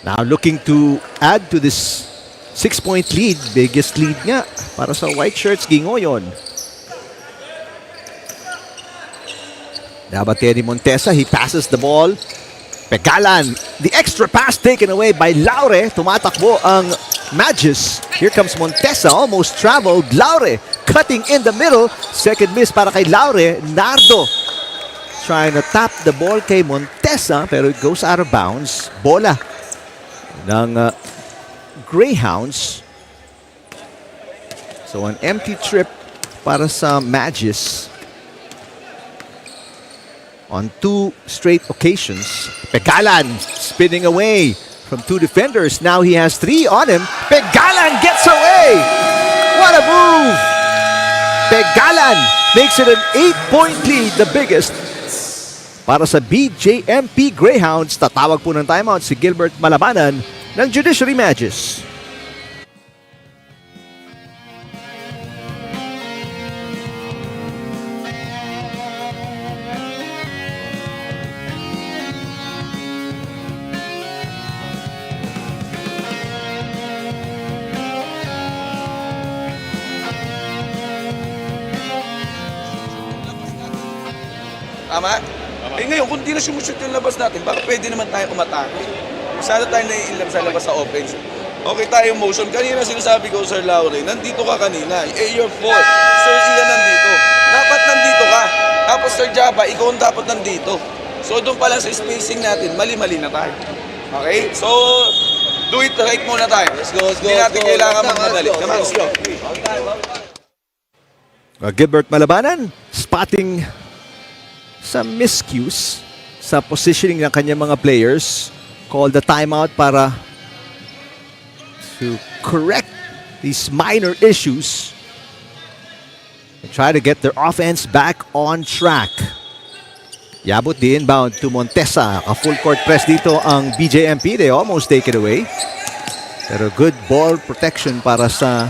Now looking to add to this 6-point lead. Biggest lead nga para sa white shirts, Gingoyon. Nabate ni Montesa. He passes the ball. Pegalan. The extra pass taken away by Laure. Tumatakbo ang Magis. Here comes Montesa. Almost traveled. Laure cutting in the middle. Second miss para kay Laure. Nardo trying to tap the ball kay Montesa pero it goes out of bounds. Bola ng Greyhounds. So an empty trip para sa Magis on 2 straight occasions. Pegalan spinning away from 2 defenders. Now he has 3 on him. Pegalan gets away. What a move. Pegalan makes it an 8-point lead, the biggest para sa BJMP Greyhounds. Tatawag po ng timeout si Gilbert Malabanan ng Judiciary Magis. Tama? Eh ngayon, kung di na sumushoot yung labas natin, baka pwede naman tayo umatake. Sana tayo nai-inlove sa labas sa offense. Okay tayo motion. Kanina sinasabi ko, Sir Laure, nandito ka kanina. Eh, your fault. Sir Ian nandito. Dapat nandito ka. Tapos Sir Java, ikaw ang dapat nandito. So doon pa lang sa spacing natin, mali-mali na tayo. Okay? So, do it right muna tayo. Let's go, let's go. Hindi natin kailangan magmadali. Come on, let's go. Gilbert Malabanan spotting some miscues sa positioning ng kanyang mga players. Called the timeout para to correct these minor issues and try to get their offense back on track. Yabut the inbound to Montesa. A full court press dito ang BJMP. They almost take it away. Pero good ball protection para sa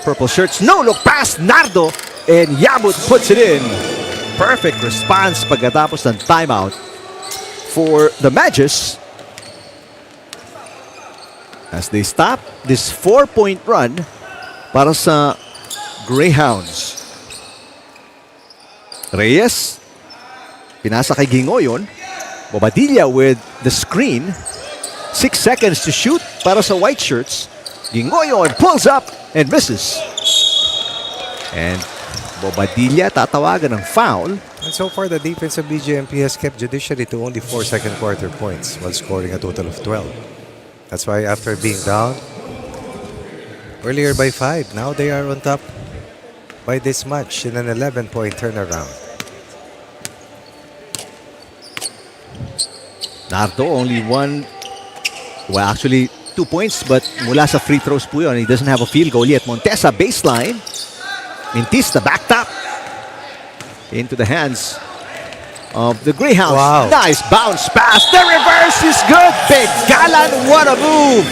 purple shirts. No look pass, Nardo, and Yabut puts it in. Perfect response pagkatapos ng timeout for the Magis as they stop this 4-point run para sa Greyhounds. Reyes, pinasa kay Gingoyon. Bobadilla with the screen. 6 seconds to shoot para sa white shirts. Gingoyon pulls up and misses. And Bobadilla tatawagan ng foul. And so far, the defense of BJMP has kept Judiciary to only 4 second quarter points while scoring a total of 12. That's why after being down earlier by 5, now they are on top by this much in an 11-point turnaround. Nardo only one, well actually 2 points, but mula sa free throws po yun. He doesn't have a field goal yet. Montesa, baseline. Mintista, back top. Into the hands of the Greyhounds. Wow. Nice bounce pass. The reverse is good. Big Galan, what a move.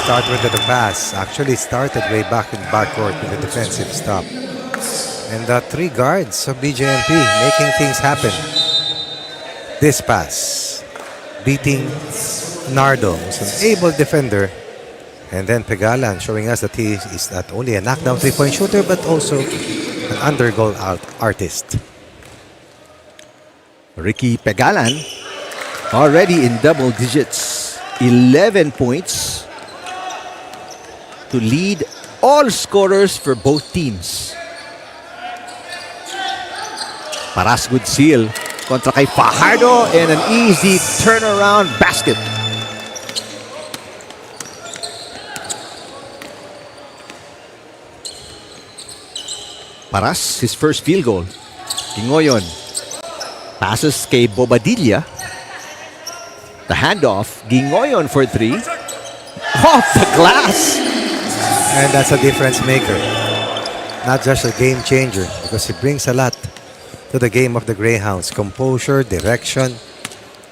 Start with the pass. Actually started way back in backcourt with the defensive stop. And the 3 guards of BJMP making things happen. This pass. Beating Nardo, who's an able defender. And then Pegalan showing us that he is not only a knockdown 3-point shooter but also an under-goal artist. Ricky Pegalan already in double digits. 11 points to lead all scorers for both teams. Paras good seal kontra kay Fajardo and an easy turnaround basket. Paras, his first field goal. Kingoyon passes kay Bobadilla. The handoff. Gingoyon for 3. Off the glass. And that's a difference maker. Not just a game changer because he brings a lot to the game of the Greyhounds. Composure, direction,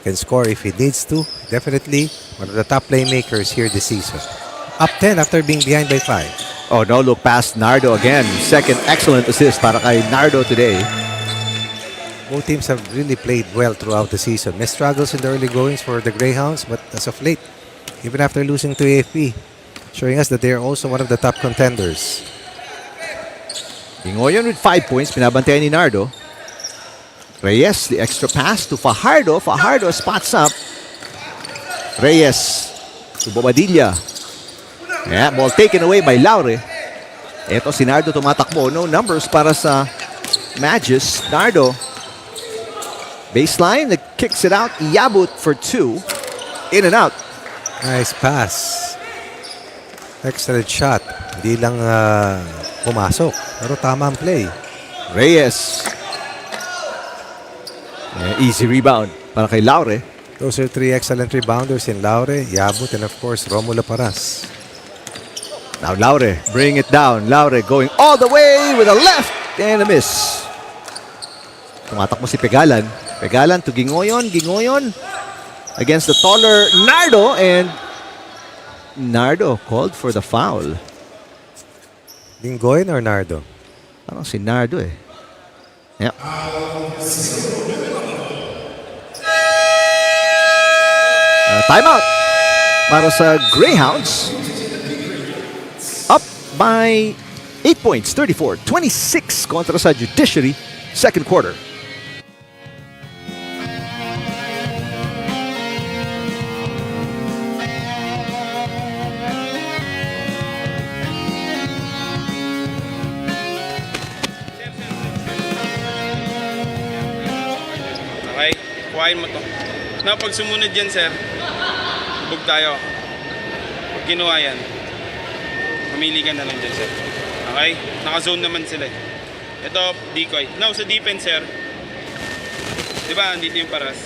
can score if he needs to. Definitely one of the top playmakers here this season. Up 10 after being behind by 5. Oh, no look past Nardo again. Second excellent assist para kay Nardo today. Both teams have really played well throughout the season. May struggles in the early goings for the Greyhounds, but as of late, even after losing to AFP, showing us that they are also one of the top contenders. Gingoyon with 5 points. Pinabantayan ni Nardo. Reyes, the extra pass to Fajardo. Fajardo spots up. Reyes to Bobadilla. Yeah, ball taken away by Laure. Ito si Nardo tumatakbo. No numbers para sa Magis. Nardo. Baseline, that kicks it out. Yabut for 2. In and out. Nice pass. Excellent shot. Hindi lang pumasok. Pero tama ang play. Reyes. Yeah, easy rebound para kay Laure. Those are 3 excellent rebounders in Laure, Yabut, and of course, Romulo Paras. Now Laure, bring it down. Laure going all the way with a left and a miss. Tumatakbo si Pegalan. Pegalan to Gingoyon. Gingoyon against the taller Nardo, and Nardo called for the foul. Gingoyon or Nardo? Parang si Nardo eh. Yep. Timeout para sa Greyhounds. Up by 8 points, 34-26 kontra sa Judiciary, second quarter. Okay, kuhain mo to. Na pag sumunod yan, sir, bug tayo. Pag ginawa yan, mamili ka na lang dyan, sir. Okay? Naka-zone naman sila. Ito, decoy. Now, sa defense, sir, di ba, andito yung Paras.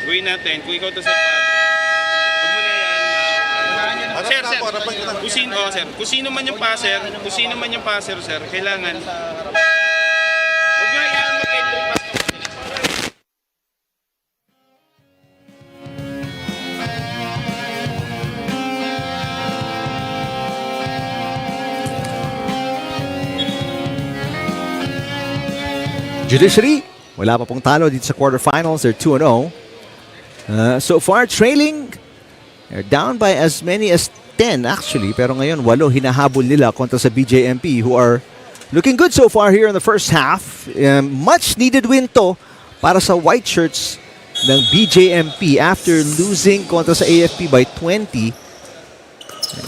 Gawin natin, kung ikaw to sa pad, huwag mo na yan. Sir, kung sino man yung passer, sir, kailangan, huwag mo na yan mag-enter pass. Judiciary, wala pa pong talo dito sa quarterfinals. They're 2-0. So far, trailing. They're down by as many as 10 actually. Pero ngayon, 8 hinahabol nila kontra sa BJMP, who are looking good so far here in the first half. Much needed win to para sa white shirts ng BJMP after losing kontra sa AFP by 20.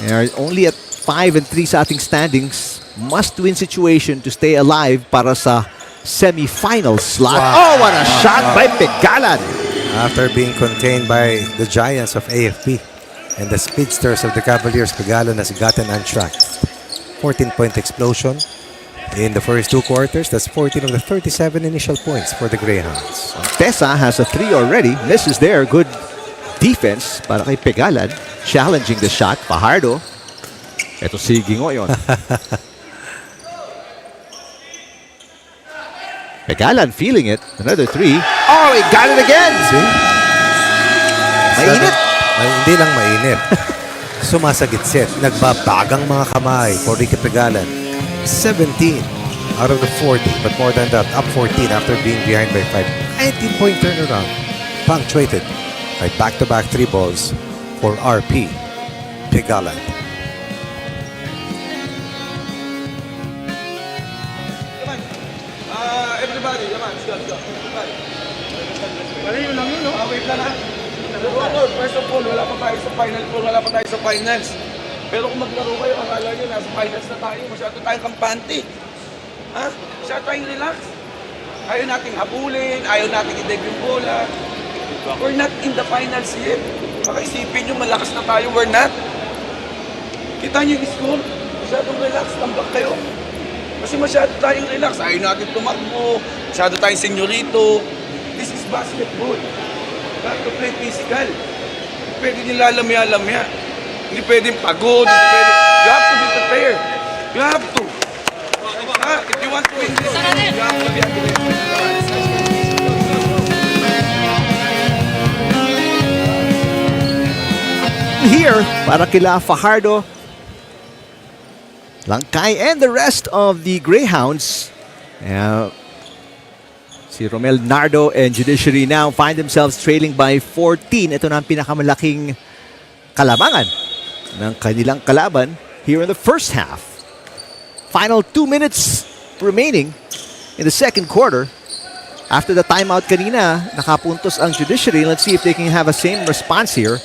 They are only at 5-3 sa ating standings. Must-win situation to stay alive para sa semi-final slot. Wow. Oh, what a shot by Pegalan. After being contained by the giants of AFP and the speedsters of the Cavaliers, Pegalan has gotten untracked. 14-point explosion in the first 2 quarters. That's 14 of the 37 initial points for the Greyhounds. Tessa has a 3 already. Misses there. Good defense defense para kay Pegalan. Challenging the shot. Fajardo. Ito si Gingoyon. Pegalan feeling it. Another 3. Oh, he got it again! See? Mainit. Hindi lang mainit. Sumasagitsit. Nagbabagang mga kamay for Ricky Pegalan. 17 out of the 40. But more than that, up 14 after being behind by 5. 19-point turnaround. Punctuated by back-to-back 3 balls for RP Pegalan. Everybody, come on, let's go. Everybody. Palayo lang yun, no? Wait lang, ha? Lord, first of all, wala pa tayo sa final four, wala pa tayo sa finals. Pero kung maglaro kayo, akala nyo, nasa finals na tayo, masyado tayong kampante. Ha? Masyado tayong relax. Ayaw nating habulin, ayaw nating i-dev yung bola. We're not in the finals yet. Baka isipin nyo, malakas na tayo, we're not. Kita nyo yung score, masyadong relax, tambak kayo. Kasi masyado tayong relax. Ayaw natin tumakbo. Masyado tayong senyorito. This is basketball. You have to play physical. Pwede din lalamya-lamya. Hindi pwedeng pagod. Hindi pwede. You have to be prepared. You have to. If you want to win this, you have to be aggressive. Here, para kila Fajardo, Langkay, and the rest of the Greyhounds. Si Romel Nardo and Judiciary now find themselves trailing by 14. Ito na ang pinakamalaking kalamangan ng kanilang kalaban here in the first half. Final 2 minutes remaining in the second quarter. After the timeout kanina, nakapuntos ang Judiciary. Let's see if they can have a same response here.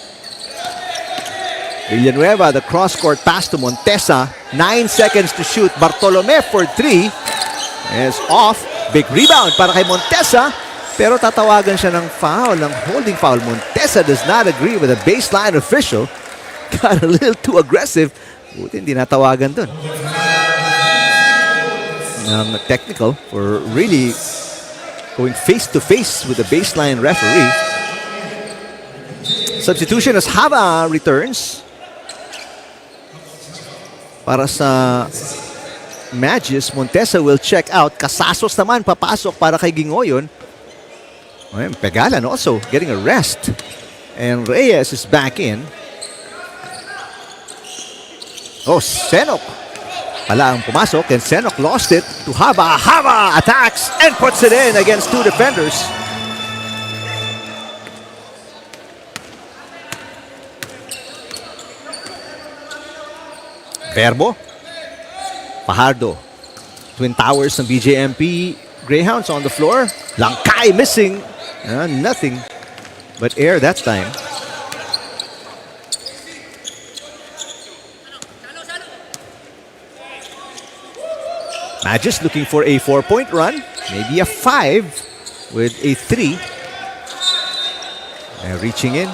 Villanueva, the cross-court pass to Montesa. 9 seconds to shoot. Bartolome for 3. Is off. Big rebound para kay Montesa. Pero tatawagan siya ng foul, ng holding foul. Montesa does not agree with the baseline official. Got a little too aggressive. Buti hindi natawagan dun. Technical for really going face-to-face with the baseline referee. Substitution as Hava returns. Para sa Magis, Montesa will check out. Casasos naman papasok para kay Gingoyon. Pegalan also getting a rest. And Reyes is back in. Oh, Senok pala ang pumasok. And Senok lost it to Hava. Hava attacks and puts it in against 2 defenders. Verbo. Fajardo. Twin Towers ng BJMP Greyhounds on the floor. Langkay missing. Nothing but air that time. Magis looking for a 4-point run. Maybe a 5 with a 3. And reaching in.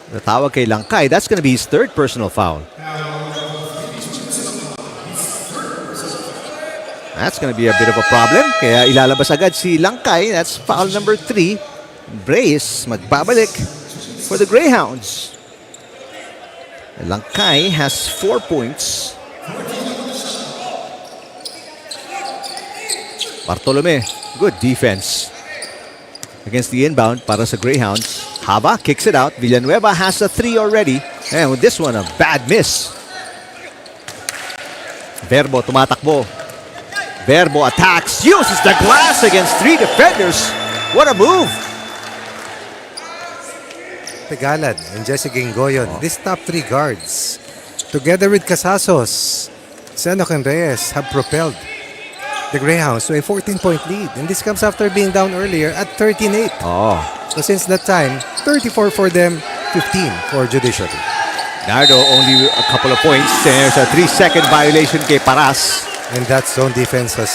The tawag kay Langkay. That's going to be his 3rd personal foul. That's going to be a bit of a problem. Kaya ilalabas agad si Langkay. That's foul number 3. Brace magbabalik for the Greyhounds. Langkay has 4 points. Bartolome, good defense against the inbound para sa Greyhounds. Hava kicks it out. Villanueva has a 3 already. And with this one, a bad miss. Verbo tumatakbo. Verbo attacks, uses the glass against 3 defenders. What a move! Pegalan and Jesse Gingoyon, these top 3 guards, together with Casasos, Senok and Reyes, have propelled the Greyhounds to a 14-point lead. And this comes after being down earlier at 13-8. So since that time, 34 for them, 15 for Judiciary. Nardo only a couple of points. There's a 3-second violation kay Paras. And that zone defense has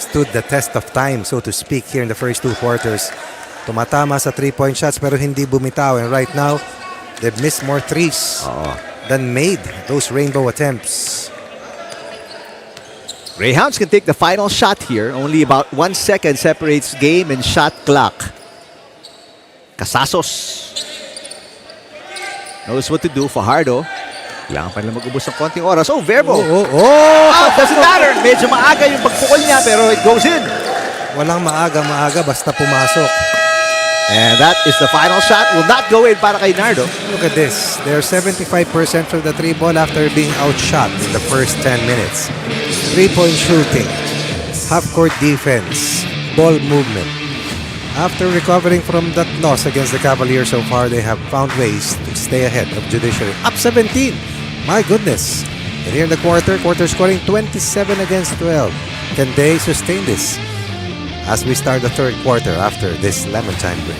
stood the test of time, so to speak, here in the first 2 quarters. Tumatama sa 3-point shots pero hindi bumitaw. And right now, they've missed more 3s than made those rainbow attempts. Greyhounds can take the final shot here. Only about 1 second separates game and shot clock. Casasos knows what to do. Fajardo, kailangan pa nila mag-ubos ng konting oras. Oh, Verbo. Doesn't matter. Medyo maaga yung pagpukol niya, pero it goes in. Walang maaga, basta pumasok. And that is the final shot. Will not go in para kay Nardo. Look at this. They're 75% from the 3-ball after being outshot in the first 10 minutes. 3-point shooting, half-court defense, ball movement. After recovering from that loss against the Cavaliers so far, they have found ways to stay ahead of Judiciary. Up 17. My goodness. And here in the quarter scoring 27 against 12. Can they sustain this as we start the third quarter after this lemon time break?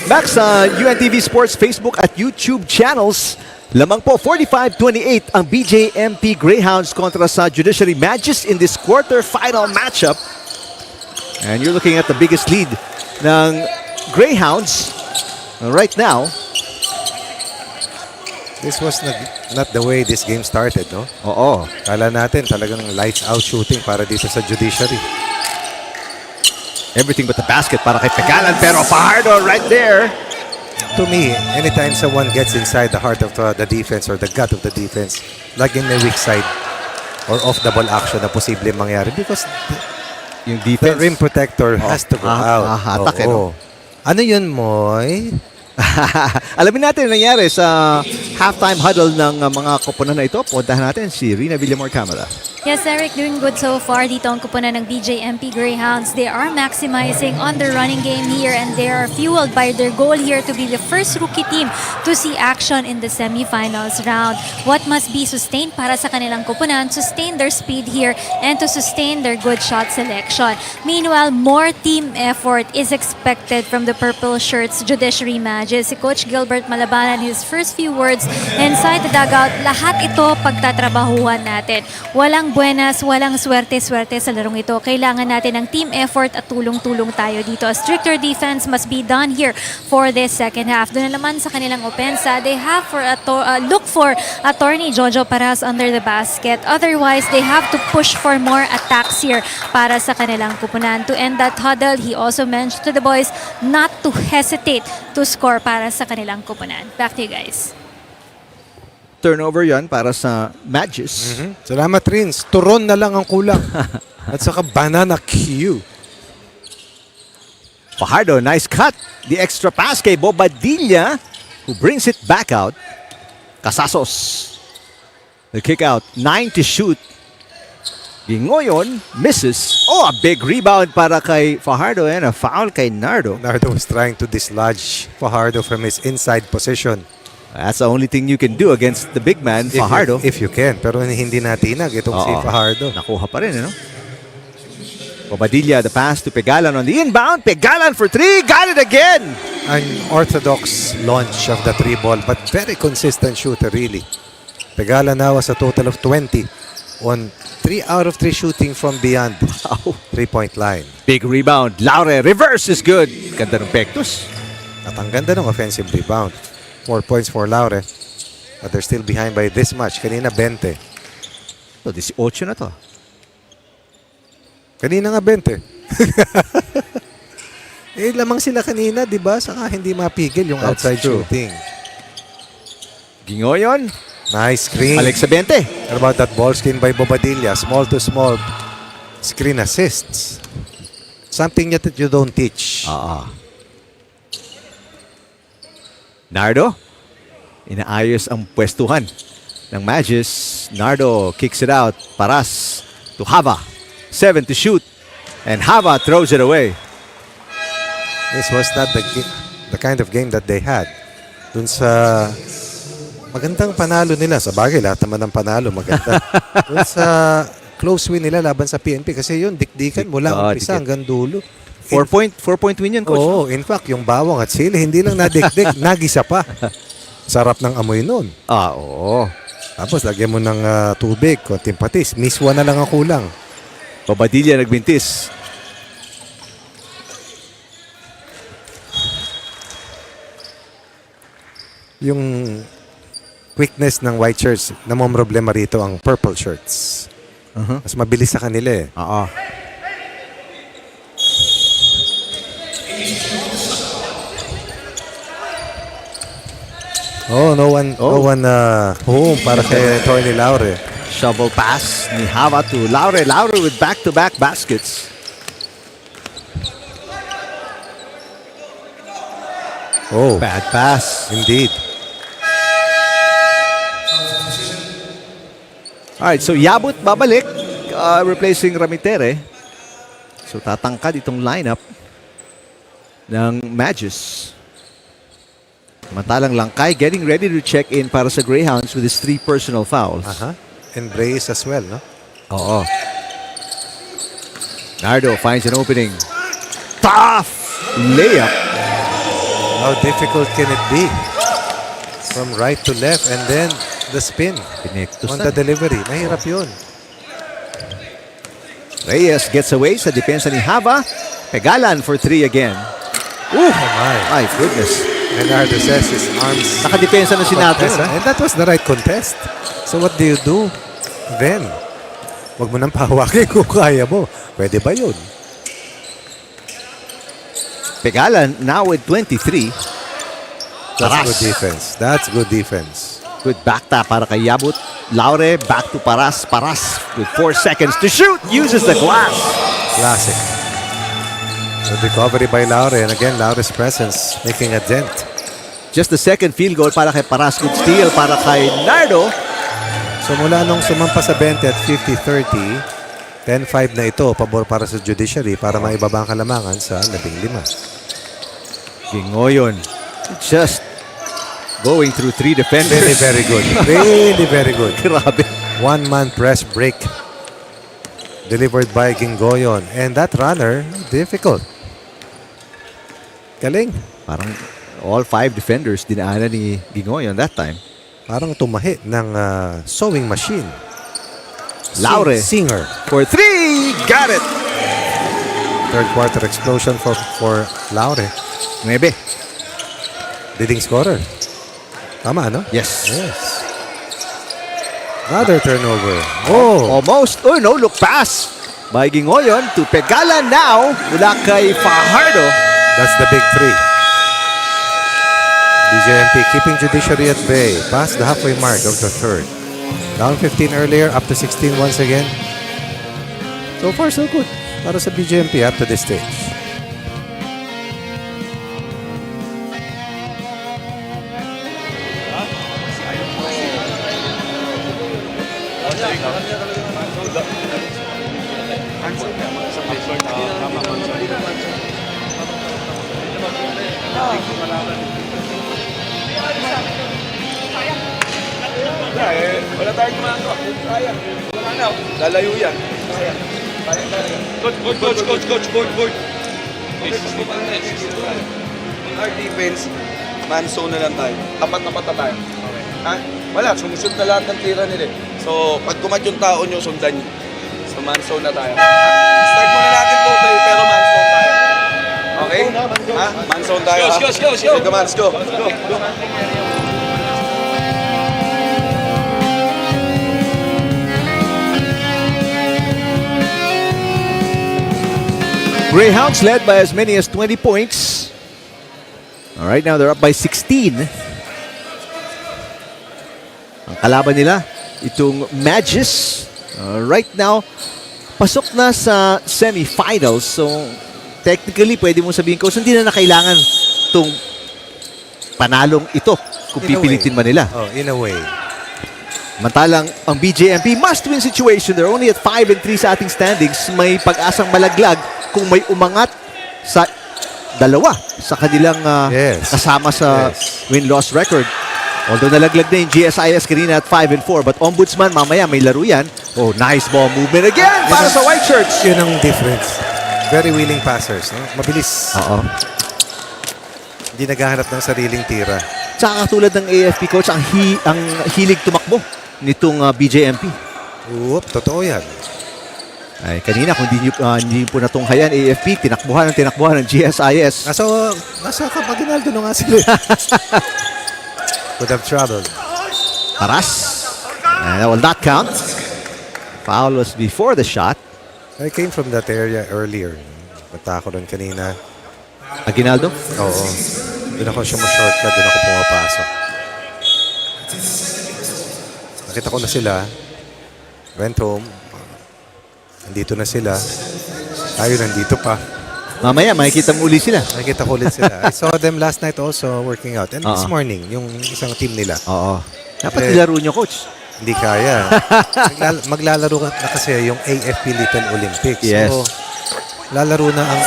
Back sa UNTV Sports Facebook at YouTube channels, lamang po 45-28 ang BJMP Greyhounds kontra sa Judiciary Magis in this quarterfinal matchup. And you're looking at the biggest lead ng Greyhounds right now. This was not the way this game started, no? Oo. Kala natin talagang lights out shooting para dito sa Judiciary. Everything but the basket para kay Pegalan, pero Fajardo right there. To me, anytime someone gets inside the heart of the defense or the gut of the defense, laging may weak side or off-the-ball action na posible mangyari because Yung the defense. rim protector has to go out. Hatak, Oo. Ano yun, Moy? Alamin natin ang nangyari sa halftime huddle ng mga koponan na ito. Puntahan natin si Rina Villamor Camara. Yes, Eric, doing good so far dito ang kupunan ng BJMP Greyhounds. They are maximizing on the running game here and they are fueled by their goal here to be the first rookie team to see action in the semifinals round. What must be sustained para sa kanilang kupunan, sustain their speed here and to sustain their good shot selection. Meanwhile, more team effort is expected from the Purple Shirts Judiciary Magis. Si Coach Gilbert Malabanan, his first few words inside the dugout, lahat ito pagtatrabahuhan natin. Walang buenas, walang swerte-swerte sa larong ito. Kailangan natin ng team effort at tulong-tulong tayo dito. A stricter defense must be done here for this second half. Doon na naman sa kanilang opensa, they have for look for attorney Jojo Paras under the basket. Otherwise, they have to push for more attacks here para sa kanilang kupunan. To end that huddle, he also mentioned to the boys not to hesitate to score para sa kanilang kupunan. Back to you guys. Turnover yan para sa Magis. Salamat, Rins. Turon na lang ang kulang. At saka banana Q. Fajardo, nice cut. The extra pass kay Bobadilla, who brings it back out. Casasos. The kick out, 9 to shoot. Gingoyon misses. Oh, a big rebound para kay Fajardo and a foul kay Nardo. Nardo was trying to dislodge Fajardo from his inside position. That's the only thing you can do against the big man, Fajardo. If you can. Pero hindi natinag itong si Fajardo. Nakuha pa rin, ano? Bobadilla, the pass to Pegalan on the inbound. Pegalan for 3. Got it again! An orthodox launch of the 3-ball but very consistent shooter, really. Pegalan now has a total of 20 on 3 out of 3 shooting from beyond 3-point line. Big rebound. Laure, reverse is good. Ganda ng Pectus. At ang ganda ng offensive rebound. 4 points for Laure. But they're still behind by this much. Kanina 20. So, 18 na to. Kanina nga 20. Lamang sila kanina, di ba? Saka hindi mapigil yung That's outside true. shooting. Gingoyon. Nice screen. Alex sa 20. What about that ball screen by Bobadilla? Small to small screen assists. Something that you don't teach. Nardo. Inaayos ang pwestuhan ng Magis. Nardo kicks it out. Paras to Hava. 7 to shoot. And Hava throws it away. This was not the kind of game that they had. Dun sa magandang panalo nila. Sa bagay, lahat naman ng panalo maganda. Dun sa close win nila laban sa PNP. Kasi yun, dikdikan mula umpisa hanggang dulo. 4-point win yun, Coach. Oo, in fact, yung bawang at sili, hindi lang nadikdik, nagisa pa. Sarap ng amoy nun. Oo. Tapos, lagyan mo ng tubig, konting patis. Miswa na lang ang kulang. Bobadilla nagbintis. Yung quickness ng white shirts, namang problema rito ang purple shirts. Mas mabilis sa kanila eh. No one home para kay Tony Laure. Shovel pass ni Hava to Laure. Laure with back-to-back baskets. Oh, Bad pass. indeed. Alright, so Yabut babalik. Replacing Ramitere. So tatangkad itong lineup ng Magis. Samantalang Langkay getting ready to check in para sa Greyhounds with his 3 personal fouls. And Brace as well, no? Oo. Nardo finds an opening. Tough layup. How difficult can it be? From right to left and then the spin on the delivery. Mahirap yun. Reyes gets away sa depensa ni Hava. Pegalan for 3 again. Oh my. My goodness. Leonardo says his arms. Nakadepensa na si Nato. And that was the right contest. So what do you do then? Huwag mo nang pahawakin kung kaya mo. Pwede ba yun? Pegalan now with 23. That's Paras. good defense. That's good defense. Good back tap para kay Yabut. Laure back to Paras. Paras with 4 seconds to shoot. Uses the glass. Classic. Good recovery by Laure. And again, Laure's presence making a dent. Just the second field goal para kay Paras. Good steal para kay Nardo. So mula nung sumampa sa 20 at 50-30, 10-5 na ito, pabor para sa Judiciary para maibaba ang kalamangan sa 15. Gingoyon just going through 3 defenders. Really very good. Really very good. Grabe. One-man press break delivered by Gingoyon. And that runner, difficult. Galing. Parang all 5 defenders dinaanan ni Gingoyon that time. Parang tumahi ng sewing machine. Laure Singer. for 3. Got it. Third quarter explosion for Laure. 9. Leading scorer. Tama, ano? Yes. Yes. Another turnover. Oh! Almost. Oh, no look pass by Gingoyon to Pegalan now mula kay Fajardo. That's the big 3. BJMP keeping Judiciary at bay. Past the halfway mark of the third. Down 15 earlier, up to 16 once again. So far, so good. Para sa BJMP up to this stage. Wala tayong mga kaya. Lalayo yan. Coach. Our defense, man zone na lang tayo. Tapat-tapat na tayo. Ha? Wala, sumusod na lahat ng tira nila. So, pag kumat yung tao nyo, sundan nyo. So, man zone na tayo. Start muna natin total, pero man zone tayo. Okay? Ha? Man zone tayo. Go! Sige, man, let's go. Greyhounds led by as many as 20 points. All right, now they're up by 16. Ang kalaban nila, itong Magis. Right now, pasok na sa semifinals. So, technically, pwede mong sabihin ko, hindi na kailangan itong panalong ito kung pipilitin man nila. Oh, in a way. Mantalang ang BJMP must-win situation. They're only at 5-3 sa ating standings. May pag-asang malaglag kung may umangat sa dalawa sa kanilang kasama sa win-loss record. Although nalaglag na yung GSIS kanina at 5-4, but Ombudsman mamaya may laro yan. Oh, nice ball movement again para sa White Shirts. Yun ang difference. Very willing passers. No? Mabilis. Oo. Hindi naghahanap ng sariling tira. Tsaka katulad ng AFP coach, ang hilig tumakbo nitong BJMP. Oop, totoo yan. Ay, kanina kung hindi nyo po natunghayan, AFP, tinakbuhan ng GSIS. Nasa Kapaginaldo na nga sila. Could have traveled. Paras. And that will not count. Foul was before the shot. I came from that area earlier. Punta ako doon kanina. Aguinaldo? Oo. Doon ako siya ma-shortcut. Doon ako pumapasok. Nakita ko na sila. Went home. Nandito na sila. Tayo nandito pa. Mamaya, makikita mo uli sila. Nakikita ko ulit sila. I saw them last night also working out. And this morning, yung isang team nila. Oo. Dapat nilaro nyo, coach. Hindi kaya. Maglalaro na kasi yung AFP Little Olympics. Yes. So, lalaro na ang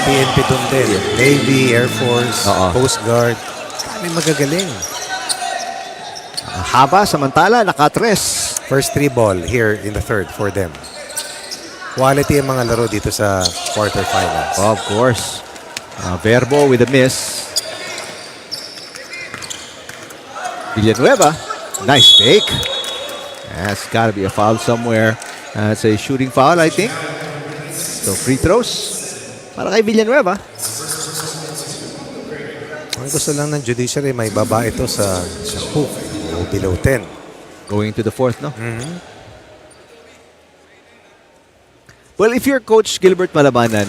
PNP doon din. Navy, Air Force, Coast Guard. May magagaling. Haba, samantala, nakatres. First 3 ball here in the third for them. Quality ang mga laro dito sa quarterfinals. Of course. Verbo with a miss. Villanueva, nice fake. That's got to be a foul somewhere. It's a shooting foul, I think. So free throws para kay Villanueva. Ang gusto lang ng Judiciary, may baba ito sa hoop o below 10. Going to the fourth, no? Well, if you're Coach Gilbert Malabanan,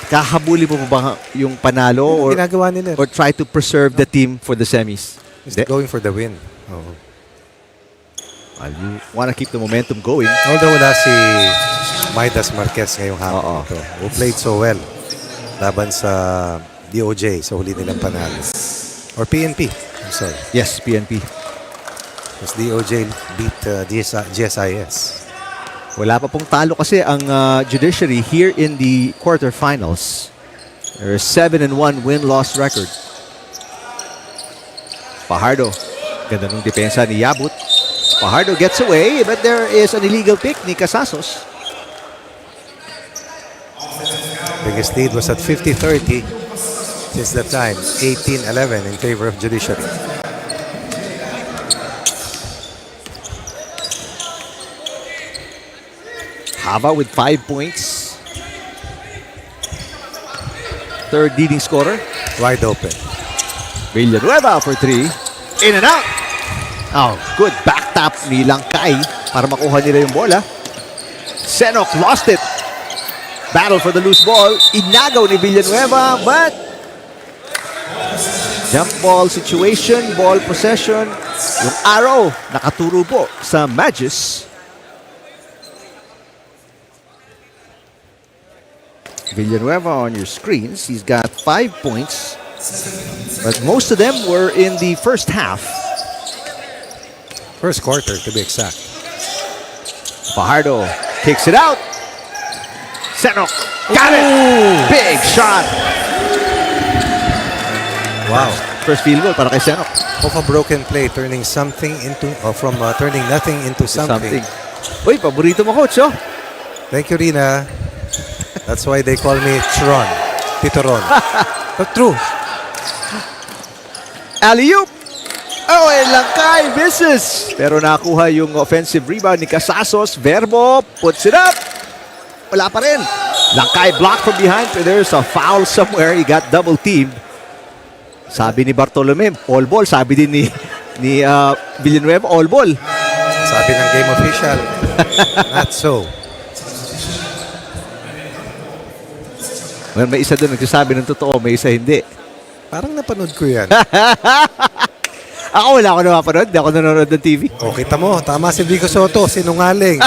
kahabuli mo ba yung panalo or Ginagawa nila. or try to preserve the team for the semis? Just going for the win. Oo. Well, you want to keep the momentum going. Although wala si Midas Marquez ngayong hapon ito, who played so well laban sa DOJ sa huli nilang panalo. Or PNP. I'm sorry. Yes, PNP. Because DOJ beat GSIS. Wala pa pong talo kasi ang Judiciary here in the quarterfinals. There's 7-1 win-loss record. Fajardo. Ganda ng depensa ni Yabut. Fajardo gets away, but there is an illegal pick ni Casasos. Biggest lead was at 50-30. Since that time, 18-11 in favor of Judiciary. Hava with 5 points. Third leading scorer. Wide open. Villanueva for 3. In and out. Oh, good back tap ni Langkay para makuha nila yung bola. Senok lost it. Battle for the loose ball. Inagaw ni Villanueva, but jump ball situation, ball possession. Yung arrow nakaturo po sa Magis. Villanueva on your screens. He's got 5 points, but most of them were in the first half. First quarter, to be exact. Fajardo kicks it out. Senok got it. Big shot. Wow. First field goal para kay Senok. Of a broken play, turning something into, turning nothing into something. Uy, paborito mo, coach, oh. Thank you, Rina. That's why they call me Tron. Tito Ron. But true. Alley-oop. Oh, and Langkay misses. Pero nakuha yung offensive rebound ni Casasos. Verbo puts it up. Wala pa rin. Langkay blocked from behind. There's a foul somewhere. He got double teamed. Sabi ni Bartolome, all ball. Sabi din ni Villanueva, all ball. Sabi ng game official, not so. Well, may isa doon nagsasabi ng totoo, may isa hindi. Parang napanood ko yan. Ako wala ako napapanood. Hindi ako nanonood ng TV. O, kita mo, tama si Vico Soto, sinungaling.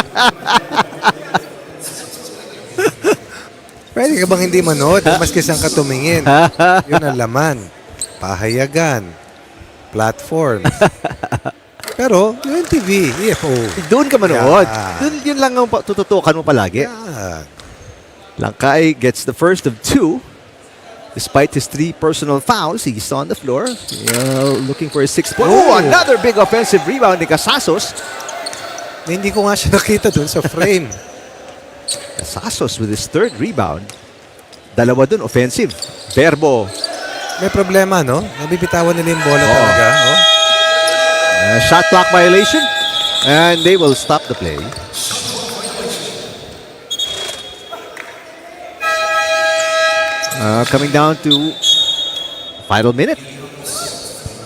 Pwede ka bang hindi manood? Maski saan ka tumingin. Yun ang laman. Pahayagan. Platform. Pero, UNTV, EFO. Doon ka manood. Yeah. Doon, yun lang ang tututukan mo palagi. Yeah. Langkay gets the first of 2. Despite his 3 personal fouls, he's on the floor. Looking for his 6th point. Oh, another big offensive rebound ni Casasos. Hindi ko nga siya nakita dun sa frame. Casasos with his 3rd rebound. Dalawa dun, offensive. Verbo. May problema, no? Nabibitawan nila yung bola talaga. Oh. Shot clock violation. And they will stop the play. Coming down to final minute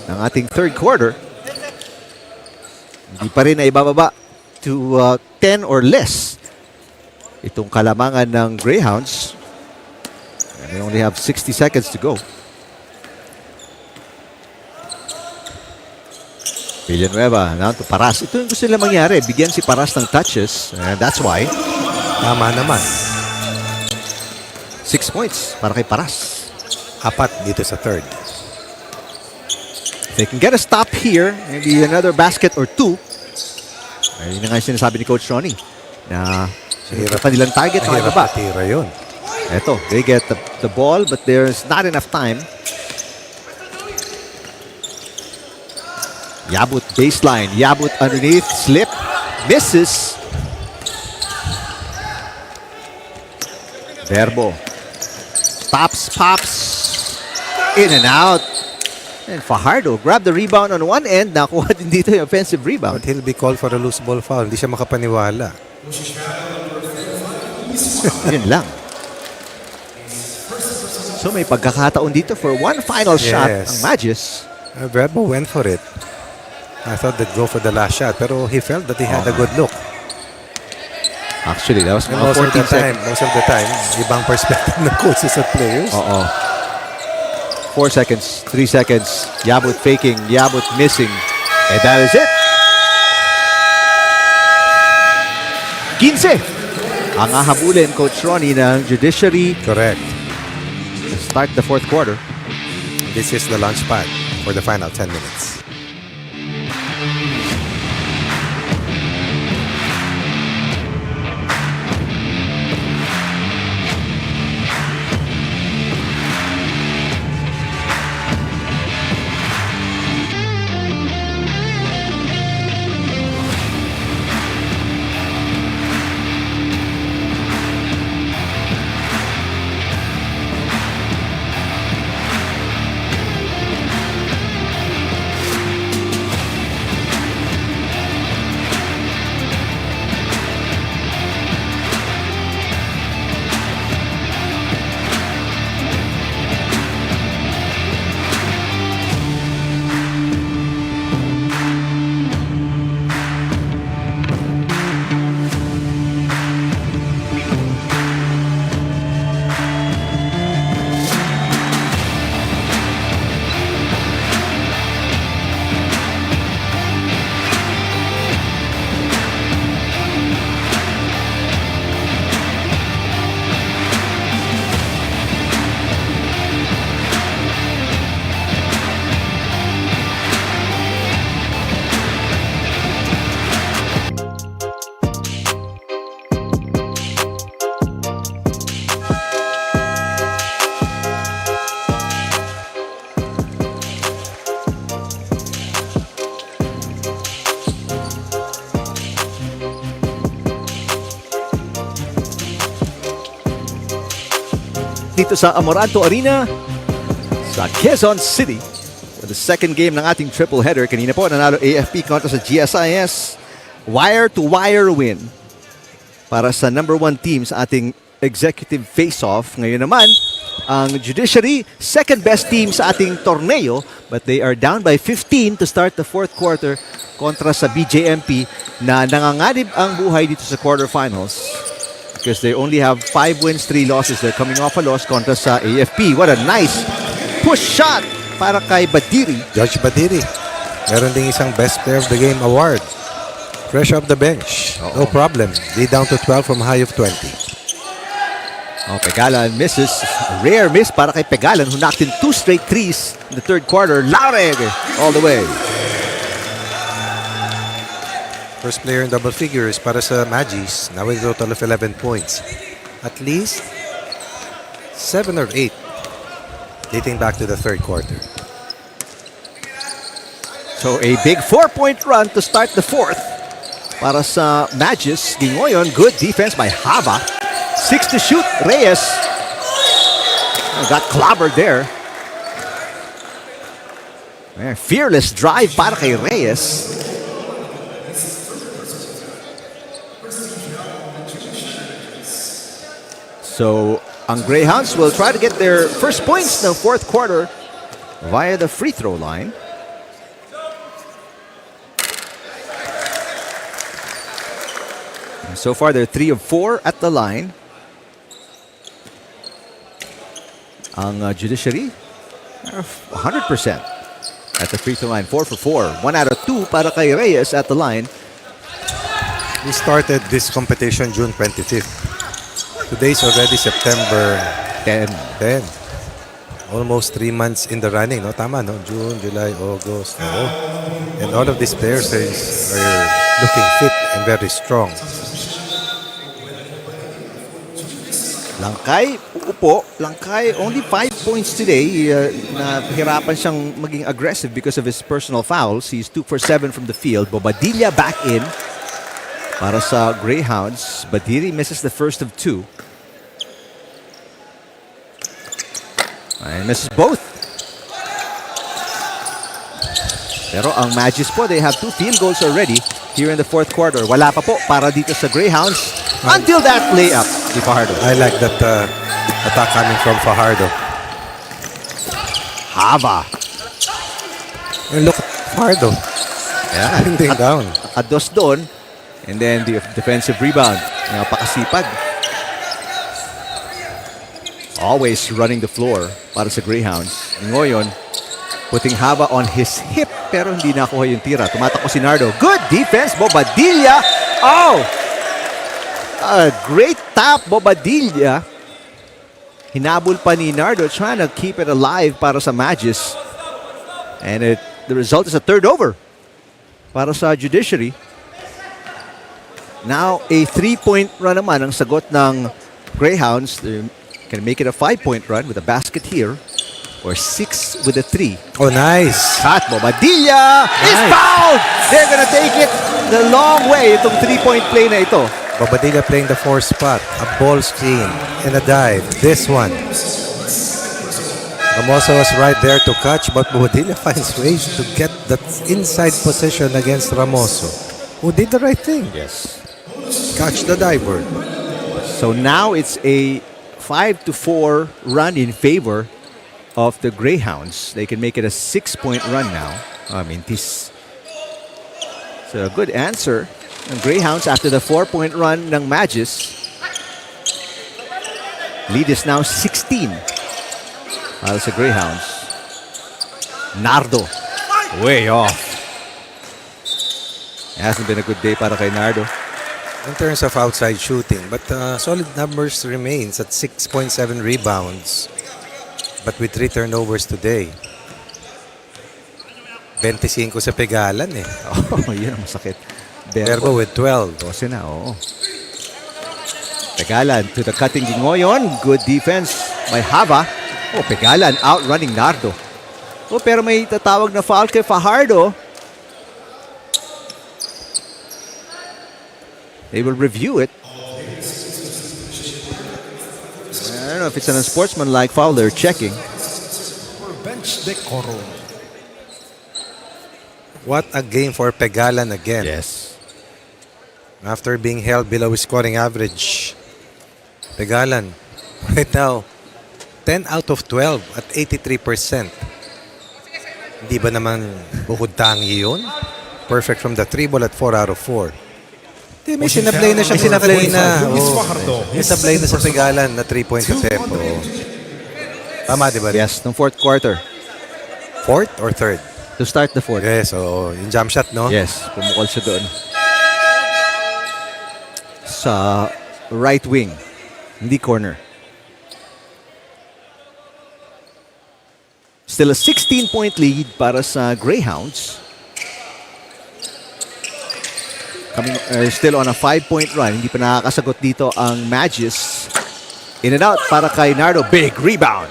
ng ating 3rd quarter. Hindi pa rin na ibababa to 10 or less itong kalamangan ng Greyhounds. And they only have 60 seconds to go. Villanueva now to Paras. Ito yung gusto nila mangyari. Bigyan si Paras ng touches. And that's why. Tama naman. 6 points para kay Paras. 4 dito sa 3rd. They can get a stop here, maybe another basket or 2. Ayun na nga yung sinasabi ni Coach Ronnie na hirap pa nilang target. Hirap patira yun. Eto, they get the ball but there's not enough time. Yabut baseline. Yabut underneath. Slip. Misses. Verbo. Stops, pops. In and out. And Fajardo grabbed the rebound on one end. Nakuha din dito yung offensive rebound. But he'll be called for a loose ball foul. Hindi siya makapaniwala. Yun lang. So may pagkakataon dito for one final shot ang Magis. Brebo went for it. I thought they'd go for the last shot, pero he felt that he had a good look. Actually, that was And most of the time, ibang perspective ng coaches at players. 4 seconds, 3 seconds. Yabut faking, Yabut missing. And that is it. 15. Ang hahabulin, Coach Ronnie, ng Judiciary. Correct. To start the fourth quarter. This is the launch pad for the final 10 minutes. Dito sa Amoranto Arena sa Quezon City for the second game ng ating triple header. Kanina po nanalo AFP kontra sa GSIS. Wire-to-wire win para sa number 1 team sa ating executive face-off. Ngayon naman, ang Judiciary, second best team sa ating torneo, but they are down by 15 to start the fourth quarter kontra sa BJMP na nanganganib ang buhay dito sa quarterfinals. Because they only have 5 wins, 3 losses. They're coming off a loss kontra sa AFP. What a nice push shot para kay Badiri. Judge Badiri. Meron ding isang Best Player of the Game award. Fresh off the bench. No problem. Lead down to 12 from high of 20. Pegalan misses. Rare miss para kay Pegalan who knocked in 2 straight threes in the third quarter. Laureg all the way. First player in double figures para sa Magis. Now with a total of 11 points. At least 7 or 8 dating back to the third quarter. So a big 4-point run to start the fourth para sa Magis. Gingoyon, good defense by Hava. 6 to shoot, Reyes. Got clobbered there. Fearless drive para kay Reyes. So, ang Greyhounds will try to get their first points in the fourth quarter via the free throw line. And so far, they're 3 of 4 at the line. Ang Judiciary, 100% at the free throw line. 4 for 4. 1 out of 2 para kay Reyes at the line. We started this competition June 25th. Today's already September 10. Almost 3 months in the running, no? Tama, no? June, July, August, no? And all of these players are looking fit and very strong. Langkay, uupo. Langkay, only 5 points today. Nahirapan siyang maging aggressive because of his personal fouls. He's 2 for 7 from the field. Bobadilla back in para sa Greyhounds. Badiri misses the first of 2. And misses both. Pero ang Magis po, they have 2 field goals already here in the fourth quarter. Wala pa po para dito sa Greyhounds until that layup ni Fajardo. I like that attack coming from Fajardo. Hava. And look at Fajardo. Yeah. Ending down. Ados doon. And then the defensive rebound. Napakasipag. Always running the floor para sa Greyhounds. Ngayon, putting Hava on his hip pero hindi nakuha yung tira. Tumatakbo si Nardo. Good defense, Bobadilla. Oh! A great tap, Bobadilla. Hinabol pa ni Nardo trying to keep it alive para sa Magis. And the result is a third over para sa Judiciary. Now, a 3-point run naman ang sagot ng Greyhounds. They can make it a 5-point run with a basket here. Or 6 with a 3. Oh, nice. Shot, Bobadilla is fouled! They're gonna take it the long way itong 3-point play na ito. Bobadilla playing the 4 spot. A ball screen and a dive. This one. Ramoso was right there to catch, but Bobadilla finds ways to get that inside position against Ramoso, who did the right thing. Yes. Catch the diver. So now it's a 5-4 run in favor of the Greyhounds. They can make it a 6-point run now. I mean, this is a good answer ng Greyhounds after the 4-point run ng Magis. Lead is now 16 para sa Greyhounds. Nardo, way off. It hasn't been a good day para kay Nardo. In terms of outside shooting, but solid numbers remains at 6.7 rebounds. But with 3 turnovers today. 25 sa pegalan eh. Oh, yun ang masakit. Verbo with 12. 12 na, oo. Pegalan to the cutting Gingoyon. Good defense by Hava. Oh, Pegalan outrunning Nardo. Oh, pero may tatawag na foul kay Fajardo. They will review it. I don't know if it's an unsportsmanlike foul. They're checking. Bench decorum. What a game for Pegalan again. Yes. After being held below his scoring average. Pegalan, right now, 10 out of 12 at 83%. Hindi ba naman bukod tangi yun? Perfect from the 3 ball at 4 out of 4. May sinablay na siya. May sinablay na. May sinablay na sa Pegalan na 3-point attempt. Tama, di ba? Yes, ng fourth quarter. Fourth or third? To start the fourth. Yes, so yung jump shot, no? Yes, pumukol siya doon. Sa right wing. Hindi corner. Still a 16-point lead para sa Greyhounds. Coming, still on a 5-point run. Hindi pa nakakasagot dito ang Magis. In and out para kay Nardo. Big rebound.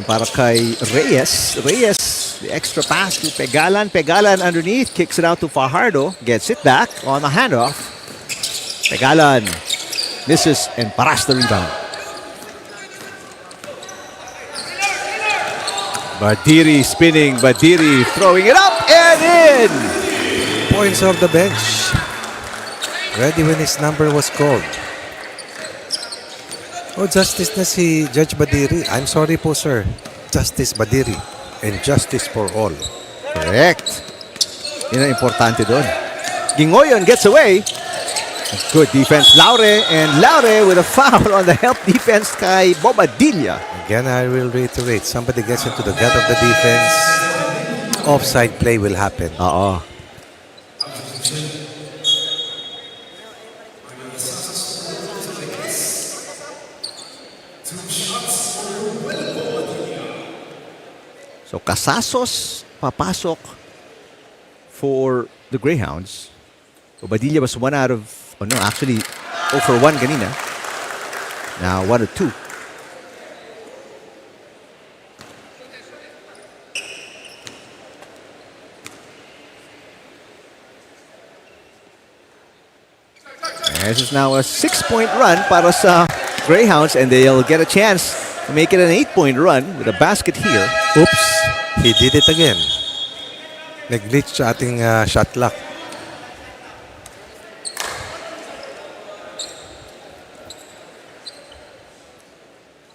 Para kay Reyes. Reyes, the extra pass to Pegalan. Pegalan underneath. Kicks it out to Fajardo. Gets it back on the handoff. Pegalan misses and paras the rebound. Badiri spinning. Badiri throwing it up and in. Points off the bench. Ready when his number was called. Oh, justice na si Judge Badiri. I'm sorry po, sir. Justice Badiri. And justice for all. Correct. Yun ang importante doon. Gingoyon gets away. Good defense. Laure. And Laure with a foul on the help defense kay Bobadilla. Again, I will reiterate. Somebody gets into the gut of the defense. Offside play will happen. Oo. So, Casasos papasok for the Greyhounds. Bobadilla was 1 out of, oh no, actually 0 for 1 kanina. Now 1 or 2. This is now a 6-point run para sa Greyhounds, and they'll get a chance to make it an 8-point run with a basket here. Oops, he did it again. Nag-glitch sa ating shot clock.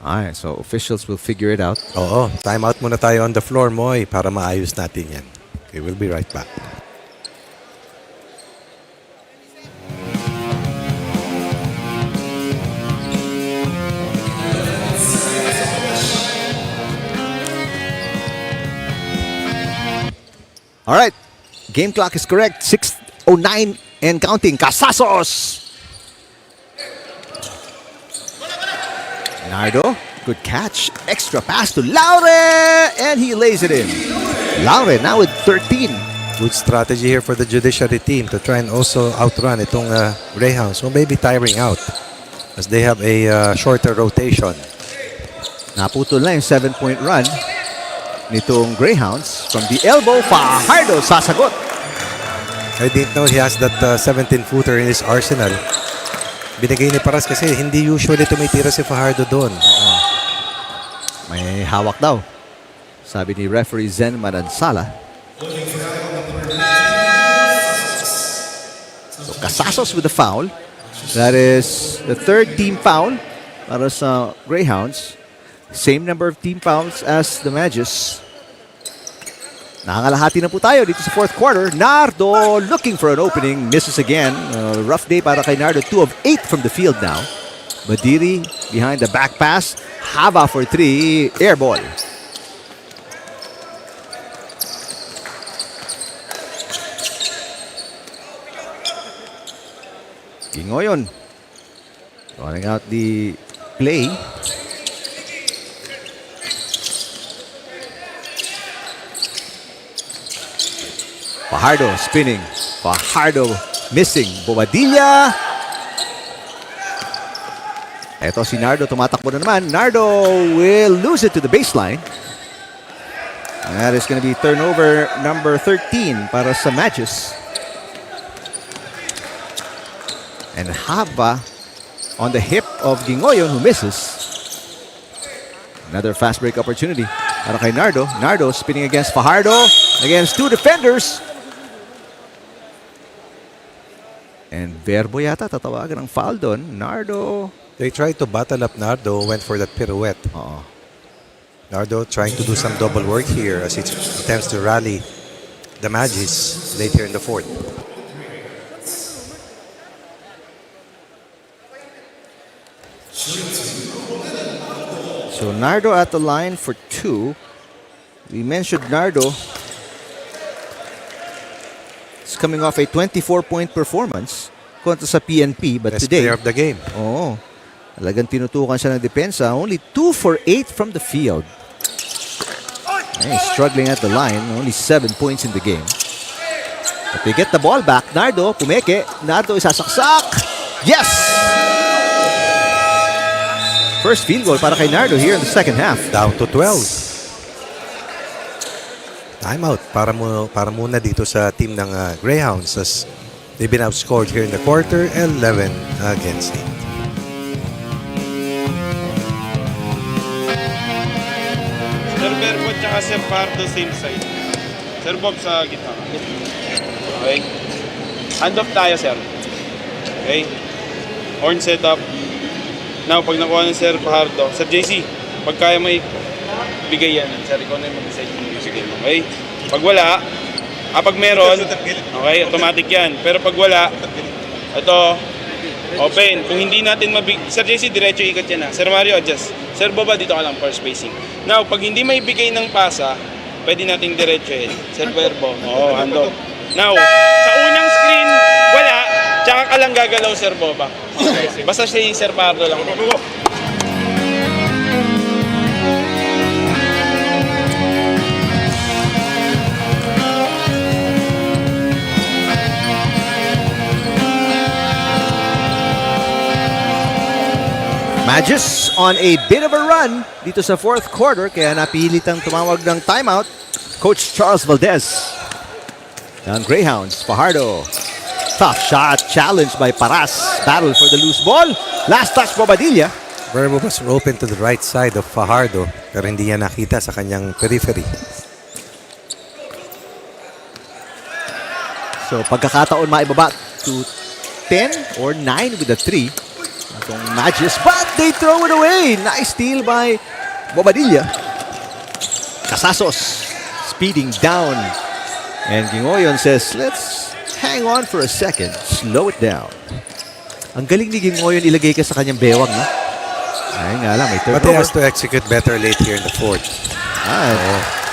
Alright, so officials will figure it out. Oo, timeout muna tayo on the floor, Moy, para maayos natin yan. Okay, we'll be right back. Alright, game clock is correct. 6:09 and counting. Casasos! Nardo, good catch. Extra pass to Laure, and he lays it in. Laure now with 13. Good strategy here for the Judiciary team to try and also outrun itong Greyhounds, who may be tiring out as they have a shorter rotation. Naputol na yung 7-point run nitong Greyhounds. From the elbow, Fajardo sasagot. I didn't know he has that 17-footer in his arsenal. Binigay ni Paras kasi hindi usually tumitira si Fajardo doon. May hawak daw, sabi ni referee Zen Manansala. So Casasos with the foul. That is the third team foul para sa Greyhounds. Same number of team fouls as the Magis. Nakakalahati na po tayo dito sa fourth quarter. Nardo looking for an opening. Misses again. Rough day para kay Nardo. 2 of 8 from the field now. Badiri behind the back pass. Hava for 3. Air ball. Gingoyon running out the play. Fajardo spinning. Fajardo missing. Bobadilla. Eto si Nardo, tumatakbo na naman. Nardo will lose it to the baseline. That is going to be turnover number 13 para sa Magis. And Haba on the hip of Gingoyon, who misses. Another fast break opportunity para kay Nardo. Nardo spinning against Fajardo. Against 2 defenders. And Verbo yata tatawagan ng foul doon. Nardo. They tried to battle up Nardo, went for that pirouette. Nardo trying to do some double work here as he attempts to rally the Magis later in the fourth. So Nardo at the line for 2. We mentioned Nardo is coming off a 24-point performance kontra sa PNP, but Best today player of the game. Oo. Talagang tinutukan siya ng depensa. Only 2 for 8 from the field. And he's struggling at the line. Only 7 points in the game. But they get the ball back. Nardo, pumeke. Nardo isasaksak. Yes! First field goal para kay Nardo here in the second half. Down to 12. Timeout para muna dito sa team ng Greyhounds as they've been outscored here in the quarter, 11 against 8. Sir Verbo tsaka Sir Pardo same side. Sir Bob sa gitna. Okay. Hand off tayo, sir. Okay. Horn setup. Now, pag nakuha ng Sir Pardo, Sir JC, pag kaya mo bigay yan, sir, ikaw na yung mag-decide yung music game. Okay? Pag wala, pag meron, okay, automatic yan. Pero pag wala, ito, open. Kung hindi natin Sir JC, diretso ikot yan ha. Sir Mario, adjust. Sir Boba, dito ka lang for spacing. Now, pag hindi may bigay ng pasa, pwede nating diretso yun. Sir Verbo, hando. Now, sa unang screen, wala, tsaka ka lang gagalaw, Sir Boba. Okay. Basta si Sir Pardo lang. Magis on a bit of a run dito sa fourth quarter kaya napilitang tumawag ng timeout Coach Charles Valdez. Ng Greyhounds, Fajardo. Tough shot, challenged by Paras. Battle for the loose ball. Last touch, Bobadilla. Verbo was open to the right side of Fajardo pero hindi niya nakita sa kanyang periphery. So pagkakataon maibaba to 10 or 9 with a 3. Itong Magis, but they throw it away. Nice steal by Bobadilla. Casasos speeding down. And Gingoyon says, let's hang on for a second. Slow it down. Ang galing ni Gingoyon ilagay ka sa kanyang bewang, no? Ay nga lang, may But he turnover. has to execute better late here in the fourth.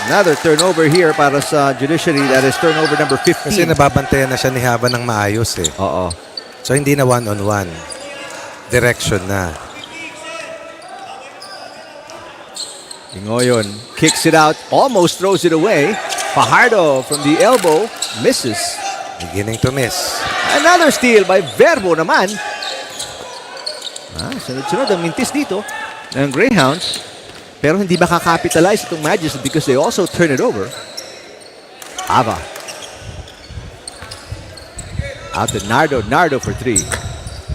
Another turnover here para sa Judiciary. That is turnover number 15. Kasi nababantayan na siya ni Haba ng maayos eh. Oo. So hindi na one-on-one. Direction na. Gingoyon kicks it out, almost throws it away. Fajardo from the elbow, misses. Beginning to miss. Another steal by Verbo naman. Sunod-sunod ang mintis dito ng Greyhounds. Pero hindi makakapitalize itong Magis because they also turn it over. Ava. Out to Nardo. Nardo for 3.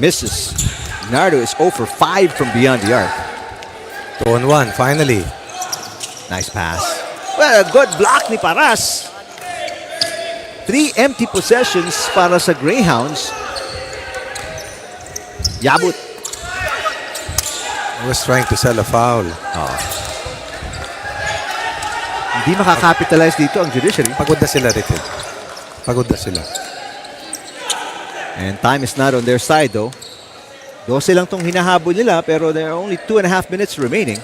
Misses. Nardo is 0 for 5 from beyond the arc. 2-on-1, finally. Nice pass. Well, a good block ni Paras. 3 empty possessions para sa Greyhounds. Yabut. I was trying to sell a foul. Hindi makakapitalize dito ang Judiciary. Pagod na sila, Ricky. Pagod na sila. And time is not on their side though. 12 lang tong hinahabol nila pero there are only 2.5 minutes remaining.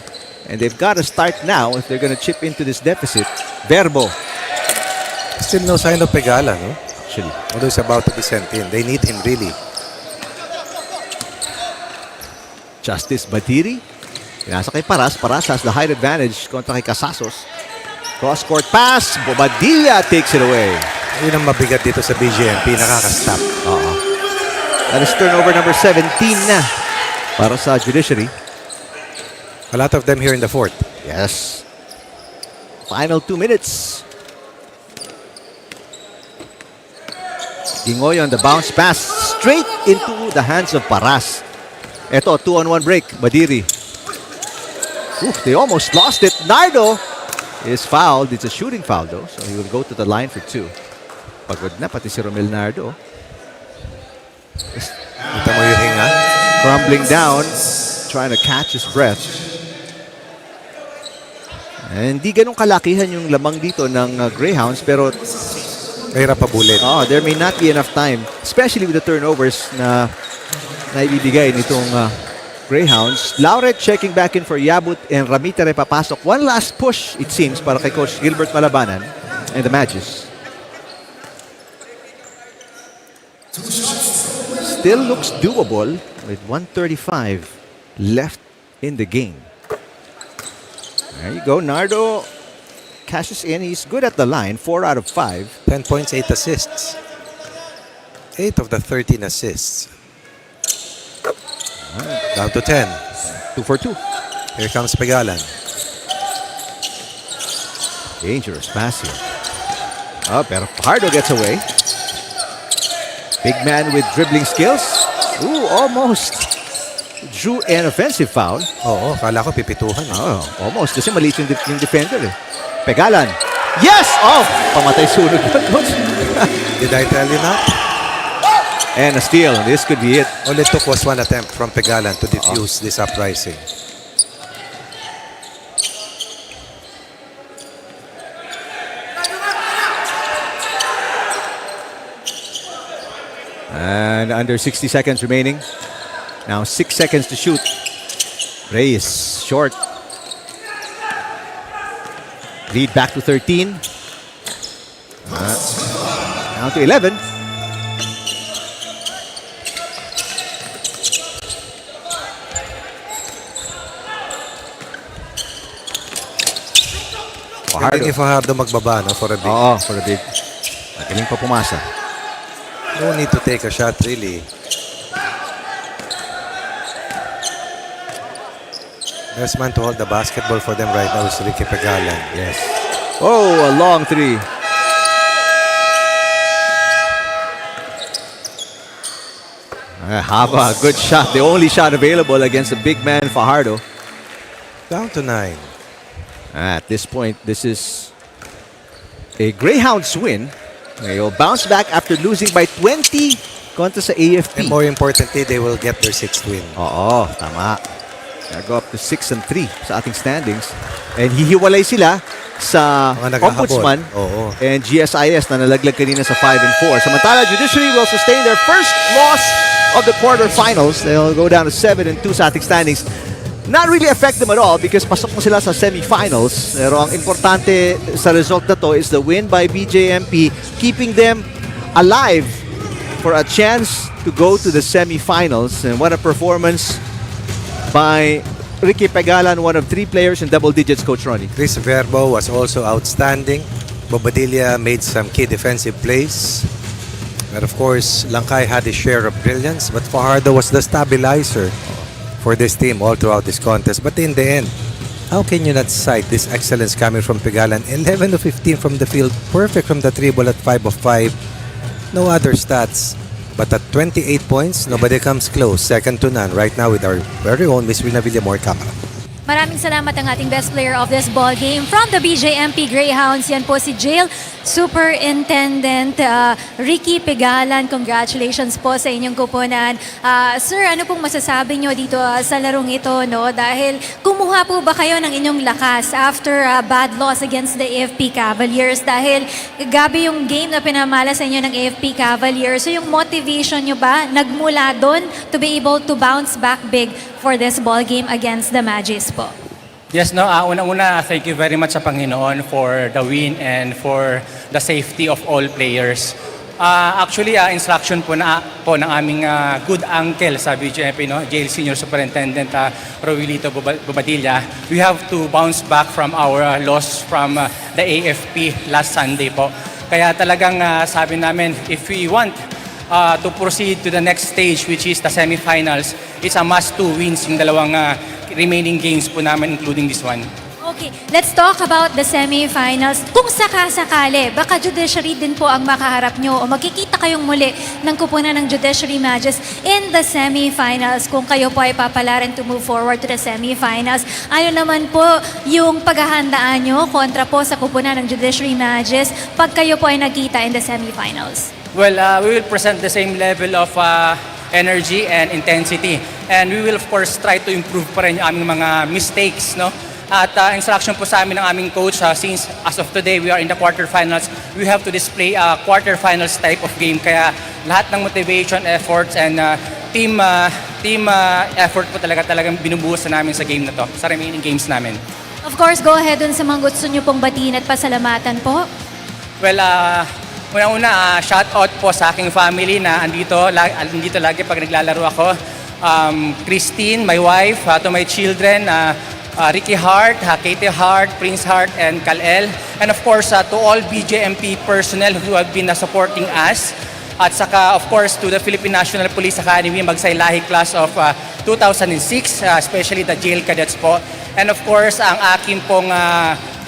And they've got to start now if they're going to chip into this deficit. Verbo. Still no sign of Pegala, no? Actually. Although he's about to be sent in. They need him really. Justice Batiri. Pinasa kay Paras. Paras has the height advantage kontra kay Casasos. Cross-court pass. Bobadilla takes it away. Yun ang mabigat dito sa BJMP. Nakaka-stop. That is turnover number 17 na para sa Judiciary. A lot of them here in the fourth. Yes. Final 2 minutes. Gingoy on the bounce pass straight into the hands of Paras. Ito, 2-on-1 break. Badiri. Oof, they almost lost it. Nardo is fouled. It's a shooting foul though, so he will go to the line for 2. Pagod na pati si Romel Nardo. Kita mo yung hinga? Crumbling down, trying to catch his breath. Hindi ganun kalakihan yung lamang dito ng Greyhounds pero mahirap pabulit. there may not be enough time, especially with the turnovers na ibibigay nitong Greyhounds. Lauret checking back in for Yabut and Ramitere papasok. One last push, it seems, para kay Coach Gilbert Malabanan and the Magis. Still looks doable with 1:35 left in the game. There you go. Nardo cashes in. He's good at the line. 4 out of 5. 10 points, 8 assists. 8 of the 13 assists. Down to 10. 2 for 2. Here comes Pegalan. Dangerous pass here. Pero Fajardo gets away. Big man with dribbling skills. Ooh, almost drew an offensive foul. Oo, kala ko pipituhan. Almost. Kasi maliit yung defender eh. Pegalan. Yes! Pamatay sunod yun, Coach. Did I tell you not? And a steal. This could be it. All it took was one attempt from Pegalan to defuse this uprising. And under 60 seconds remaining. Now 6 seconds to shoot. Reyes, short. Lead back to 13. Now to 11. Fajardo. Fajardo magbaba, no, for a big. For a big. Magaling pa pumasa. No need to take a shot, really. Best man to hold the basketball for them right now is Ricky Pegalan. Yes. A long 3. Hava, good shot. The only shot available against the big man, Fajardo. Down to 9. At this point, this is a Greyhounds win. Ngayon, bounce back after losing by 20 kontra sa AFP. And more importantly, they will get their 6th win. Oo, tama. They'll go up to 6-3 sa ating standings. And hihiwalay sila sa Mga naghahabol. Ombudsman Oo. and GSIS na nalaglag kanina sa 5-4. Samantala, Judiciary will sustain their first loss of the quarterfinals. They'll go down to 7-2 sa ating standings. Not really affect them at all because pasok mo sila sa semifinals. Pero ang importante sa result na to is the win by BJMP, keeping them alive for a chance to go to the semifinals. And what a performance by Ricky Pegalan, one of 3 players in double digits, Coach Ronnie. Chris Verbo was also outstanding. Bobadilla made some key defensive plays. And of course, Langkay had his share of brilliance, but Fajardo was the stabilizer for this team all throughout this contest. But in the end, how can you not cite this excellence coming from Pegalan? 11 of 15 from the field, perfect from the dribble at 5 of 5. No other stats. But at 28 points, nobody comes close. Second to none right now with our very own Miss Rina Villamor Camara. Maraming salamat ang ating best player of this ball game from the BJMP Greyhounds. Yan po si Jail Superintendent Ricky Pegalan. Congratulations po sa inyong kupunan. Sir, ano pong masasabi nyo dito sa larong ito? No? Dahil kumuha po ba kayo ng inyong lakas after bad loss against the AFP Cavaliers? Dahil gabi yung game na pinamala sa inyo ng AFP Cavaliers. So yung motivation nyo ba nagmula doon to be able to bounce back big for this ball game against the Magis po? Yes, no. Una-una, thank you very much sa Panginoon for the win and for the safety of all players. Actually, instruction po ng aming good uncle sa BJMP, no? Jail Senior Superintendent Roelito Bobadilla. We have to bounce back from our loss from the AFP last Sunday po. Kaya talagang sabi namin, if we want to proceed to the next stage, which is the semifinals, it's a must to wins yung dalawang remaining games po namin, including this one. Okay, let's talk about the semifinals. Kung sakasakali, baka Judiciary din po ang makaharap nyo o magkikita kayong muli ng kupunan ng Judiciary Magis in the semifinals kung kayo po ay papalaran to move forward to the semifinals. Ano naman po yung paghahandaan nyo kontra po sa kupunan ng Judiciary Magis pag kayo po ay nagkita in the semifinals? Well, we will present the same level of energy and intensity. And we will of course try to improve pa rin yung aming mga mistakes, no? At instruction po sa amin ng aming coach, since as of today we are in the quarterfinals, we have to display a quarterfinals type of game. Kaya lahat ng motivation, efforts, and team effort po talagang binubuhos na namin sa game na to, sa remaining games namin. Of course, go ahead dun sa mga gusto nyo pong batiin at pasalamatan po. Well, una-una, shout out po sa aking family na andito lagi pag naglalaro ako. Christine, my wife, to my children, Ricky Hart, Katie Hart, Prince Hart, and Kal-El. And of course, to all BJMP personnel who have been supporting us. At saka, of course, to the Philippine National Police Academy, Magsaylahi class of 2006, especially the jail cadets po. And of course, ang aking pong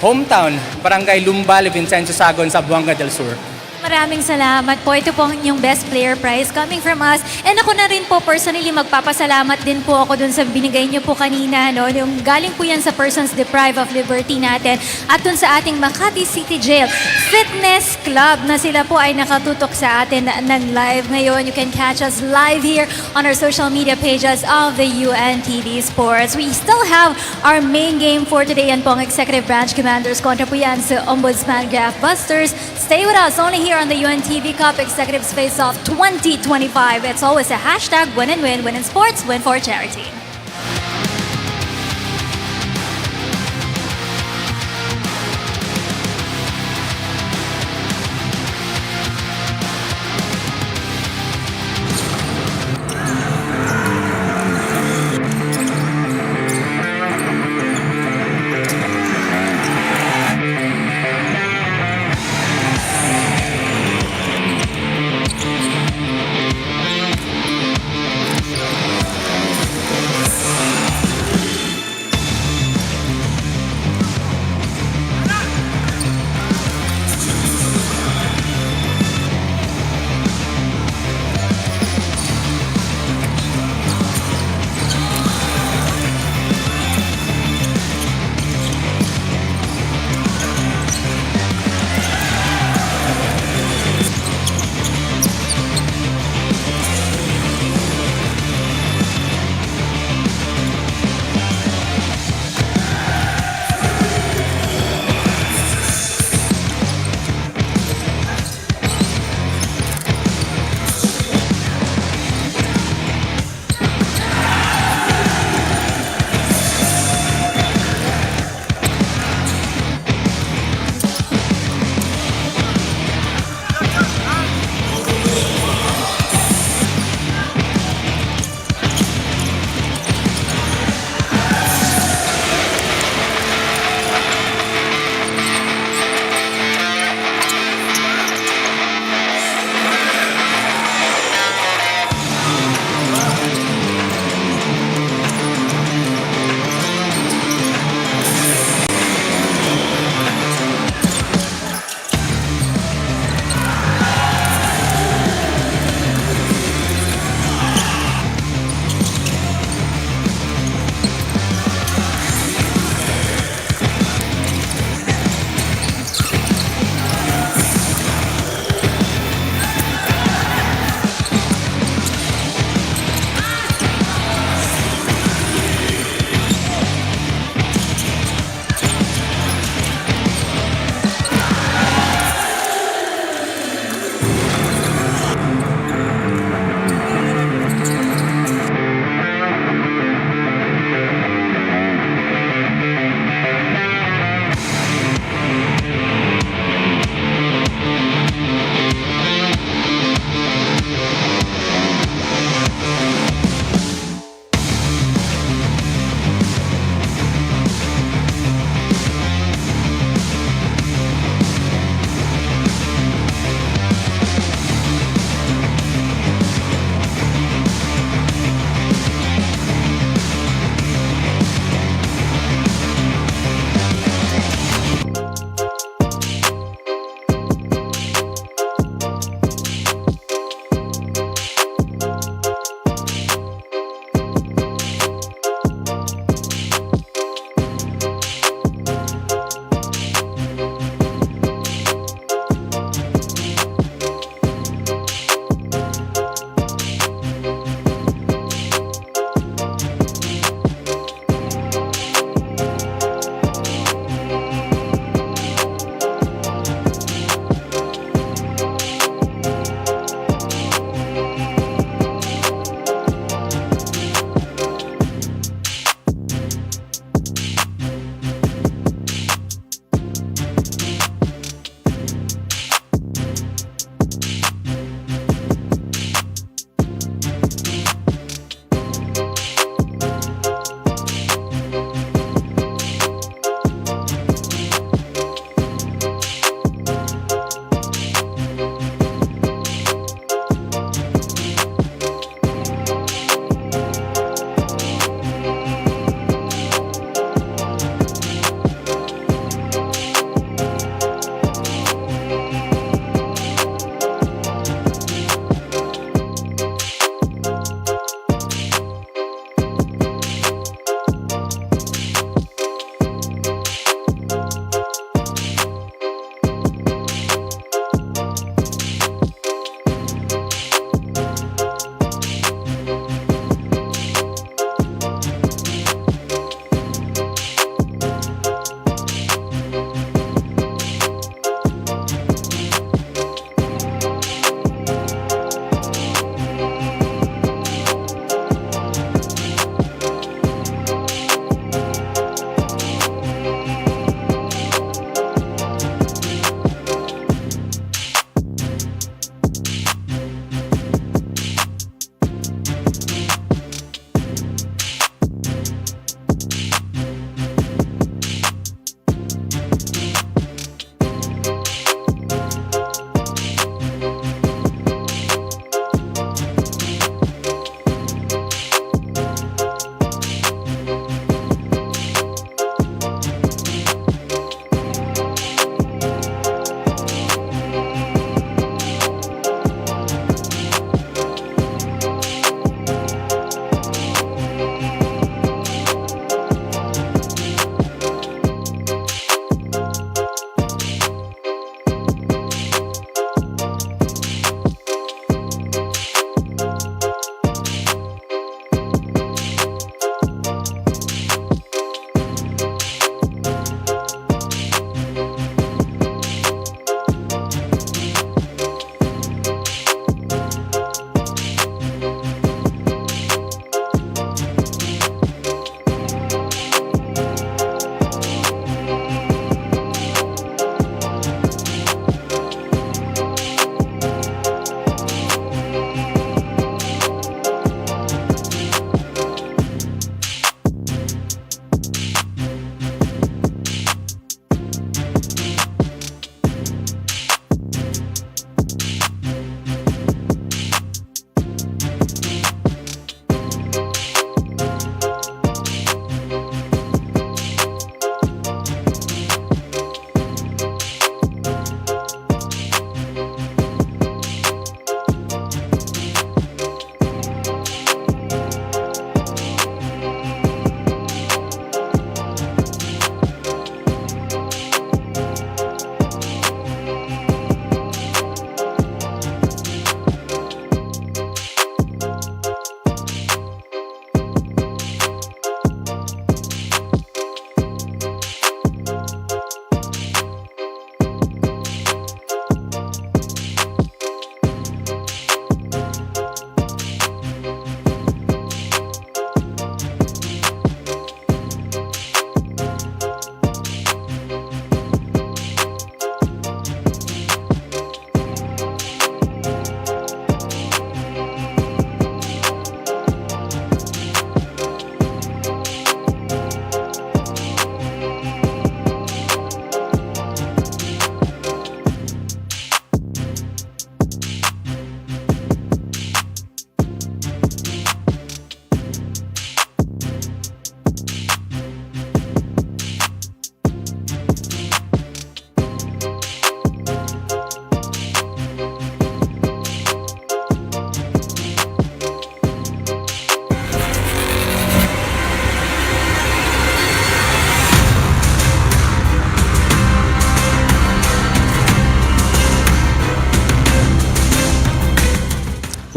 hometown, Barangay Lumbal, Vincenzo Sagon, sa Buanga del Sur. Maraming salamat po. Ito po ang inyong best player prize coming from us. And ako na rin po personally magpapasalamat din po ako dun sa binigay niyo po kanina. No? Yung galing po yan sa persons deprived of liberty natin at dun sa ating Makati City Jail Fitness Club na sila po ay nakatutok sa atin ng live ngayon. You can catch us live here on our social media pages of the UNTV Sports. We still have our main game for today. Yan po ang Executive Branch Commanders kontra po yan sa Ombudsman Graftbusters. Stay with us only here on the UNTV Cup Executives Face-Off 2025. It's always a hashtag win and win, win in sports, win for charity.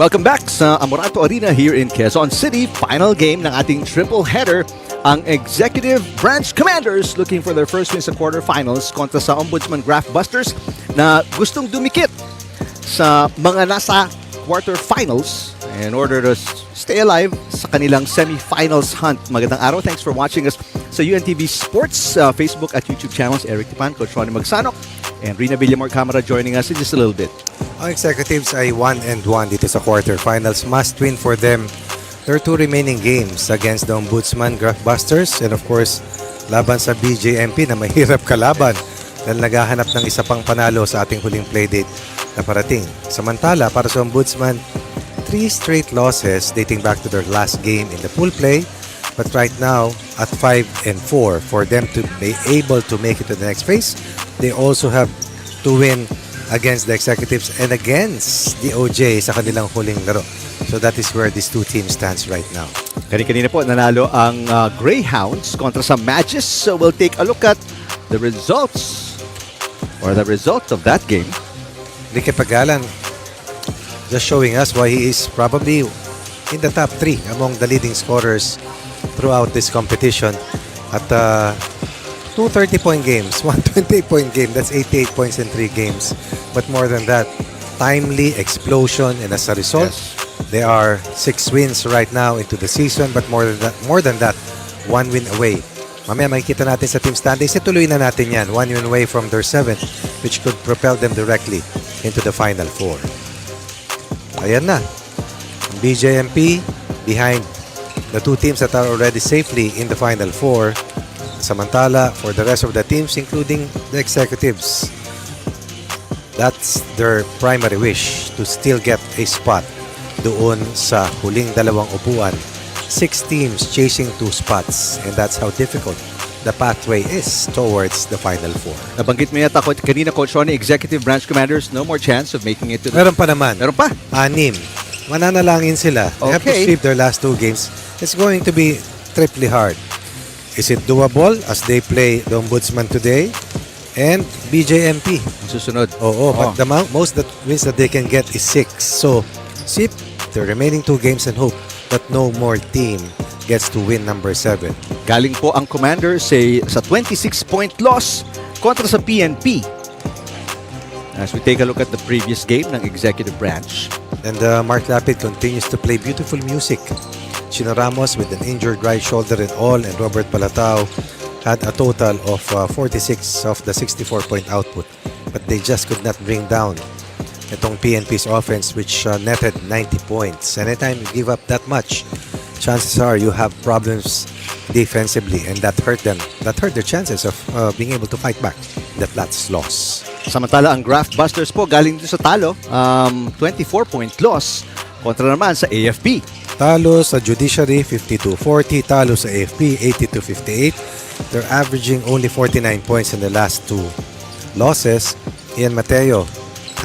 Welcome back sa Amoranto Arena here in Quezon City. Final game ng ating triple header. Ang Executive Branch Commanders looking for their first win sa quarterfinals kontra sa Ombudsman Graftbusters na gustong dumikit sa mga nasa quarterfinals in order to stay alive sa kanilang semifinals hunt. Magandang araw. Thanks for watching us sa UNTV Sports Facebook at YouTube channels. Eric Tipan, Coach Ronnie Magsanok, and Rina Villamor Camara joining us in just a little bit. Ang Executives ay 1-1 dito sa quarterfinals. Must win for them. There are two remaining games against the Ombudsman, Graftbusters, and of course, laban sa BJMP na mahirap kalaban dahil naghahanap ng isa pang panalo sa ating huling playdate na parating. Samantala, para sa Ombudsman, 3 straight losses dating back to their last game in the pool play. But right now, at 5-4, for them to be able to make it to the next phase, they also have to win against the Executives and against the OJ sa kanilang huling laro. So that is where these two teams stands right now. Kanina po nanalo ang Greyhounds kontra sa Magis. So we'll take a look at the results or the result of that game. Ricky Pagalan just showing us why he is probably in the top 3 among the leading scorers throughout this competition. At 2 30-point games, 1 28-point game, that's 88 points in 3 games. But more than that, timely explosion, and as a result, they are 6 wins right now into the season. But more than that, 1 win away. Mamaya makikita natin sa team standings. Ituloy na natin yan. 1 win away from their 7th, which could propel them directly into the Final 4. Ayan na. BJMP behind the two teams that are already safely in the Final 4. Samantala, for the rest of the teams, including the Executives, that's their primary wish, to still get a spot doon sa huling dalawang upuan. 6 teams chasing 2 spots, and that's how difficult the pathway is towards the Final 4. Nabanggit mo yata kanina, Coach Ronnie, Executive Branch Commanders, no more chance of making it to the... Meron pa naman. Meron pa? 6. Mananalangin sila. They have to Okay. sweep their last 2 games. It's going to be triply hard. Is it doable as they play the Ombudsman today and BJMP? Susunod. Oo, but the most that wins that they can get is 6. So, sweep the remaining 2 games and hope that no more team gets to win number 7. Galing po ang Commanders sa 26-point loss kontra sa PNP. As we take a look at the previous game ng Executive Branch. And Mark Lapid continues to play beautiful music. Chino Ramos with an injured right shoulder and all, and Robert Palatao had a total of 46 of the 64-point output. But they just could not bring down itong PNP's offense, which netted 90 points. Anytime you give up that much, chances are you have problems defensively, and that hurt them. That hurt their chances of being able to fight back that last loss. Samantala, ang Graftbusters po galing dito sa talo, 24-point loss kontra naman sa AFP. Talo sa Judiciary, 52-40. Talo sa AFP, 82-58. They're averaging only 49 points in the last 2 losses. Ian Mateo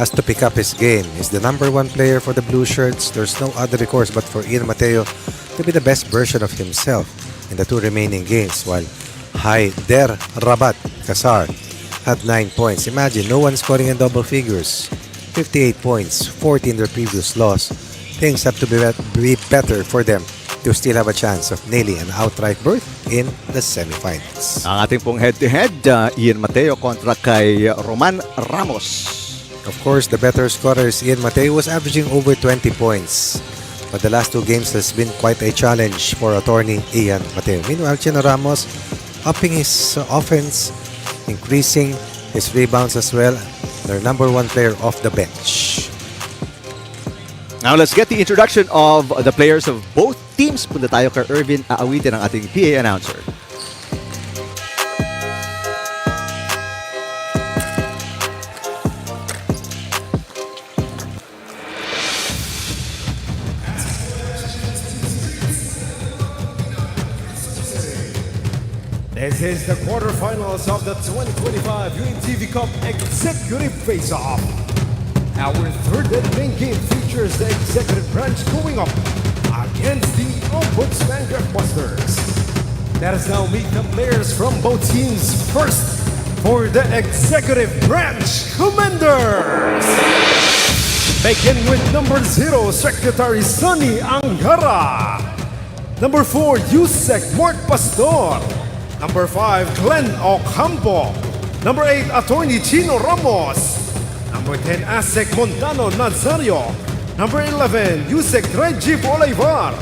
has to pick up his game. He's the number 1 player for the Blue Shirts. There's no other recourse but for Ian Mateo to be the best version of himself in the 2 remaining games, while Haider Rabat Kasar had 9 points. Imagine, no one scoring in double figures. 58 points, 40 in their previous loss. Things have to be better for them to still have a chance of nailing an outright berth in the semifinals. Ang ating pong head-to-head, Ian Mateo kontra kay Roman Ramos. Of course, the better scorer is Ian Mateo, was averaging over 20 points. But the last 2 games has been quite a challenge for attorney Ian Mateo. Meanwhile, Chino Ramos upping his offense, increasing his rebounds as well. Their number 1 player off the bench. Now let's get the introduction of the players of both teams. Punta tayo kay Irvin Aawitin, ang ating PA announcer. This is the quarterfinals of the 2025 UNTV Cup Executive Face-Off. Our third and main game features the Executive Branch going up against the Ombudsman Graftbusters. Let us now meet the players from both teams. First, for the Executive Branch Commanders. Beginning with number 0, Secretary Sonny Angara. Number 4, Yusek Mort Pastor. Number 5, Glenn Ocampo. Number 8, Attorney Chino Ramos. Number 10, Asek Montano Nazario. Number 11, Yusek Reggie Olivar.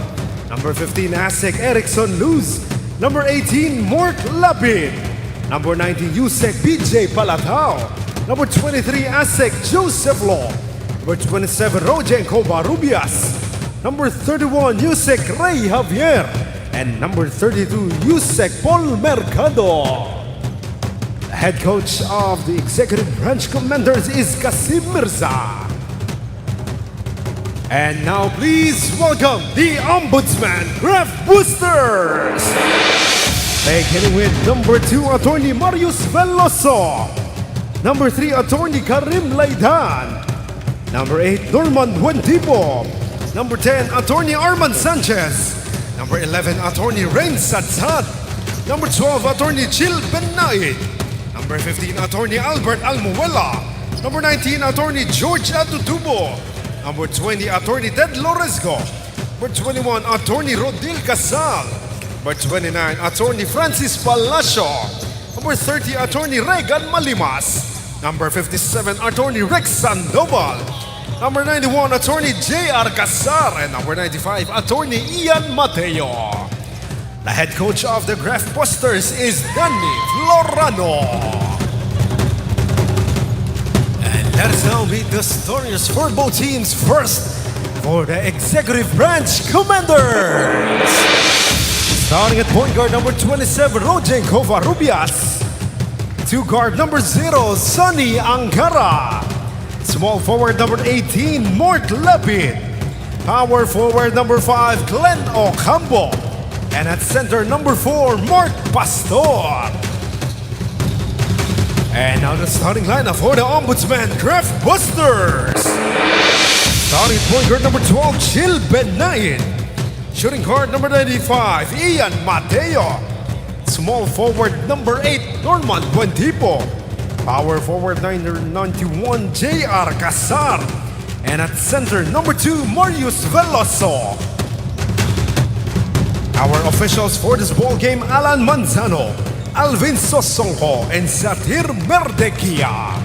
Number 15, Asek Erickson Luz. Number 18, Mort Labin. Number 19, Yusek BJ Palatao. Number 23, Asek Joseph Law. Number 27, Rojenko Barubias. Number 31, Yusek Ray Javier. And number 32, Yusek Paul Mercado. The head coach of the Executive Branch Commanders is Kasim Mirza. And now please welcome the Ombudsman Graftbusters. Beginning with number 2, Attorney Marius Veloso. Number 3, Attorney Karim Laidan. Number 8, Norman Buentipo. Number 10, Attorney Arman Sanchez. Number 11, Attorney Rain Sadsad. Number 12, Attorney Chil Benaid. Number 15, Attorney Albert Almuela. Number 19, Attorney George Atutubo. Number 20, Attorney Ted Loresco. Number 21, Attorney Rodil Casal. Number 29, Attorney Francis Palacio. Number 30, Attorney Regan Malimas. Number 57, Attorney Rex Sandoval. Number 91, Attorney J.R. Casar. And number 95, Attorney Ian Mateo. The head coach of the Graftbusters is Danny Florano. And let us now meet the starters for both teams. First, for the Executive Branch Commanders. Starting at point guard number 27, Rojenko Varubias. 2 guard number 0, Sonny Angara. Small forward number 18, Mort Lepid. Power forward number 5, Glenn Ocampo. And at center number 4, Mort Pastor. And now the starting lineup for the Ombudsman Graftbusters. Starting point guard number 12, Chil Benaid. Shooting guard number 95, Ian Mateo. Small forward number 8, Norman Buentipo. Power forward 91, J.R. Casar. And at center number 2, Marius Veloso. Our officials for this ball game, Alan Manzano, Alvin Sosonko, and Satir Merdekia.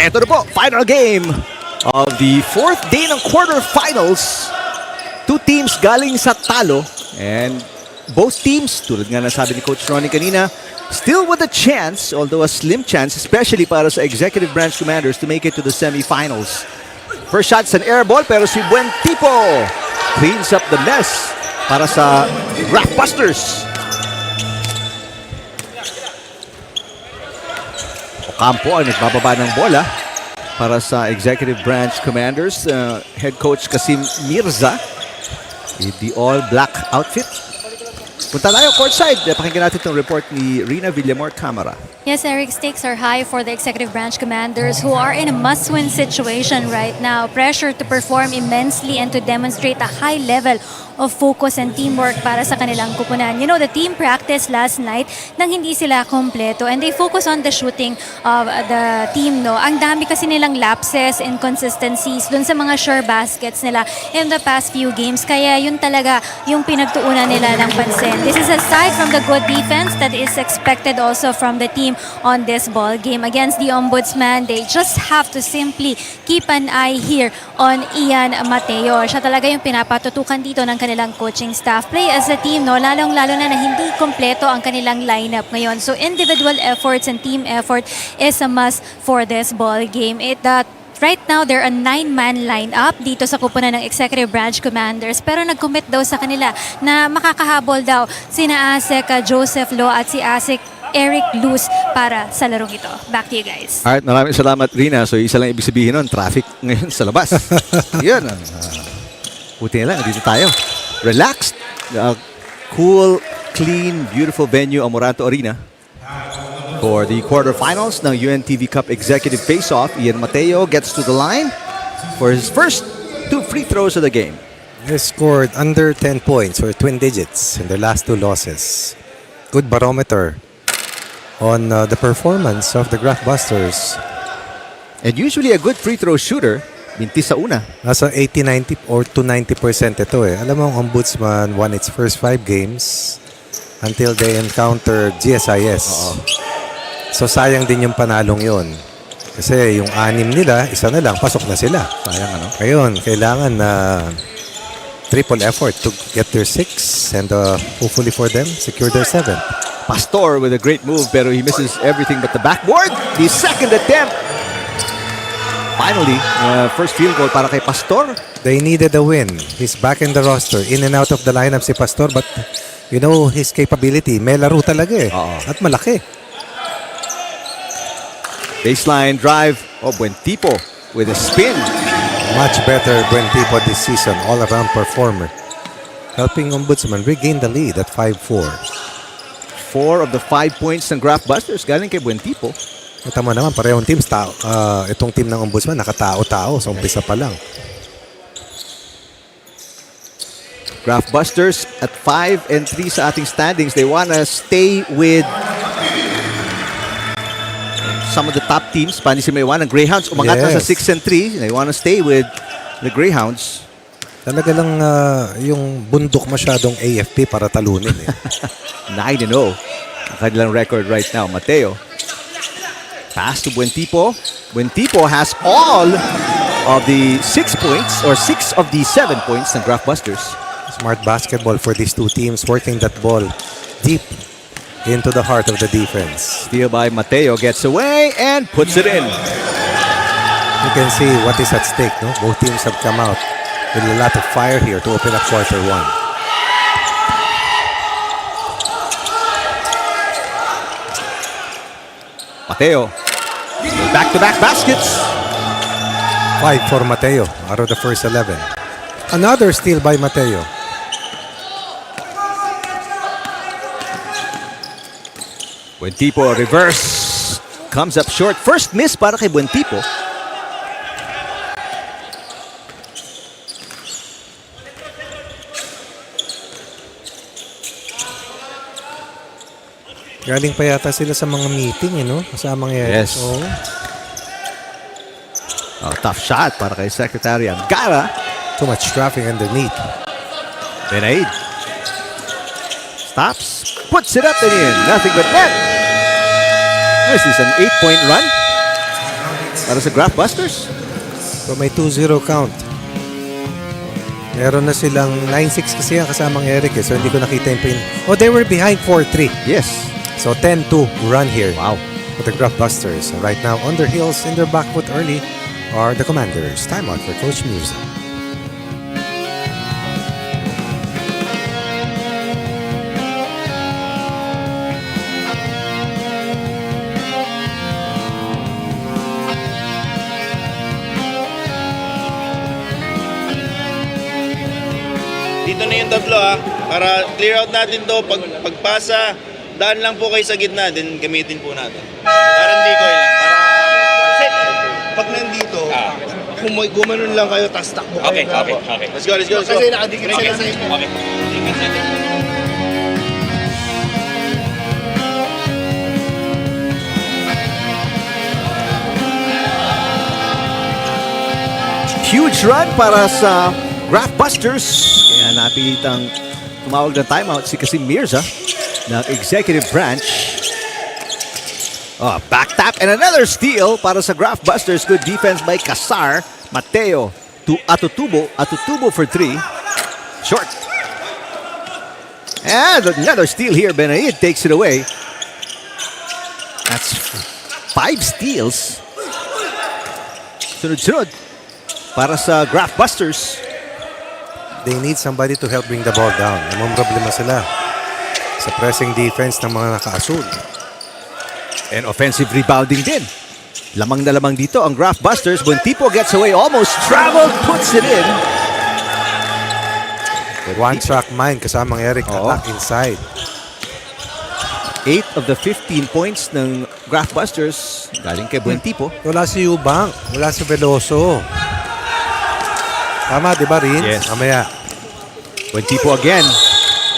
Ito na po, final game of the 4th day ng quarterfinals. 2 teams galing sa talo. And both teams, tulad nga nasabi ni Coach Ronnie kanina, still with a chance, although a slim chance, especially para sa Executive Branch Commanders to make it to the semifinals. First shot's an air ball, pero si Buentipo cleans up the mess para sa Graftbusters. Ocampo ay nagbababa ng bola para sa Executive Branch Commanders. Head coach Kasim Mirza with the all-black outfit. Punta tayo courtside. Pakinggan natin itong report ni Rina Villamor Camara. Yes, Eric, stakes are high for the Executive Branch Commanders who are in a must-win situation right now. Pressure to perform immensely and to demonstrate a high level of focus and teamwork para sa kanilang kupunan. You know, the team practiced last night nang hindi sila kompleto and they focus on the shooting of the team. No, ang dami kasi nilang lapses, inconsistencies dun sa mga sure baskets nila in the past few games. Kaya yun talaga yung pinagtuunan nila ng pansin. This is aside from the good defense that is expected also from the team on this ball game against the Ombudsman. They just have to simply keep an eye here on Ian Mateo. Siya talaga yung pinapatutukan dito ng kanilang coaching staff. Play as a team, no? Lalong-lalo na hindi kompleto ang kanilang lineup ngayon. So individual efforts and team effort is a must for this ball game. Right now, they're a 9-man lineup dito sa kupunan ng Executive Branch Commanders. Pero nag-commit daw sa kanila na makakahabol daw sina Asek Joseph Lo at si Asek Eric Luz para sa larong ito. Back to you guys. Alright, maraming salamat, Rina. So, isa lang ibig sabihin nun, traffic ngayon sa labas. Yun. Buti na lang, dito tayo. Relaxed. Cool, clean, beautiful venue, Amoranto Arena. For the quarterfinals ng UNTV Cup Executive Face-Off, Ian Mateo gets to the line for his first 2 free throws of the game. They scored under 10 points or twin digits in their last 2 losses. Good barometer on the performance of the Graftbusters. And usually a good free throw shooter, minti sa una. Nasa 80-90 or to 90% ito eh. Alam mo, ang Ombudsman won its first 5 games until they encountered GSIS. So sayang din yung panalong yon. Kasi yung 6 nila, isa na lang, pasok na sila. Sayang ano? Ngayon, kailangan na triple effort to get their 6 and hopefully for them, secure their 7. Pastor with a great move, pero he misses everything but the backboard. The second attempt. Finally, first field goal para kay Pastor. They needed a win. He's back in the roster. In and out of the lineup si Pastor, but you know his capability. May laro talaga eh. At malaki. Baseline drive. Oh, Buentipo with a spin. Much better Buentipo this season. All-around performer. Helping Ombudsman regain the lead at 5-4. 4 of the 5 points ng Graftbusters galing kay Buentipo. Tama naman, parehong teams. Itong team ng Ombudsman, nakatao-tao sa umpisa pa lang. Graftbusters at 5 and 3 sa ating standings. They wanna stay with some of the top teams. Panisi may ng Greyhounds. Umangat na sa 6 and 3. They wanna stay with the Greyhounds. Talaga lang yung bundok masyadong AFP para talunin eh. 9-0 ang kanilang record right now. Mateo. Pass to Buentipo. Buentipo has all of the 6 points or 6 of the 7 points ng Graftbusters. Smart basketball for these two teams, working that ball deep into the heart of the defense. Steal by Mateo, gets away and puts it in. You can see what is at stake, no? Both teams have come out with a lot of fire here to open up quarter 1. Mateo. Back-to-back baskets. 5 for Mateo out of the first 11. Another steal by Mateo. Buentipo, reverse. Comes up short. First miss para kay Buentipo. Galing pa yata sila sa mga meeting, no? Kasamang yan. Yes. Oh, tough shot para kay Secretary Angara. Too much traffic underneath. Benaid. Stops. Puts it up and in. Nothing but net. This is an 8-point run para sa Graftbusters. So may 2-0 count. Meron na silang 9-6 kasi yan kasamang Eric eh. So hindi ko nakita yung pin. Oh, they were behind 4-3. Yes. So 10-2 run here. Wow. For the Graftbusters. Right now on their heels in their back foot early are the Commanders. Timeout for Coach Musa. Dito na yung tatlo ha, para clear out natin to. Pagpasa, daan lang po kayo sa gitna, then gamitin po natin. Parang decoy lang, para set. Pag nandito, gumanon lang kayo, tas takbo kayo. Okay. Let's go. Kasi nakadikit sila sa inyo. Okay. Huge run para sa Graftbusters. Kaya napilitang tumawag ng timeout si Kasim Mirza ng Executive Branch. Oh, back tap and another steal para sa Graftbusters. Good defense by Casar. Mateo to Atutubo. Atutubo for 3. Short. And another steal here. Benaid takes it away. That's 5 steals. Sunod-sunod para sa Graftbusters. They need somebody to help bring the ball down. Namang problema sila sa pressing defense ng mga naka-asul. And offensive rebounding din. Lamang na lamang dito ang Graftbusters. When Tipo gets away, almost traveled, puts it in. One-track mind kasamang Eric attack inside. 8 of the 15 points ng Graftbusters galing kay Buentipo. Wala si Ubang, wala si Veloso. Tama, di ba, Rin? Yes. Mamaya. Buentipo again.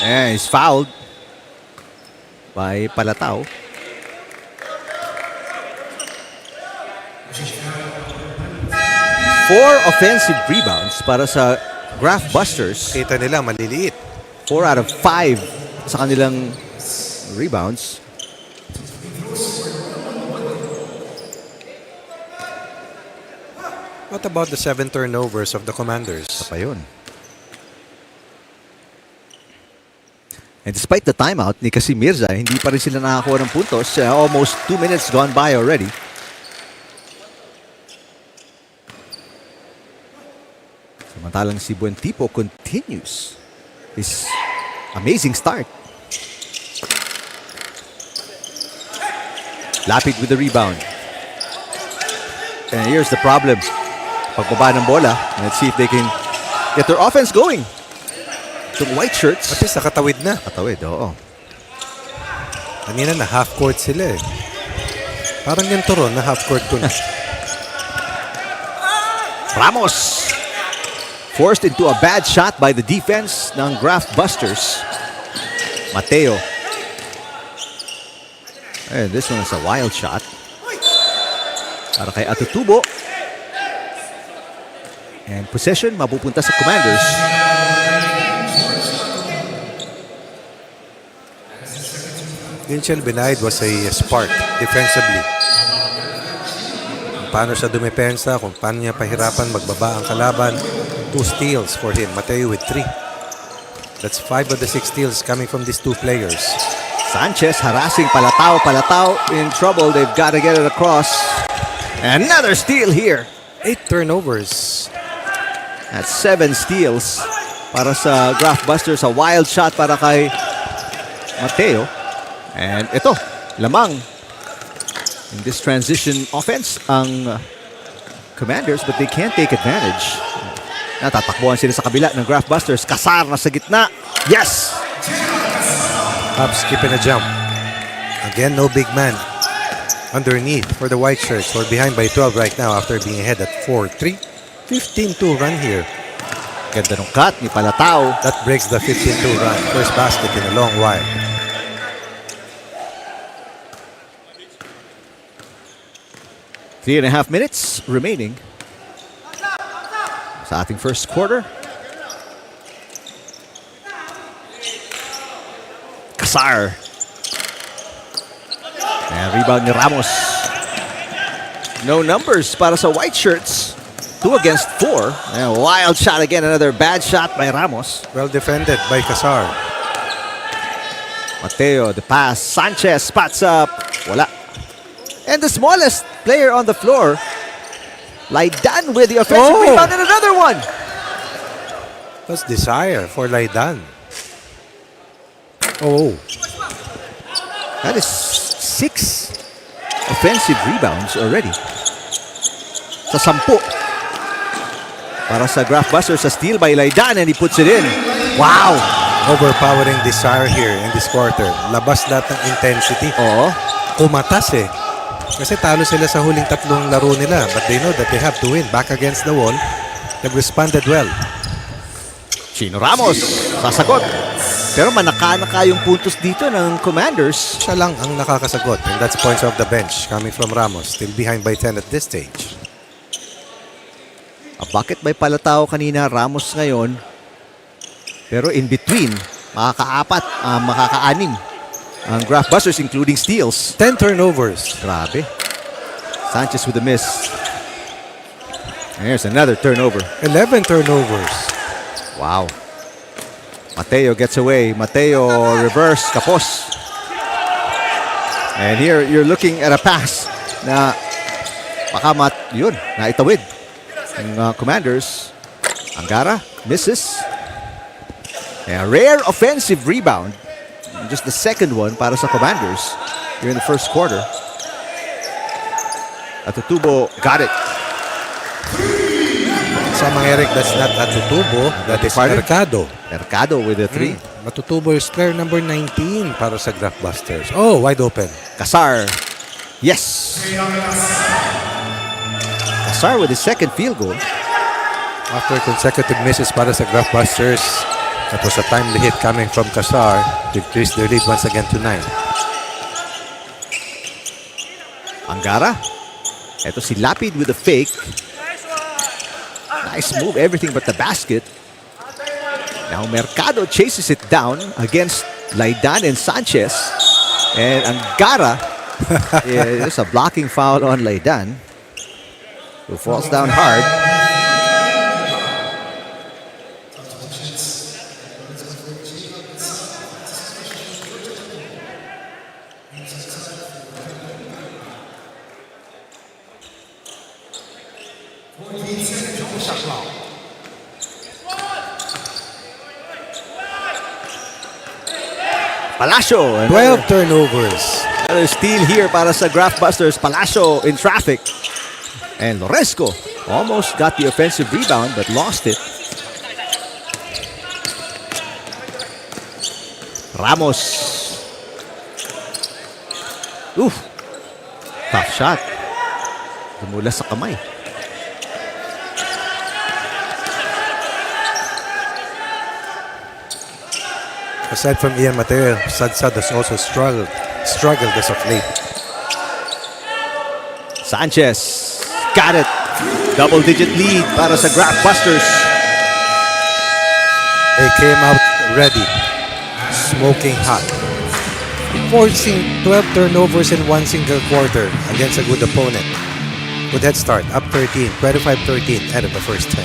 And he's fouled by Palatao. Four offensive rebounds para sa Graftbusters. Kita nila, maliliit. 4 out of 5 sa kanilang rebounds. What about the 7 turnovers of the Commanders? Pa yun. And despite the timeout ni Kasi Mirza, hindi pa rin sila nakakuha ng puntos. Almost 2 minutes gone by already. Samantalang si Buentipo continues his amazing start. Lapid with the rebound. And here's the problem. Pagbaba ng bola, let's see if they can get their offense going. Itong white shirts. At least nakatawid na. Nakatawid, oo. Kanina na half court sila eh. Parang yung turon na half court ko na. Ramos forced into a bad shot by the defense ng Graftbusters. Mateo. And this one is a wild shot. Para kay Atutubo. And possession mapupunta sa Commanders. Vinchel Benaid was a spark defensively. Kung paano siya dumepensa, kung paano niya pahirapan magbaba ang kalaban. 2 steals for him. Mateo with 3. That's 5 of the 6 steals coming from these 2 players. Sanchez harassing Palatao. Palatao in trouble. They've got to get it across. Another steal here. 8 turnovers. That's 7 steals para sa Graftbusters. A wild shot para kay Mateo. And ito, lamang in this transition offense ang Commanders, but they can't take advantage. Natatakbuhan sila sa kabila ng Graftbusters. Kasar na sa gitna. Yes! Up, skip and a jump. Again, no big man underneath for the white shirts. We're behind by 12 right now after being ahead at 4-3. 15-2 run here. Ganda ng cut ni Palatao. That breaks the 15-2 run. First basket in a long while. Three and a half minutes remaining sa ating first quarter. Kasar. And rebound ni Ramos. No numbers para sa white shirts. 2 against 4. And a wild shot again. Another bad shot by Ramos. Well defended by Casar. Mateo, the pass. Sanchez spots up. Wala. And the smallest player on the floor, Laidan with the offensive rebound and another one. That's desire for Laidan. Oh. That is 6 offensive rebounds already. Sa 10. Para sa Graftbusters, a steal by Laidan and he puts it in. Wow! Overpowering desire here in this quarter. Labas lahat ng intensity. Oo. Kumatas eh. Kasi talo sila sa huling 3 laro nila. But they know that they have to win. Back against the wall. They've responded well. Chino Ramos, sasagot. Pero manaka-naka yung puntos dito ng Commanders. Siya lang ang nakakasagot. And that's points off the bench coming from Ramos. Still behind by 10 at this stage. A bucket by Palatao kanina, Ramos ngayon. Pero in between, makaka-4, makaka-6 ang Graftbusters including steals. 10 turnovers. Grabe. Sanchez with a miss. And here's another turnover. 11 turnovers. Wow. Mateo gets away. Mateo reverse, kapos. And here you're looking at a pass na baka yun, naitawid. Ang Commanders, Angara misses. A rare offensive rebound. Just the second one para sa Commanders here in the first quarter. Atutubo got it. Sa mga Eric, that's not Atutubo, that is Pardon? Mercado. Mercado with the 3. Matutubo is player number 19 para sa Graftbusters. Oh, wide open. Kasar. Yes. Kasar with his second field goal. After consecutive misses para sa Graftbusters, that was a timely hit coming from Kasar to increase their lead once again to 9. Angara. Ito si Lapid with a fake. Nice move, everything but the basket. Now Mercado chases it down against Laidan and Sanchez. And Angara, there's a blocking foul on Laidan, who falls down hard. Palacio. 12 turnovers. Another steal here para sa Graftbusters. Palacio in traffic. And Loresco almost got the offensive rebound but lost it. Ramos. Oof. Tough shot. Dumula sa kamay. Aside from Ian Mateo, Sadsad has also struggled as of late. Sanchez got it. Double-digit lead para sa Graftbusters. They came out ready, smoking hot, forcing 12 turnovers in one single quarter against a good opponent. Good head start, up 13, 25-13, end of the first 10.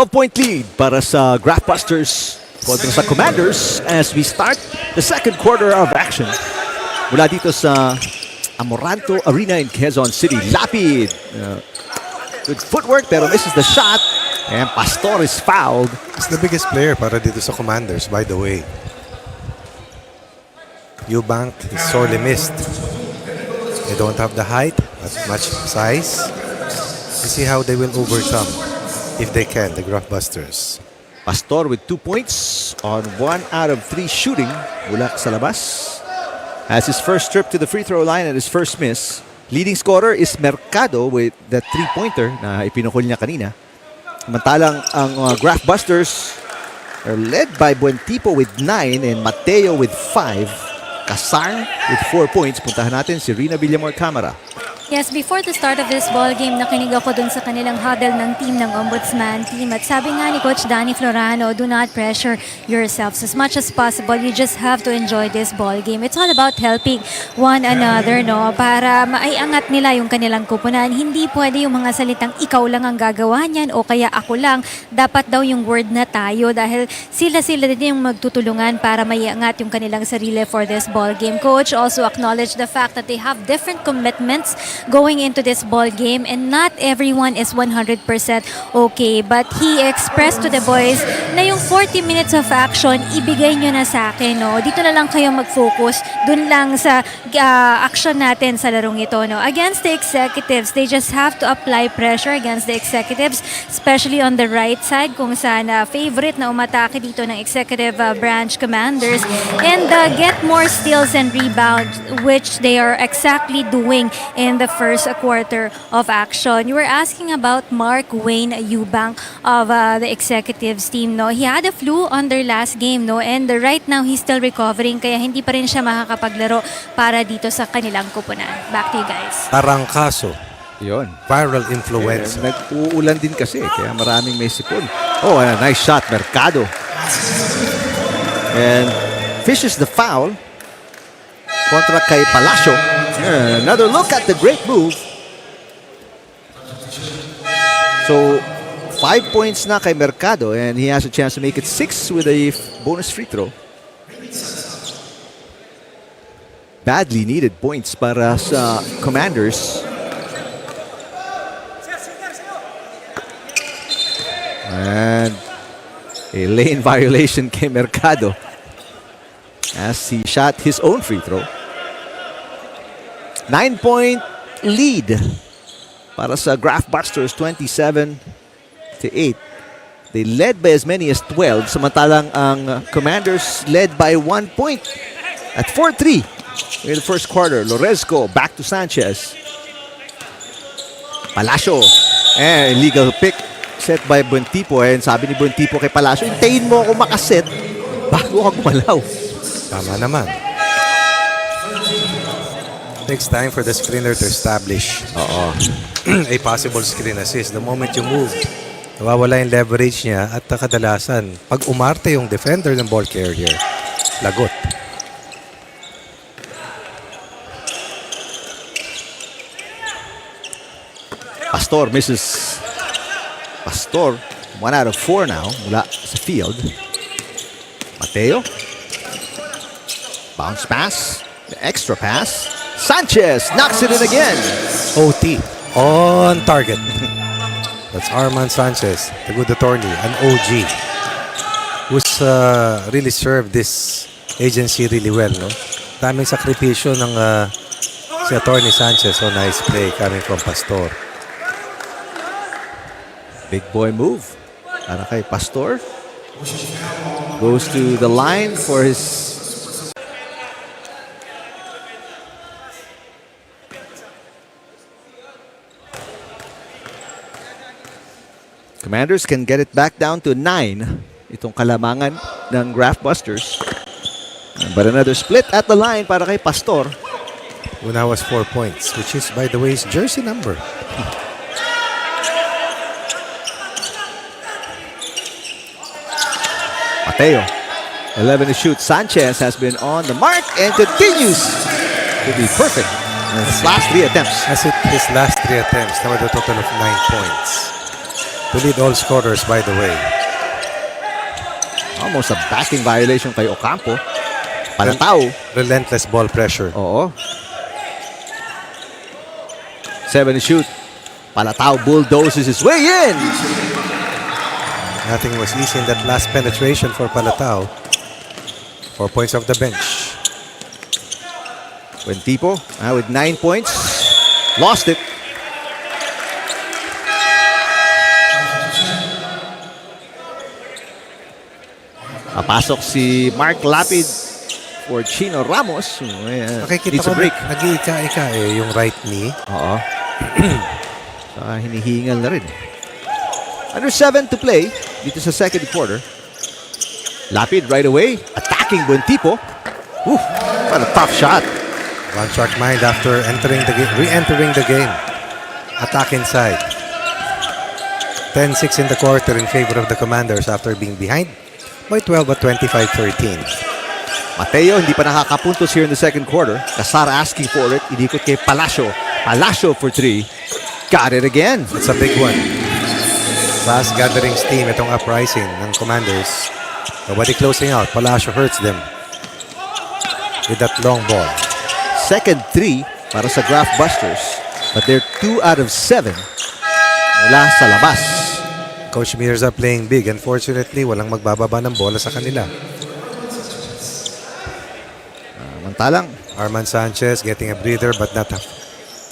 Point lead para sa Graftbusters kontra sa Commanders as we start the second quarter of action. Mula dito sa Amoranto Arena in Quezon City. Lapid. Good footwork pero misses the shot. And Pastor is fouled. He's the biggest player para dito sa Commanders, by the way. Eubank is sorely missed. They don't have the height, not much size. You see how they will overcome. If they can, the Graftbusters. Pastor with 2 points on 1 out of 3 shooting mula sa labas. Has his first trip to the free throw line and his first miss. Leading scorer is Mercado with the 3-pointer na ipinukol niya kanina. Samantalang ang Graftbusters are led by Buentipo with 9 and Mateo with 5. Kasar with 4 points. Puntahan natin si Rina Villamor Camara. Yes, before the start of this ball game, nakinig ako dun sa kanilang huddle ng team ng Ombudsman team. At sabi nga ni Coach Danny Florano, do not pressure yourselves as much as possible. You just have to enjoy this ball game. It's all about helping one another, no? Para maiangat nila yung kanilang kupunan. Hindi pwede yung mga salitang ikaw lang ang gagawa niyan o kaya ako lang. Dapat daw yung word na tayo dahil sila din yung magtutulungan para maiangat yung kanilang sarili for this ball game. Coach also acknowledged the fact that they have different commitments going into this ball game, and not everyone is 100% okay. But he expressed to the boys na yung 40 minutes of action, ibigay nyo na sa akin. No? Dito na lang kayo mag-focus. Dun lang sa action natin sa larong ito. No? Against the executives, they just have to apply pressure against the executives, especially on the right side, kung saan favorite na umatake dito ng executive branch commanders, and get more steals and rebounds, which they are exactly doing in the first quarter of action. You were asking about Mark Wayne Eubank of the executives team. No? He had a flu on their last game, no? And right now he's still recovering, kaya hindi pa rin siya makakapaglaro para dito sa kanilang kupunan. Back to you guys. Tarangkaso. Yun. Viral influencer. Nag-uulan din kasi, kaya maraming may sipon. Oh, a nice shot, Mercado. And fishes the foul kontra kay Palacio. Another look at the great move. So, 5 points na kay Mercado, and he has a chance to make it 6 with a bonus free throw. Badly needed points para sa Commanders. And a lane violation kay Mercado as he shot his own free throw. 9-point lead para sa Graftbusters, 27-8. They led by as many as 12, samantalang ang Commanders led by 1 point at 4-3 in the first quarter. Lorezco back to Sanchez. Palacio, illegal pick set by Buentipo, and sabi ni Buentipo kay Palacio, hintayin mo ako makaset bago ka gumalaw. Tama naman. Takes time for the screener to establish a possible screen assist. The moment you move, nawawala yung leverage niya, at kadalasan, pag umarte yung defender ng ball carrier, lagot. Pastor misses. Pastor, 1 out of 4 now mula sa field. Mateo. Bounce pass. The extra pass. Sanchez knocks it in again. OT. On target. That's Arman Sanchez, the good attorney, an OG, who's really served this agency really well. No? Daming sakripisyo ng si attorney Sanchez. So nice play coming from Pastor. Big boy move para kay Pastor. Goes to the line for his... Commanders can get it back down to 9. Itong kalamangan ng Graftbusters. But another split at the line para kay Pastor. Una was 4 points, which is, by the way, his jersey number. Mateo, 11 to shoot. Sanchez has been on the mark and continues to be perfect in his last 3 attempts. That's it, his last 3 attempts. Now with a total of 9 points. To lead all scorers, by the way. Almost a backing violation kay Ocampo. Palatao. Relentless ball pressure. Oo. 7 to shoot. Palatao bulldozes his way in. Nothing was easy in that last penetration for Palatao. 4 points off the bench. Buentipo with 9 points. Lost it. Papasok si Mark Lapid for Chino Ramos. Nakikita ko nag-iika-ika yung right knee. Oo. Hinihingal na rin. Under 7 to play dito sa second quarter. Lapid right away, attacking Buentipo. What a tough shot. One track mind after entering the game, re-entering the game. Attack inside. 10-6 in the quarter in favor of the Commanders after being behind by 12 at 25-13. Mateo hindi pa nakakapuntos here in the second quarter. Casar asking for it. Inikot kay Palacio. Palacio for 3. Got it again. It's a big one. Fast gathering steam itong uprising ng Commanders. Nobody closing out. Palacio hurts them with that long ball. Second 3 para sa Graftbusters. But they're 2 out of 7 mula sa labas. Coach Mirza playing big. Unfortunately, walang magbababa ng bola sa kanila. Mantalang, Arman Sanchez getting a breather but not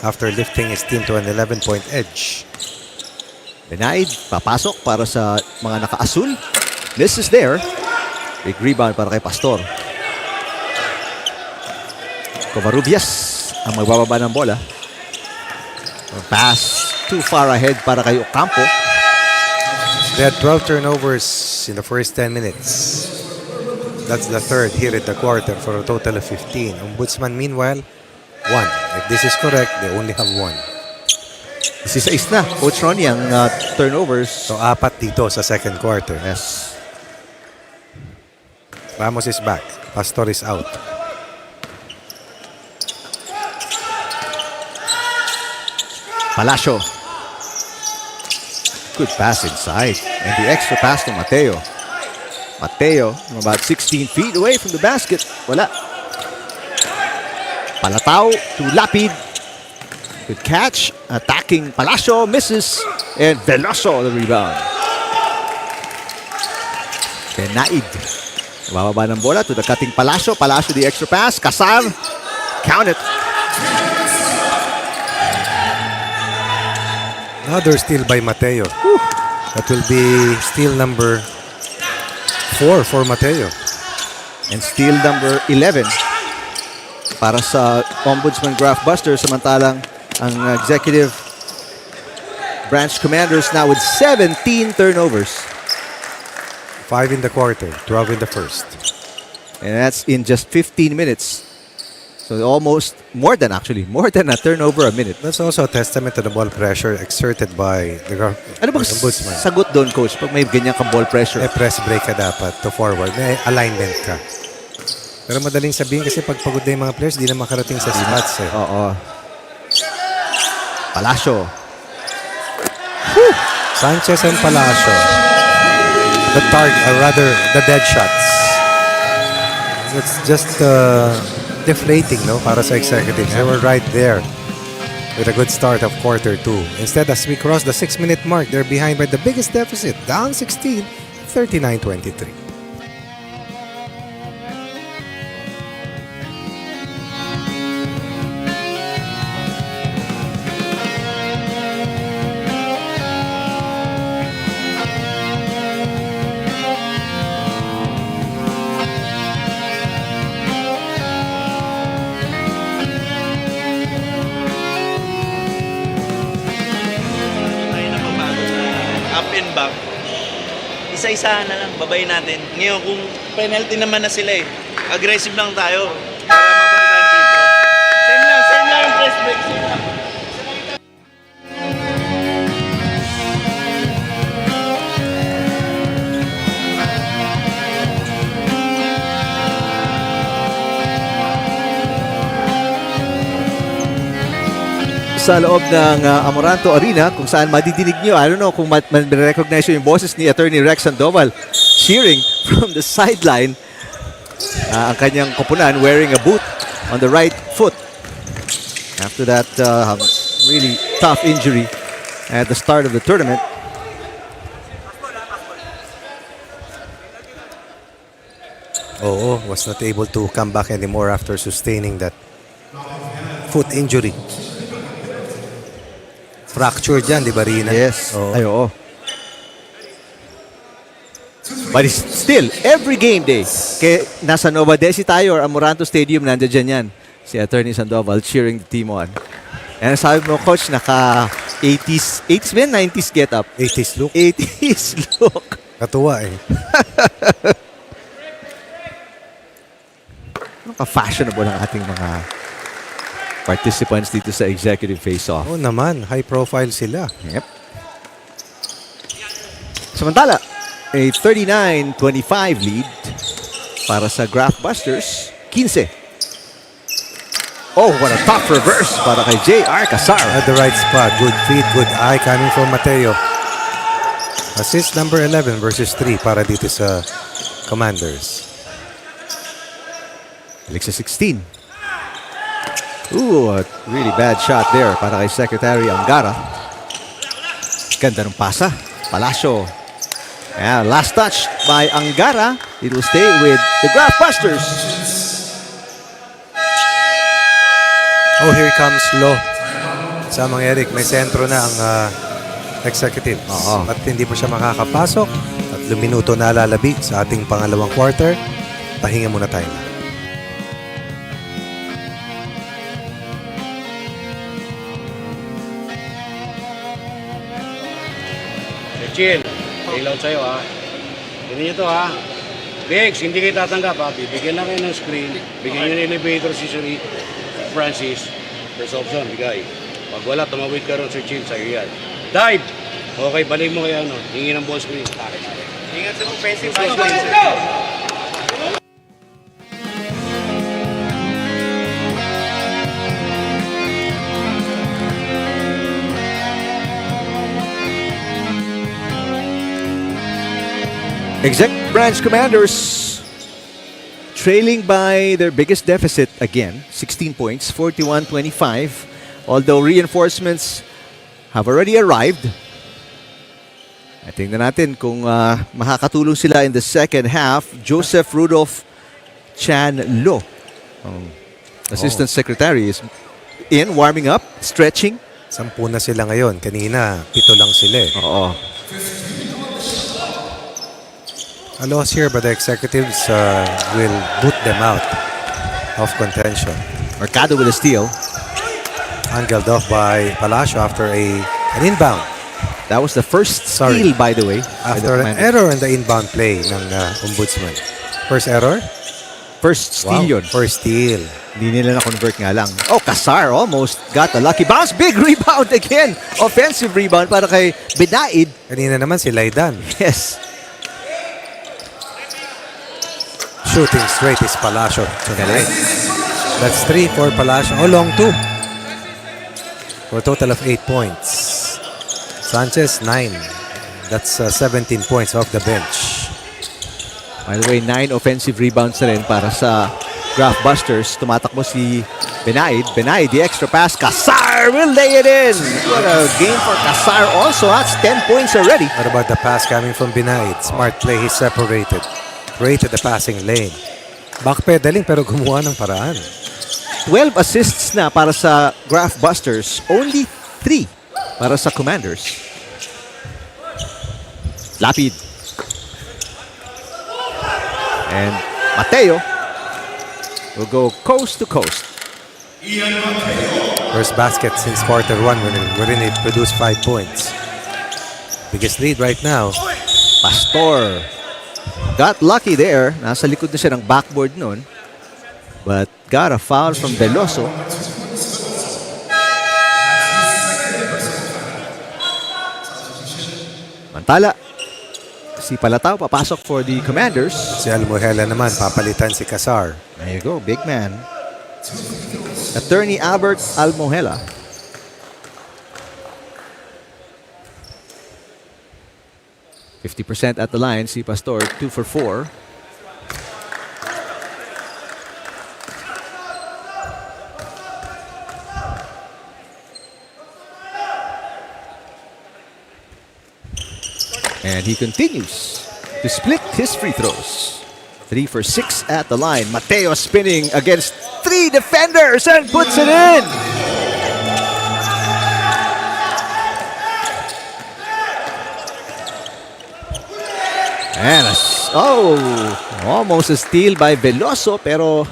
after lifting his team to an 11-point edge. Benaid, papasok para sa mga naka-asul. This is there. Big rebound para kay Pastor. Covarrubias ang magbababa ng bola. Pass too far ahead para kay Ocampo. They had 12 turnovers in the first 10 minutes. That's the third here at the quarter for a total of 15. Ombudsman, meanwhile, 1. If this is correct, they only have 1. This is na, Coach Ronnie, ang turnovers. So, 4 dito sa second quarter. Yes. Ramos is back. Pastor is out. Palacio. Good pass inside. And the extra pass to Mateo. Mateo, about 16 feet away from the basket. Wala. Palatao to Lapid. Good catch. Attacking Palacio. Misses. And Veloso the rebound. Benaid. Bababa ng bola to the cutting Palacio. Palacio the extra pass. Casar. Count it. Another steal by Mateo. Whew. That will be steal number 4 for Mateo. And steal number 11 para sa Ombudsman Graftbusters. Samantalang ang executive branch commanders now with 17 turnovers. 5 in the quarter, 12 in the first. And that's in just 15 minutes. So almost more than a turnover a minute. That's also a testament to the ball pressure exerted by the Ano bang Ombudsman. sagot doon, Coach, pag may ganyan kang ball pressure? Press break ka dapat to forward. May alignment ka. Pero madaling sabihin kasi pag pagod na yung mga players, di na makarating sa spots eh. Oo. Palacio. Sanchez and Palacio. The target, or rather, the dead shots. It's just deflating, no, para sa executives. They were right there with a good start of quarter 2. Instead, as we cross the 6-minute mark, they're behind by the biggest deficit, down 16, 39-23. Back. Isa-isa na lang, babayin natin. Ngayon, kung penalty naman na sila aggressive lang tayo para mapunta tayong free throw. Same lang yung press break. Same lang. Sa loob ng Amoranto Arena kung saan madidinig nyo, I don't know kung ma-recognize yung boses ni Attorney Rex Sandoval cheering from the sideline. Ang kanyang koponan wearing a boot on the right foot after that really tough injury at the start of the tournament. Was not able to come back anymore after sustaining that foot injury. Fractured yan, di ba, Rina? Yes. Ay, oo. But it's still, every game day, nasa Nova Desi tayo or Amoranto Stadium, nandiyan dyan yan. Si Attorney Sandoval cheering the team on. And sabi mo, Coach, naka 80s ba yan? 90s get up? 80s look. 80s look. Katuwa eh. Ka-fashionable ang ating mga participants dito sa executive face-off. Oo naman, high profile sila. Yep. Samantala, a 39-25 lead para sa Graftbusters. 15. Oh, what a tough reverse para kay J.R. Casar. At the right spot. Good feed, good eye coming from Mateo. Assist number 11 versus 3 para dito sa Commanders. Balik sa 16. Ooh, a really bad shot there para kay Secretary Angara. Ganda ng pasa. Palacio. Yeah, last touch by Angara. It will stay with the Graftbusters. Oh, here comes Lo. Samang Eric, may sentro na ang executive. At hindi pa siya makakapasok. At luminuto na lalabi sa ating pangalawang quarter. Pahinga muna tayo. Chill. Ilaw sa'yo ha. Ganyan nyo to ha. Bex, hindi kayo tatanggap ha. Bibigyan na kayo ng screen. Bigyan nyo ng elevator si Sir Francis. First option, bigay. Pag wala, tumawid ka ron Sir Chill. Sa'yo yan. Dive! Okay, balik mo kaya ano. Hingi ng ball screen. Ingat sa offensive. Exec Branch Commanders trailing by their biggest deficit again, 16 points, 41-25. Although reinforcements have already arrived. Tingnan natin kung makakatulong sila in the second half. Joseph Rudolph Chan Lo, Assistant Secretary, is in, warming up, stretching. 10 na sila ngayon. Kanina, 7 lang sila eh. Oo. A loss here, but the executives will boot them out of contention. Mercado with a steal. Angled off by Palacio after an inbound. That was the first steal, by the way. After an error in the inbound play ng Ombudsman. First error? First steal yun. First steal. Hindi nila na-convert nga lang. Oh, Casar almost got a lucky bounce. Big rebound again. Offensive rebound para kay Benaid. Kanina naman si Laidan. Yes. Shooting straight is Palacio tonight. That's 3 for Palacio. Oh, long 2. For a total of 8 points. Sanchez, 9. That's 17 points off the bench. By the way, 9 offensive rebounds na rin para sa Graftbusters. Tumatakbo si Benaid. Benaid, the extra pass. Casar will lay it in. What a game for Casar also. That's 10 points already. What about the pass coming from Benaid? Smart play. He separated. Created the passing lane. Backpedaling pero gumawa ng paraan. 12 assists na para sa Graftbusters. Only 3 para sa Commanders. Lapid. And Mateo will go coast to coast. First basket since quarter 1 wherein he produced 5 points. Biggest lead right now. Pastor got lucky there. Nasa likod na siya ng backboard nun. But got a foul from Veloso. Mantala, si Palatao papasok for the Commanders. Si Almohela naman, papalitan si Casar. There you go, big man. Attorney Albert Almohela. %50 at the line. Si Pastor, 2 for 4. And he continues to split his free throws. 3 for 6 at the line. Mateo spinning against 3 defenders and puts it in. And almost a steal by Veloso, pero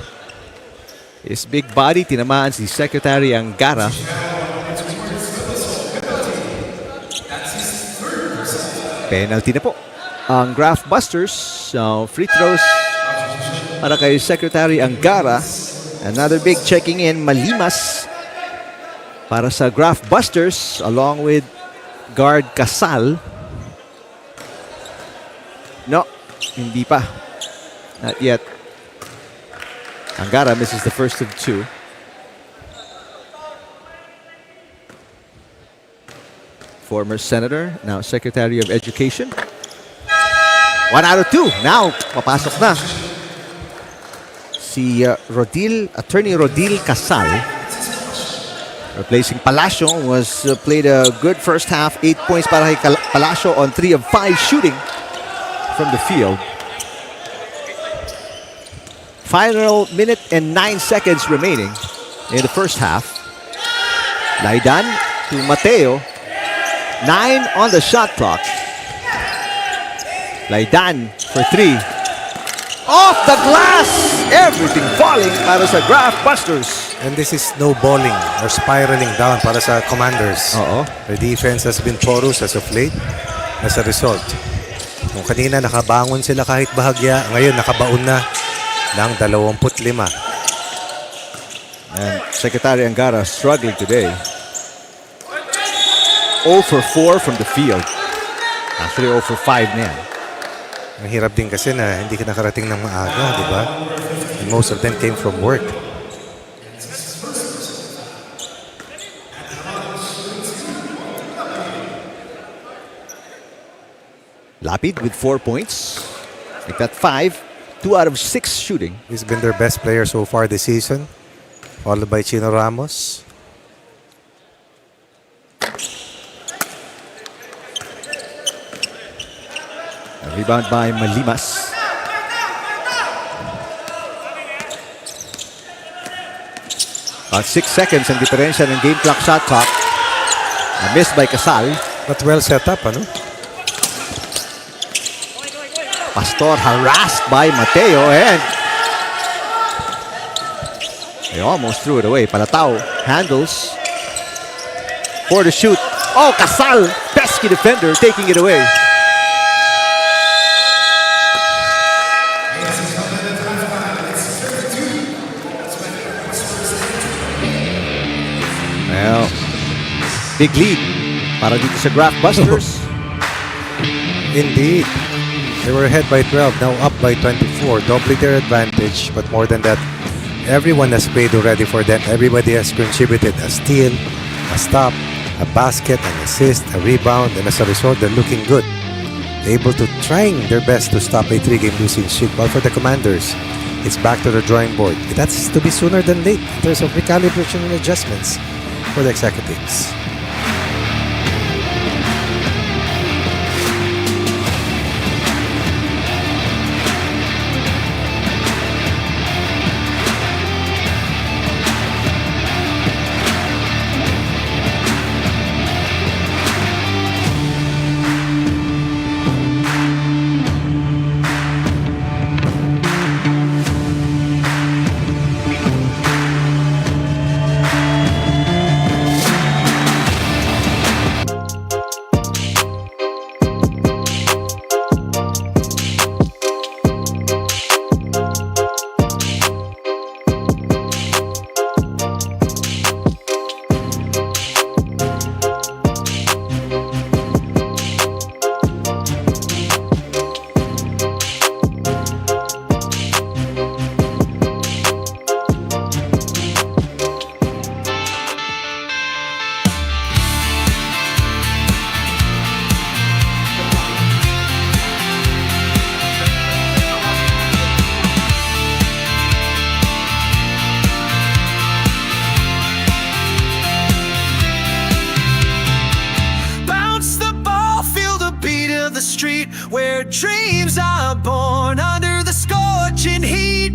his big body tinamaan si Secretary Angara. Penalty na po ang Graftbusters. So free throws para kay Secretary Angara. Another big checking in, Malimas para sa Graftbusters along with guard Casal. No, hindi pa. Not yet. Angara misses the first of 2. Former Senator, now Secretary of Education. 1 out of 2. Now, papasok na si Attorney Rodil Casal. Replacing Palacio was played a good first half. 8 points para kay Palacio on 3 of 5 shooting from the field. Final minute and 9 seconds remaining in the first half. Laidan to Mateo. 9 on the shot clock. Laidan for 3. Off the glass! Everything falling para sa Graftbusters. And this is snowballing or spiraling down para sa Commanders. Their defense has been porous as of late. As a result, kung kanina nakabangon sila kahit bahagya, ngayon nakabaon na ng 25. And Secretary Angara struggling today. 0 for 4 from the field. Actually 0 for 5 na yan. Ang hirap din kasi na hindi ka nakarating ng maaga, di ba? And most of them came from work. Lapid with 4 points. Like that 5. 2 out of 6 shooting. He's been their best player so far this season. Followed by Chino Ramos. A rebound by Malimas. About 6 seconds ang diferensya ng game clock, shot clock. A miss by Casal. But well set up, ano? Pastor harassed by Mateo and they almost threw it away. Palatao handles for the shoot. Oh, Casal, pesky defender, taking it away. Well, big lead para dito sa Graftbusters. Indeed. They were ahead by 12, now up by 24. Doubling their advantage, but more than that, everyone has played already for them. Everybody has contributed a steal, a stop, a basket, an assist, a rebound, and as a result, they're looking good. Able to trying their best to stop a 3-game losing streak. But for the Commanders, it's back to the drawing board. That's to be sooner than late in terms of recalibration and adjustments for the executives. where dreams are born under the scorching heat.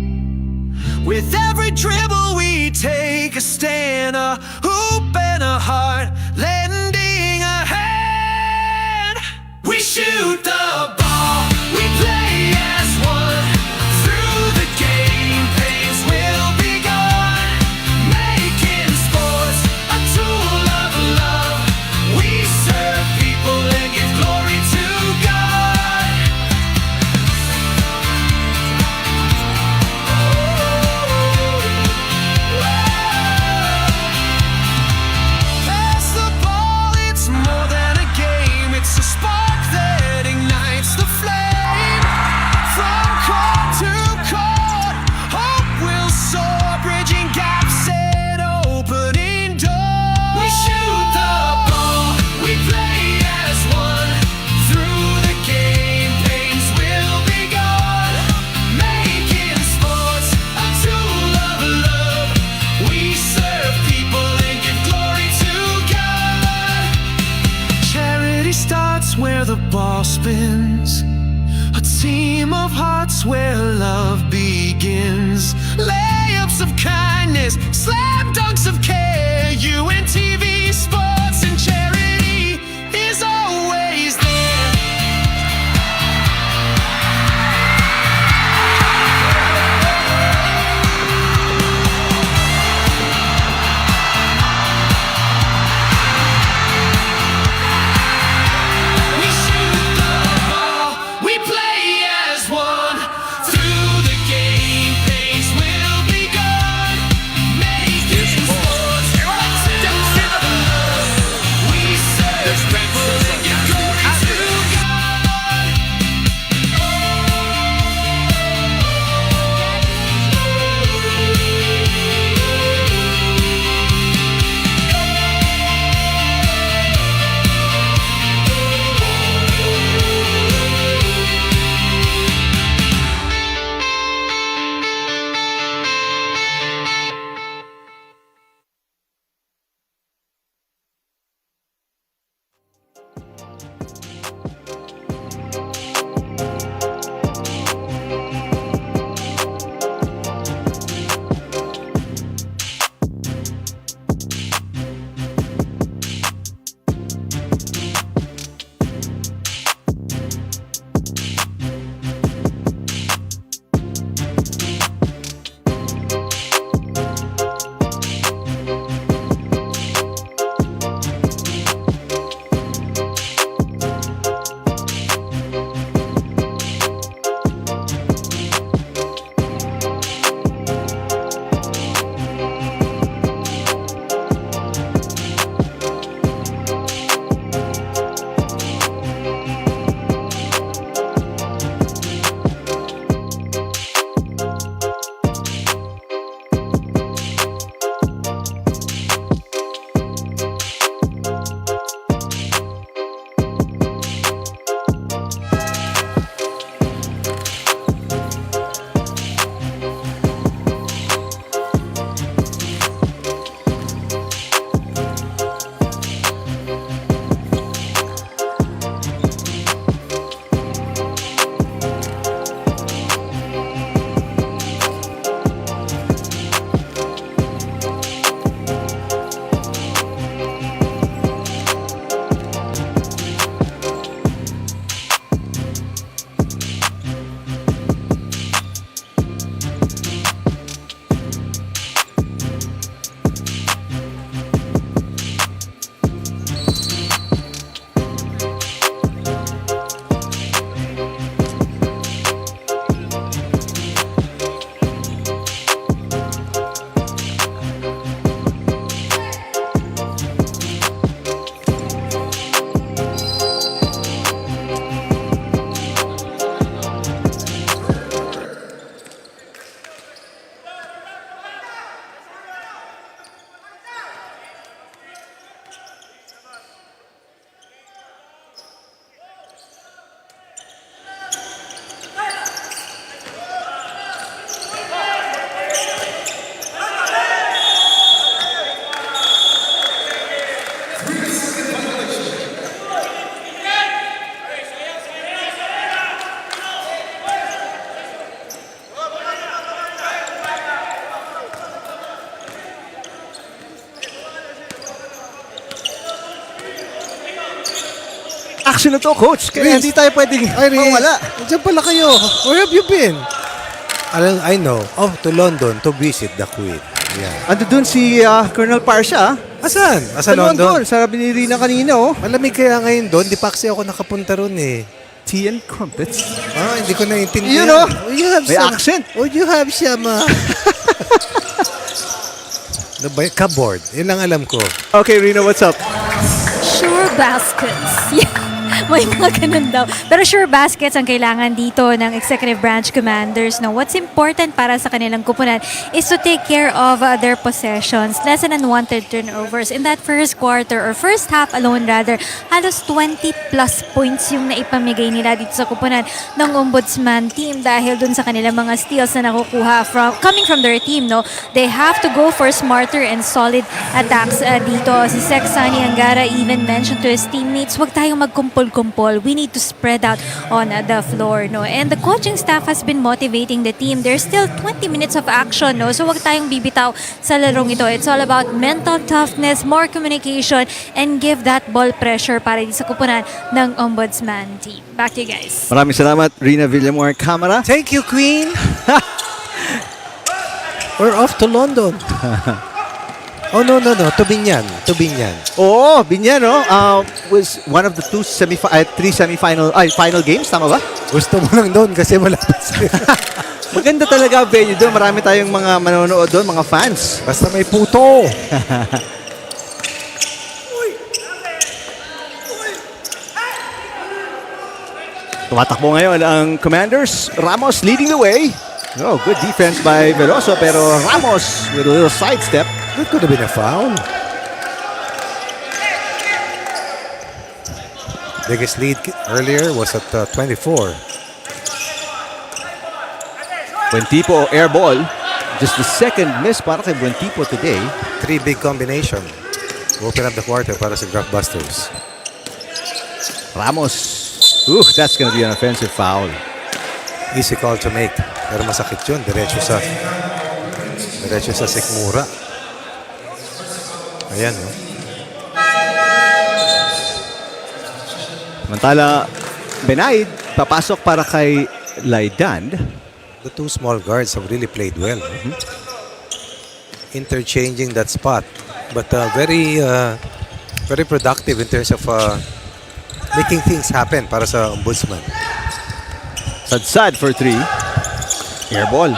With every dribble we take a stand, a hoop and a heart, lending a hand. We shoot the ball, we play as one. Through the game, pains will be gone. Making sports a tool of love. We serve people and give glory to God. hearts where love begins. Layups of kindness, slam dunks of care. UNTV sports and charity is always there. We shoot the ball, we play as one. Through the game, pace will be gone. Making sports a together. We serve people and give glory to God. Action na to, coach. Kaya hindi tayo pwedeng mawala. Diyan pala kayo. Where have you been? I know. Oh, to London to visit the Queen. Yeah. Ando dun si Colonel Parsha. Asan? Sa London. Sabi ni Rina kanina, oh. Malamig kaya ngayon doon. Di pa kasi ako nakapunta ron eh. Tea and crumpets. Hindi ko naiintindihan. You know, may accent. Would you have some... Cupboard. Yun ang alam ko. Okay, Rina, what's up? Sure baskets. Yeah. May mga ganun daw. Pero sure baskets ang kailangan dito ng executive branch commanders. No? What's important para sa kanilang kupunan is to take care of their possessions. Less than unwanted turnovers. In that first quarter or first half alone rather, halos 20 plus points yung naipamigay nila dito sa kupunan ng Ombudsman team dahil dun sa kanilang mga steals na nakukuha coming from their team. No? They have to go for smarter and solid attacks dito. Si Sek Sani Angara even mentioned to his teammates, wag tayong magkumpul-kumpul Paul, we need to spread out on the floor, no? And the coaching staff has been motivating the team. There's still 20 minutes of action, no? So wag tayong bibitaw sa larong ito. It's all about mental toughness, more communication, and give that ball pressure para di sa kupunan ng Ombudsman team. Back to you guys. Maraming salamat, Rina Villamor Camara. Thank you, Queen. We're off to London. Oh, no. To Binyan. Oo, Binyan, no? Was one of the three final games, tama ba? Gusto mo lang doon kasi malapit sa'yo. Maganda talaga ang venue doon. Marami tayong mga manonood doon, mga fans. Basta may puto. Tumatakbo ngayon ang Commanders. Ramos leading the way. Oh, good defense by Veloso, pero Ramos with a little sidestep. That could have been a foul. Biggest lead earlier was at 24. Buentipo air ball. Just the second miss para kay Buentipo today. 3 big combination. Open up the quarter para sa Graftbusters. Ramos. That's gonna be an offensive foul. Easy call to make. Pero masakit yun. Diretso sa sikmura. Ayan, no? Samantala, Benaid, papasok para kay Laidand. The two small guards have really played well. Interchanging that spot. But very productive in terms of making things happen para sa Ombudsman. Sadsad for 3. Air ball.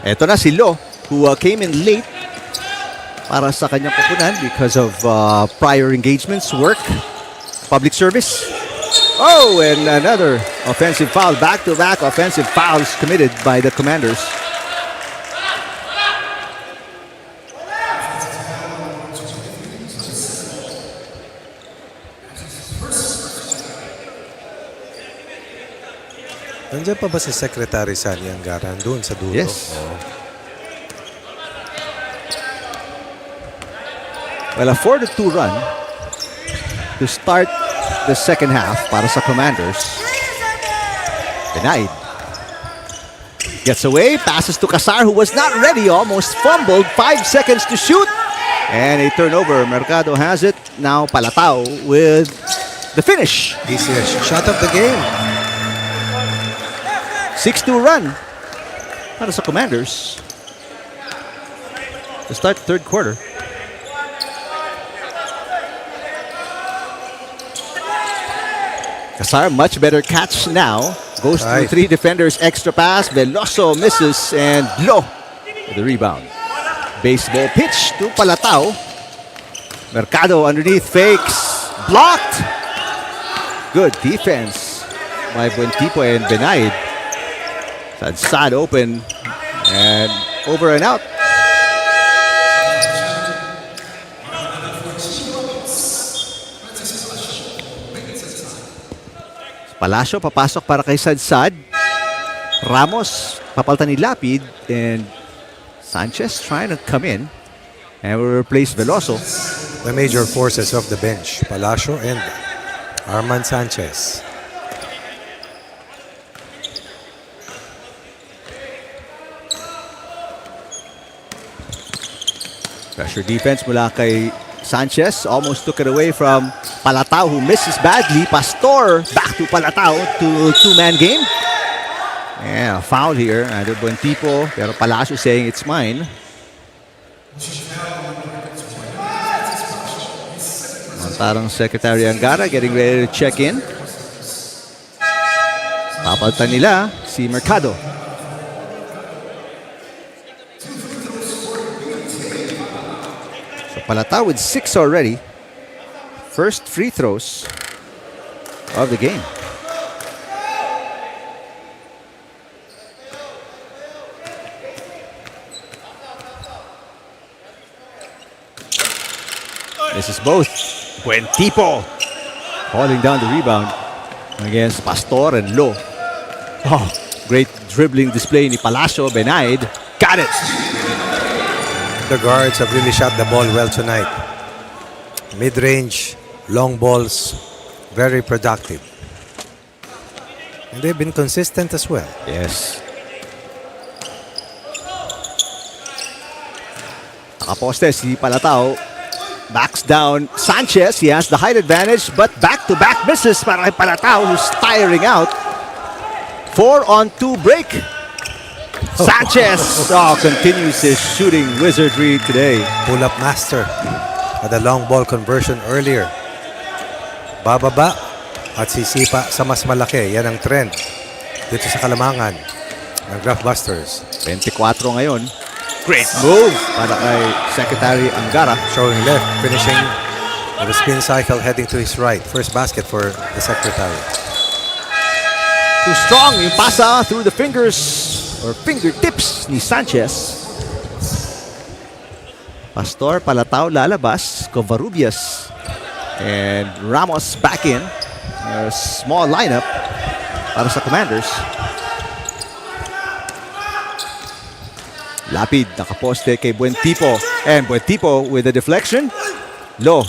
Eto na si Lo, who came in late para sa kanyang pupunan because of prior engagements, work, public service. Oh, and another offensive foul. Back-to-back offensive fouls committed by the Commanders. Nandiyan pa ba si Secretary Sani Anggaran doon sa dulo? Yes. Well, a 4-2 run to start the second half para sa Commanders. Denied. Gets away, passes to Casar, who was not ready, almost fumbled. 5 seconds to shoot. And a turnover. Mercado has it. Now Palatao with the finish. Easiest shot of the game. 6-2 run para sa Commanders to start third quarter. Casar, much better catch now. Goes through 3 defenders, extra pass. Veloso misses and Lo with the rebound. Baseball pitch to Palatao. Mercado underneath, fakes. Blocked. Good defense by Buentipo and Benaid. Sad open and over and out. Palacio papasok para kay Sadsad. Ramos papalitan ni Lapid and Sanchez trying to come in and will replace Veloso. The major forces of the bench, Palacio and Arman Sanchez. Pressure defense mula kay Sanchez. Almost took it away from Palatao, who misses badly. Pastor back to Palatao to 2-man game. Yeah, foul here under Buentipo. Pero Palacio saying it's mine. Parang Secretary Angara getting ready to check in. Papalitan nila si Mercado. Palatao with 6 already. First free throws of the game. This is both. Buentipo hauling down the rebound against Pastor and Lo. Oh, great dribbling display ni Palacio. Benaid got it. The guards have really shot the ball well tonight. Mid-range, long balls, Very productive. And they've been consistent as well. Yes. Nakaposte si Palatao. Backs down Sanchez. He has the height advantage, but back-to-back misses para kay Palatao, who's tiring out. 4-on-2 break. Sanchez continues his shooting wizardry today. Pull-up master. Had a long ball conversion earlier. Bababa at sisipa sa mas malaki. Yan ang trend dito sa kalamangan ng Graftbusters. 24 ngayon. Great move para kay Secretary Angara. Showing left, finishing with a spin cycle heading to his right. First basket for the Secretary. Too strong yung pasa through the fingers or fingertips ni Sanchez. Pastor, Palatao lalabas. Covarrubias and Ramos back in. A small lineup para sa Commanders. Lapid nakaposte kay Buentipo. And Buentipo with a deflection. Lo.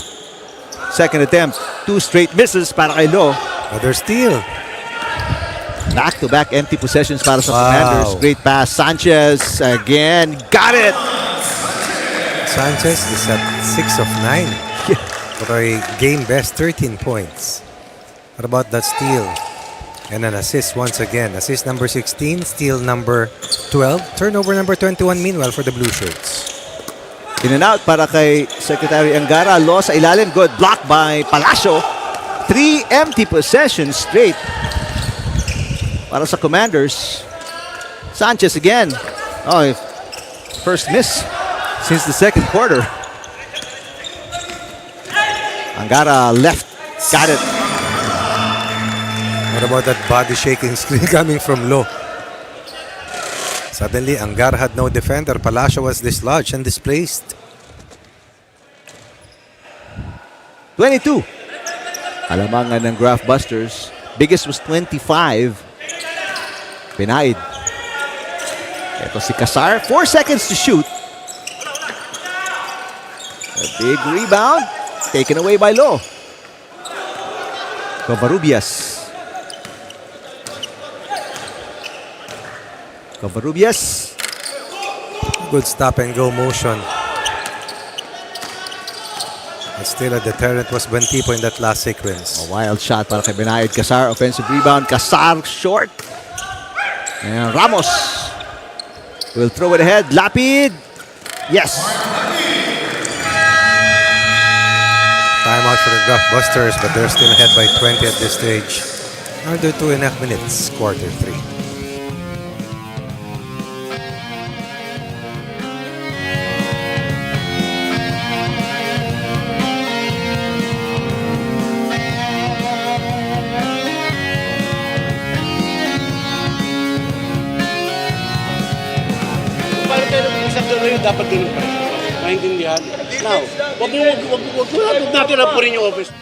Second attempt. 2 straight misses para kay Lo. Another steal. Back-to-back empty possessions para sa Commanders. Great pass. Sanchez again. Got it! Sanchez is at 6 of 9. For a game best 13 points. What about that steal? And an assist once again. Assist number 16, steal number 12, turnover number 21 meanwhile for the Blue Shirts. In and out para kay Secretary Angara. Lo sa ilalim. Good block by Palacio. 3 empty possessions straight para sa Commanders. Sanchez again. First miss since the second quarter. Angara left. Got it. What about that body shaking screen coming from Lo? Suddenly, Angara had no defender. Palacio was dislodged and displaced. 22. Alamangan ng Graftbusters. Biggest was 25. Pinaid. Ito si Casar. 4 seconds to shoot. A big rebound. Taken away by Lo. Covarrubias. Good stop and go motion. But still a deterrent was Buentipo in that last sequence. A wild shot para kay Benayed Casar. Offensive rebound. Casar short. And Ramos will throw it ahead. Lapid. Yes. Timeout for the Graftbusters, but they're still ahead by 20 at this stage. Under 2.5 minutes, quarter 3. Dapat ganun pa rin. Maintindihan. Now, wag natin na po rin yung office. Pag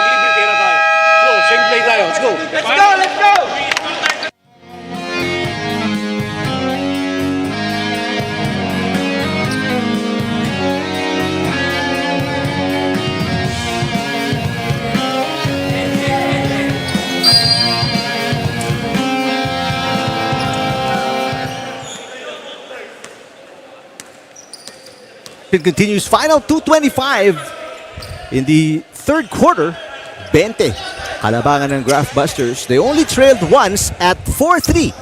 libre, tira tayo. Go, same play tayo. Let's go. Let's go, let's go! It continues. Final 2:25 in the third quarter. 20. Kalabangan ng Graftbusters. They only trailed once at 4-3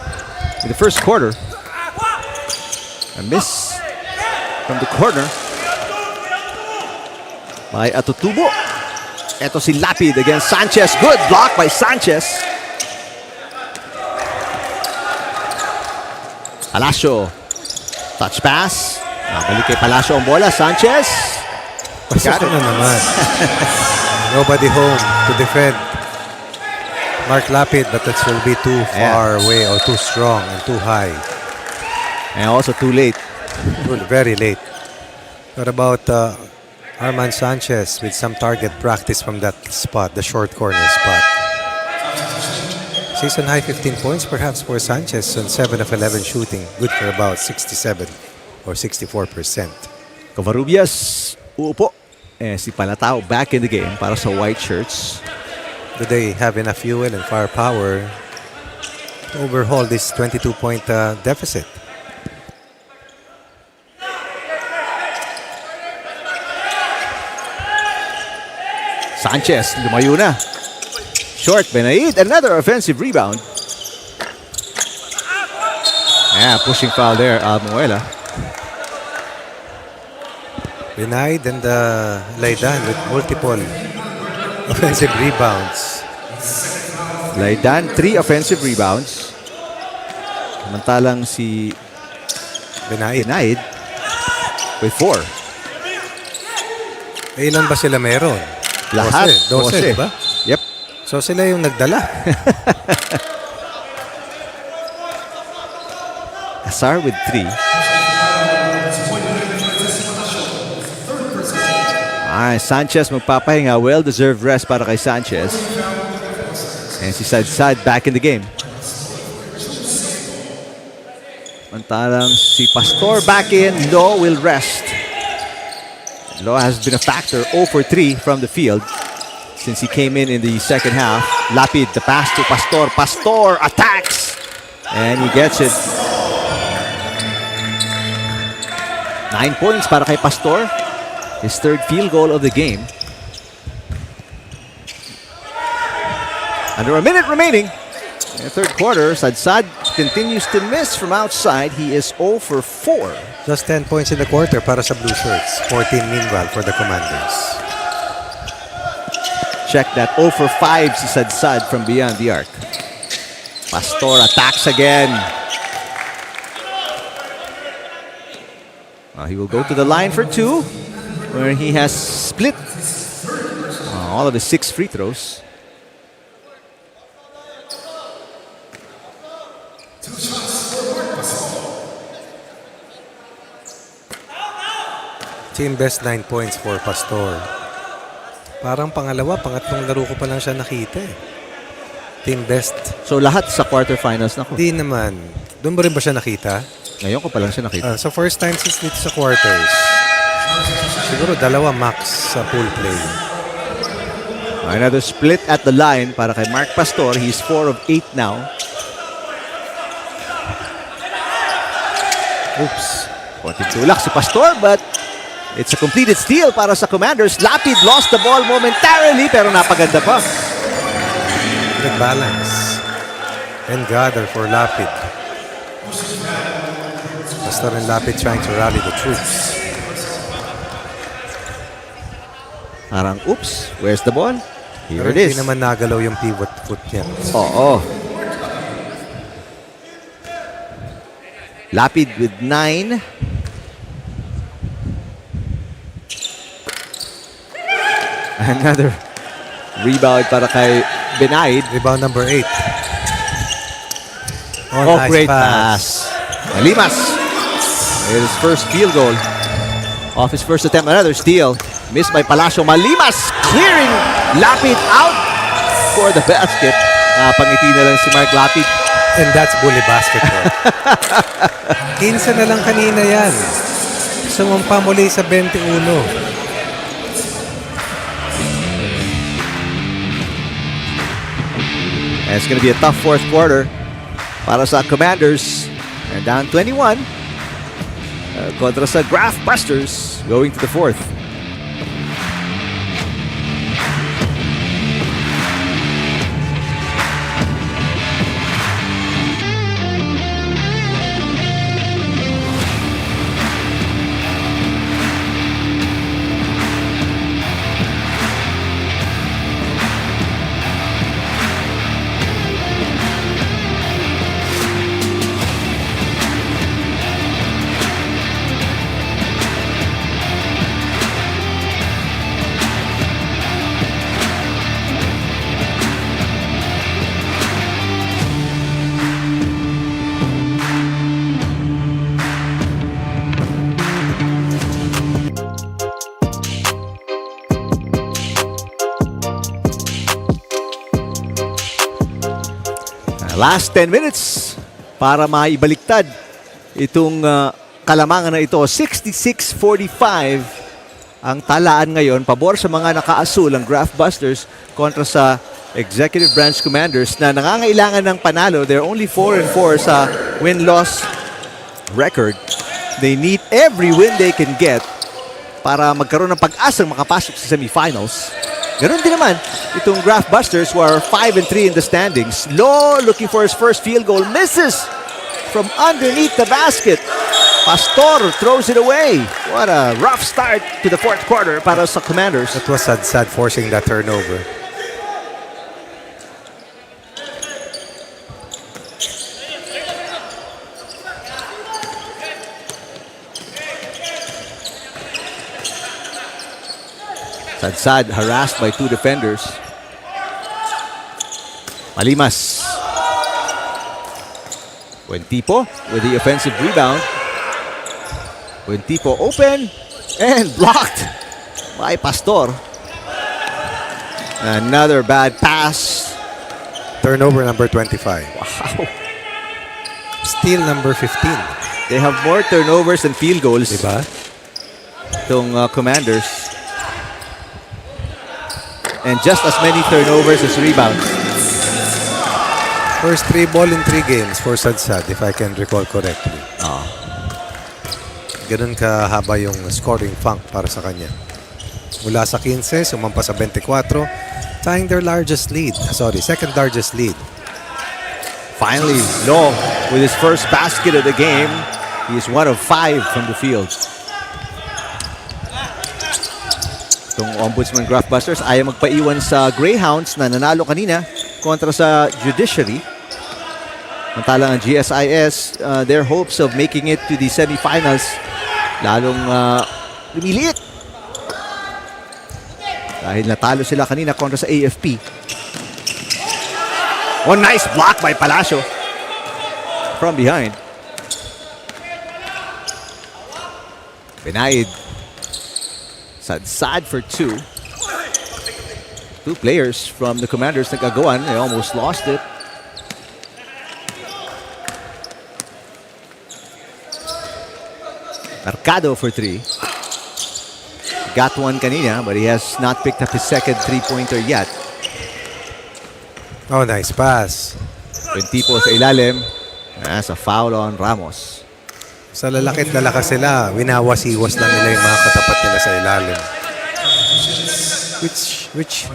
in the first quarter. A miss from the corner by Atutubo. Eto si Lapid against Sanchez. Good block by Sanchez. Palacio. Touch pass. Balik kay Palacio ang bola. Sanchez. Got it. Naman. Nobody home to defend Mark Lapid, but that will be too far away or too strong and too high. And also too late. Very late. What about Arman Sanchez with some target practice from that spot, the short corner spot? Season high 15 points perhaps for Sanchez on 7 of 11 shooting. Good for about 67 or 64%. Covarrubias, uupo. Si Palatao back in the game para sa white shirts. Do they have enough fuel and firepower to overhaul this 22-point deficit? Sanchez, lumayo na. Short, Benaid, another offensive rebound. Pushing foul there, Almuela. Benaid and Laidan with multiple offensive rebounds. Laidan, 3 offensive rebounds. Samantalang si Benaid with 4. Ilan ba sila meron? Lahat. 12, ba? Yep. So sila yung nagdala. Asar with 3. Sanchez magpapahinga. Well-deserved rest para kay Sanchez. And si Sad back in the game. Mantalang si Pastor back in. Lo will rest. Lo has been a factor 0 for 3 from the field since he came in the second half. Lapid, the pass to Pastor. Pastor attacks. And he gets it. 9 points para kay Pastor. His third field goal of the game. Under a minute remaining in the third quarter. Sad continues to miss from outside. He is 0 for 4. Just 10 points in the quarter para sa Blue Shirts. 14 meanwhile for the Commanders. Check that. 0 for 5 si Sad from beyond the arc. Pastor attacks again. He will go to the line for 2, where he has split all of his 6 free throws. Team best 9 points for Pastor. Parang pangatlong laro ko pa lang siya nakita eh. Team best. So lahat sa quarterfinals na ko? Di naman. Doon ba rin ba siya nakita? Ngayon ko pa lang siya nakita. So first time since dito sa quarters. Siguro 2 max sa pool play. Another split at the line para kay Mark Pastor. He's 4 of 8 now. Oops. Konting tulak si Pastor, but it's a completed steal para sa Commanders. Lapid lost the ball momentarily, pero napaganda pa. Good balance. And gather for Lapid. Pastor and Lapid trying to rally the troops. Parang, oops, where's the ball? Here Pero it is. hindi naman nagalaw yung pivot foot niya. Oo. Lapid with 9. Another rebound para kay Benaid. Rebound number 8. Nice great pass. Malimas. His first field goal. Off his first attempt, another steal. Missed by Palacio. Malimas clearing Lapid out for the basket. Pangiti na lang si Mark Lapid. And that's bully basketball. 15 na lang kanina yan. Sumampa muli sa 21. And it's going to be a tough fourth quarter para sa Commanders. They're down 21 kontra sa Graftbusters going to the fourth. Last 10 minutes para maibaliktad itong kalamangan na ito. 66-45 ang talaan ngayon. Pabor sa mga nakaasul ang Graftbusters kontra sa Executive Branch Commanders na nangangailangan ng panalo. They're only 4-4 sa win-loss record. They need every win they can get para magkaroon ng pag-asang makapasok sa semifinals. Ganun din naman itong Graftbusters who are 5-3 in the standings. Lo looking for his first field goal. Misses from underneath the basket. Pastor throws it away. What a rough start to the fourth quarter para sa Commanders. That was sad forcing that turnover. Sad harassed by two defenders. Malimas. Buentipo with the offensive rebound. Buentipo open and blocked by Pastor. Another bad pass. Turnover number 25. Wow. Steal number 15. They have more turnovers than field goals. Diba? Itong Commanders. And just as many turnovers as rebounds. First 3 ball in 3 games for Sadsad, if I can recall correctly. Ganun kahaba yung scoring funk para sa kanya. Mula sa 15, sumampa sa 24, tying their largest lead. Second largest lead. Finally, Lo with his first basket of the game. He is 1 of 5 from the field. Itong Ombudsman Graftbusters ayaw magpaiwan sa Greyhounds na nanalo kanina kontra sa Judiciary. Mantalang ang GSIS, their hopes of making it to the semifinals lalong lumiliit. Dahil natalo sila kanina kontra sa AFP. One nice block by Palacio from behind. Benaid. Sad for 2. 2 players from the Commanders nagagawan. They almost lost it. Mercado for 3. Got one kanina, but he has not picked up his second 3-pointer yet. Oh, nice pass. Buentipo sa ilalim. That's a foul on Ramos. Sa lalakit lalakas sila, winawas-iwas lang nila yung mga katapat nila sa ilalim. Which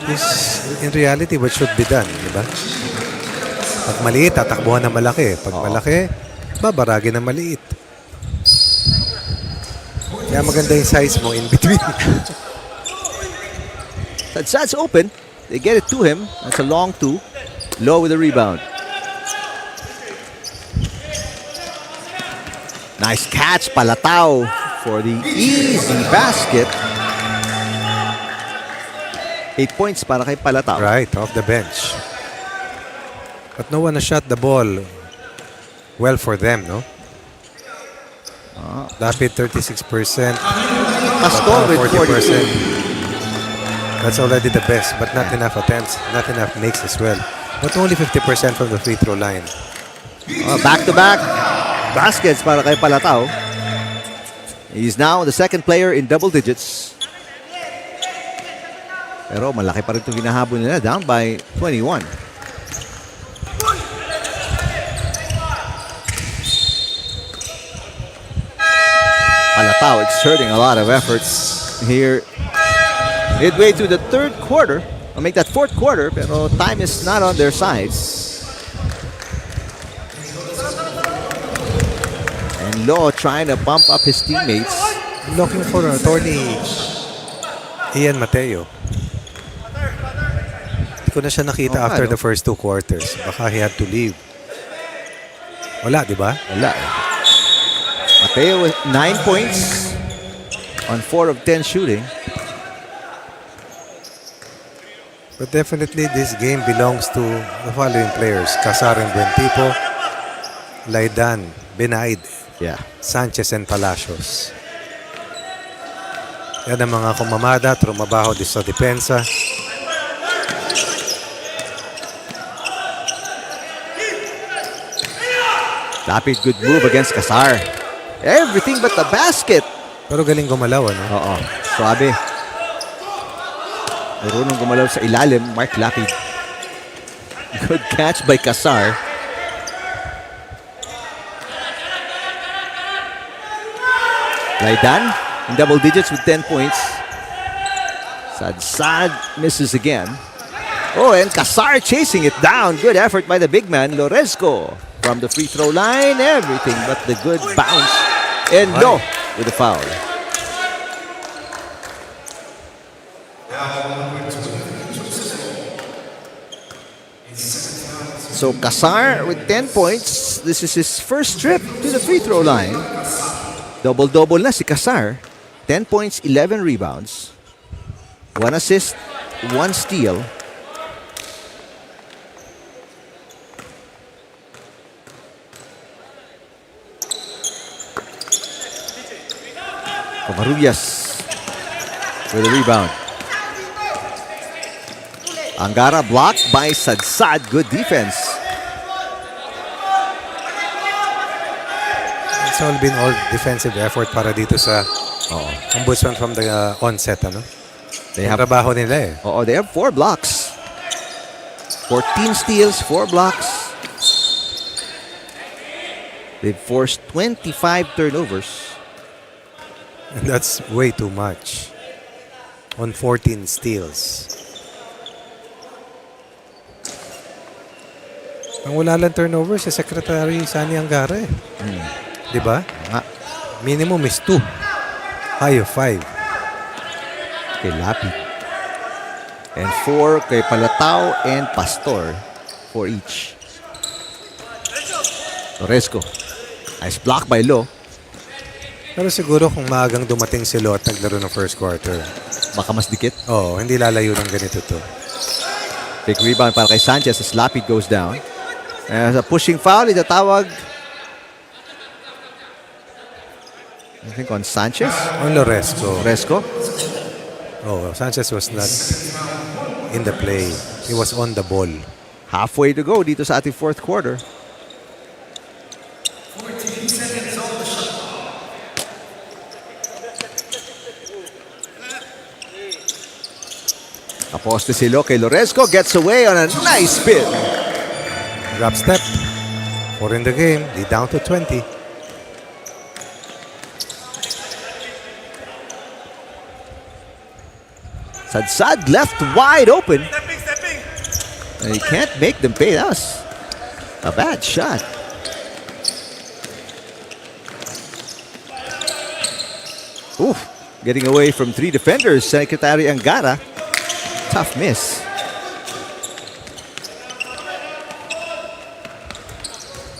is in reality what should be done, di ba? Pag maliit, tatakbuhan ng malaki. Pag malaki, babaragin ng maliit. Kaya maganda yung size mo in between. Sad's open. They get it to him. That's a long 2. Low with the rebound. Nice catch, Palatao, for the easy basket. 8 points para kay Palatao. Right, off the bench. But no one has shot the ball well for them, no? Lapid 36%. Pastor with 40%. That's already the best, but not enough attempts, not enough makes as well. But only 50% from the free throw line. Back-to-back baskets para kay Palatao. He's now the second player in double digits. Pero malaki pa rin itong hinahabol nila. Down by 21. Palatao exerting a lot of efforts here. Midway through the third quarter. I'll make that fourth quarter, pero time is not on their side. And Lo trying to bump up his teammates. Looking for attorney Ian Mateo. Hindi ko na siya nakita after the first 2 quarters. Baka he had to leave. Wala, di ba? Wala. Mateo with 9 points on 4 of 10 shooting. But definitely this game belongs to the following players. Casar and Buentipo, Laidan, Benaid, Sanchez and Palacios. Yan ang mga kumamada, trumabaho din sa depensa. Lapid, good move against Casar. Everything but the basket. Pero galing gumalaw, ano? Oo. Suabe. Marunong gumalaw sa ilalim, Mark Lapid. Good catch by Casar. Laidan in double digits with 10 points. Sad misses again. Oh, and Casar chasing it down. Good effort by the big man, Loresco. From the free throw line, everything but the good bounce. And no, with a foul. So Casar with 10 points. This is his first trip to the free throw line. Double-double na si Casar. 10 points, 11 rebounds. 1 assist, 1 steal. Covarrubias with a rebound. Angara blocked by Sadsad. Good defense. It's all been all defensive effort para dito sa Ombudsman from the onset, ano? They have trabaho nila eh. Oo, they have 4 blocks. 14 steals, 4 blocks. They've forced 25 turnovers. And that's way too much. On 14 steals. Ang wala lang turnover si Secretary Sani Angara eh. Di ba? Minimum is 2. High of 5. Kay Lapid. And 4 kay Palatao and Pastor. 4 each. Loresco. Nice block by Lo. Pero siguro kung maagang dumating si Lo at naglaro ng first quarter. Baka mas dikit? Oo, hindi lalayo ng ganito to. Big rebound para kay Sanchez as Lapid goes down. As a pushing foul, itatawag. I think on Sanchez? On Loresco. Loresco? Oh, Sanchez was not in the play. He was on the ball. Halfway to go dito sa ating fourth quarter. Aposte si Lo kay Loresco. Gets away on a nice spin. Drop step. 4 in the game. They down to 20. Sadsad left wide open. And he can't make them pay. That was a bad shot. Oof. Getting away from 3 defenders. Secretary Angara. Tough miss.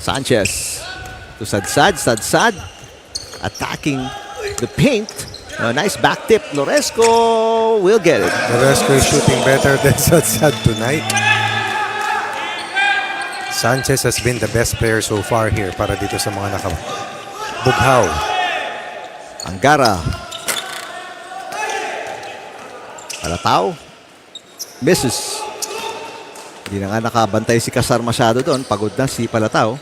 Sanchez to Sadsad. Sadsad attacking the paint. A nice back tip. Loresco will get it. Loresco is shooting better than Sadsad tonight. Sanchez has been the best player so far here para dito sa mga nakabughaw. Angara. Palatao. Misses. Hindi na nga nakabantay si Casar masyado doon. Pagod na si Palatao.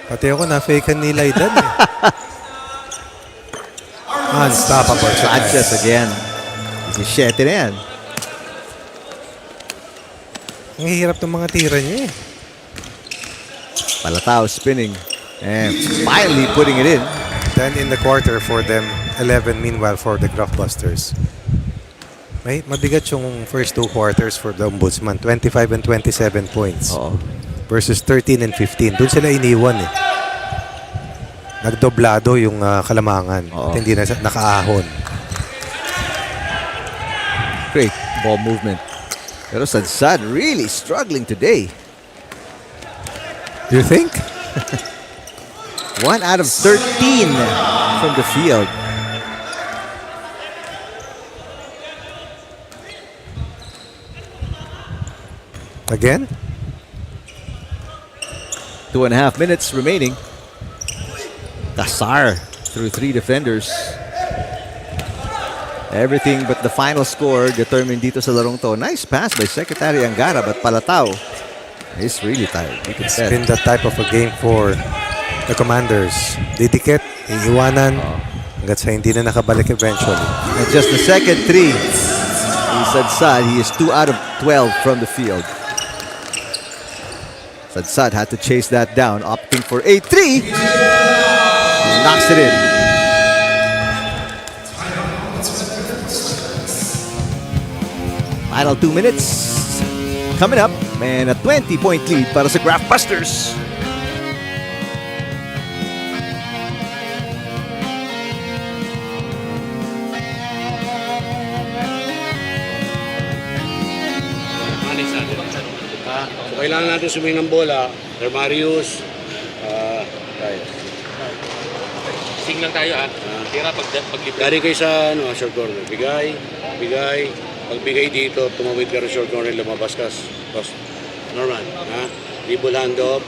Pati ako na-fakean ni Laidan eh. Unstoppable. Sanchez again. 17 na yan. Ang hirap ng mga tira niya eh. Palatao spinning. And finally putting it in. 10 in the quarter for them. 11 meanwhile for the Graftbusters. May mabigat yung first 2 quarters for the Ombudsman. 25 and 27 points. Versus 13 and 15. Doon sila iniwan eh. Nagdoblado yung kalamangan. At hindi na nakaahon. Great ball movement. Pero Sadsad really struggling today. You think? 1 out of 13 from the field. Again? 2.5 minutes remaining. Casar through 3 defenders. Everything but the final score determined dito sa larong to. Nice pass by Secretary Angara but Palatao He's really tired. You can It's tell. been that type of a game for the Commanders. Didikit, iiwanan, hanggat sa hindi na nakabalik eventually. And just the second three. Sadsad, he is 2 out of 12 from the field. Sadsad had to chase that down, opting for a 3. He knocks it in. Final 2 minutes coming up, and a 20-point lead para sa Graftbusters. So, kailangan natin suming ng bola. Sir Marius, tayo. Sing lang tayo Tira paglipat. Dari kayo sa short corner. Bigay. Pagbigay dito, tumawid ka ng short corner, lumabas ka. Norman, dribble handoff.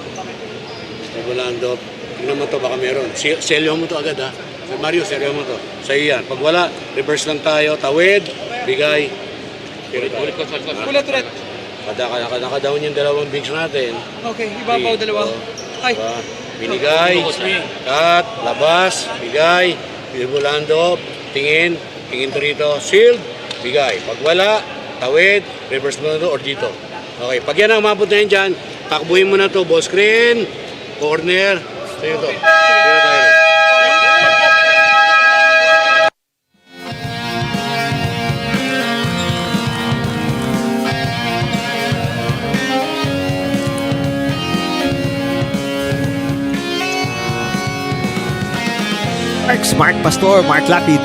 Tingnan mo to, baka meron. Selyo mo to agad, Sir Marius, selyo mo to. Sa'yo yan. Pag wala, reverse lang tayo. Tawid, bigay. Ulit. Naka-down yung dalawang bigs natin. Okay, ibabaw dalawa. Ay. Binigay, cut, labas, bigay, binibulando, tingin to rito, shield, bigay. Pag wala, tawid, reverse mo na to or dito. Okay, pag yan ang umabot na yan dyan, takbuhin mo na to, ball screen, corner, sa'yo to. Sa'yo tayo. Mark Pastor, Mark Lapid,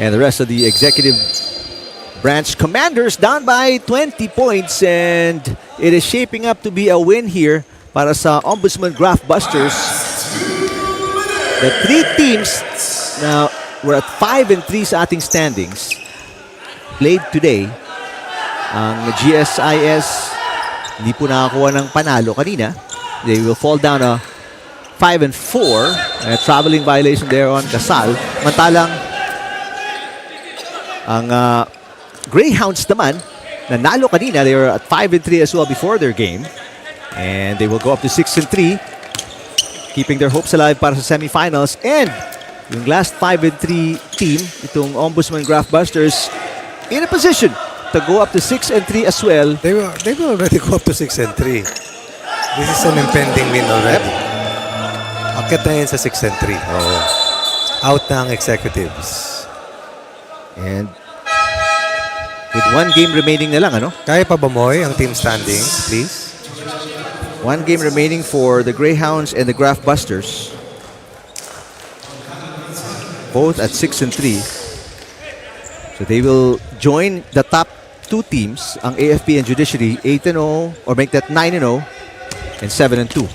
and the rest of the executive branch Commanders down by 20 points, and it is shaping up to be a win here para sa Ombudsman Graftbusters. The 3 teams now we're at 5-3 sa ating standings played today. Ang GSIS hindi po nakakuha ng panalo kanina. They will fall down 5-4. Traveling violation there on Casal. Mantalang ang Greyhounds naman, nanalo kanina. They were at 5-3 as well before their game. And they will go up to 6-3, keeping their hopes alive para sa semifinals. And yung last 5-3 team, itong Ombudsman Graftbusters, in a position to go up to 6-3 as well. They will already go up to 6-3. This is an impending win already. Akit na yun sa 6-3. Oh. Out na ang executives. And with 1 game remaining na lang, Kaya pa ba, Moy, ang team standings, please? 1 game remaining for the Greyhounds and the Graftbusters. Both at 6-3. So they will join the top 2 teams, ang AFP and Judiciary, 8-0, or make that 9-0 and 7-2.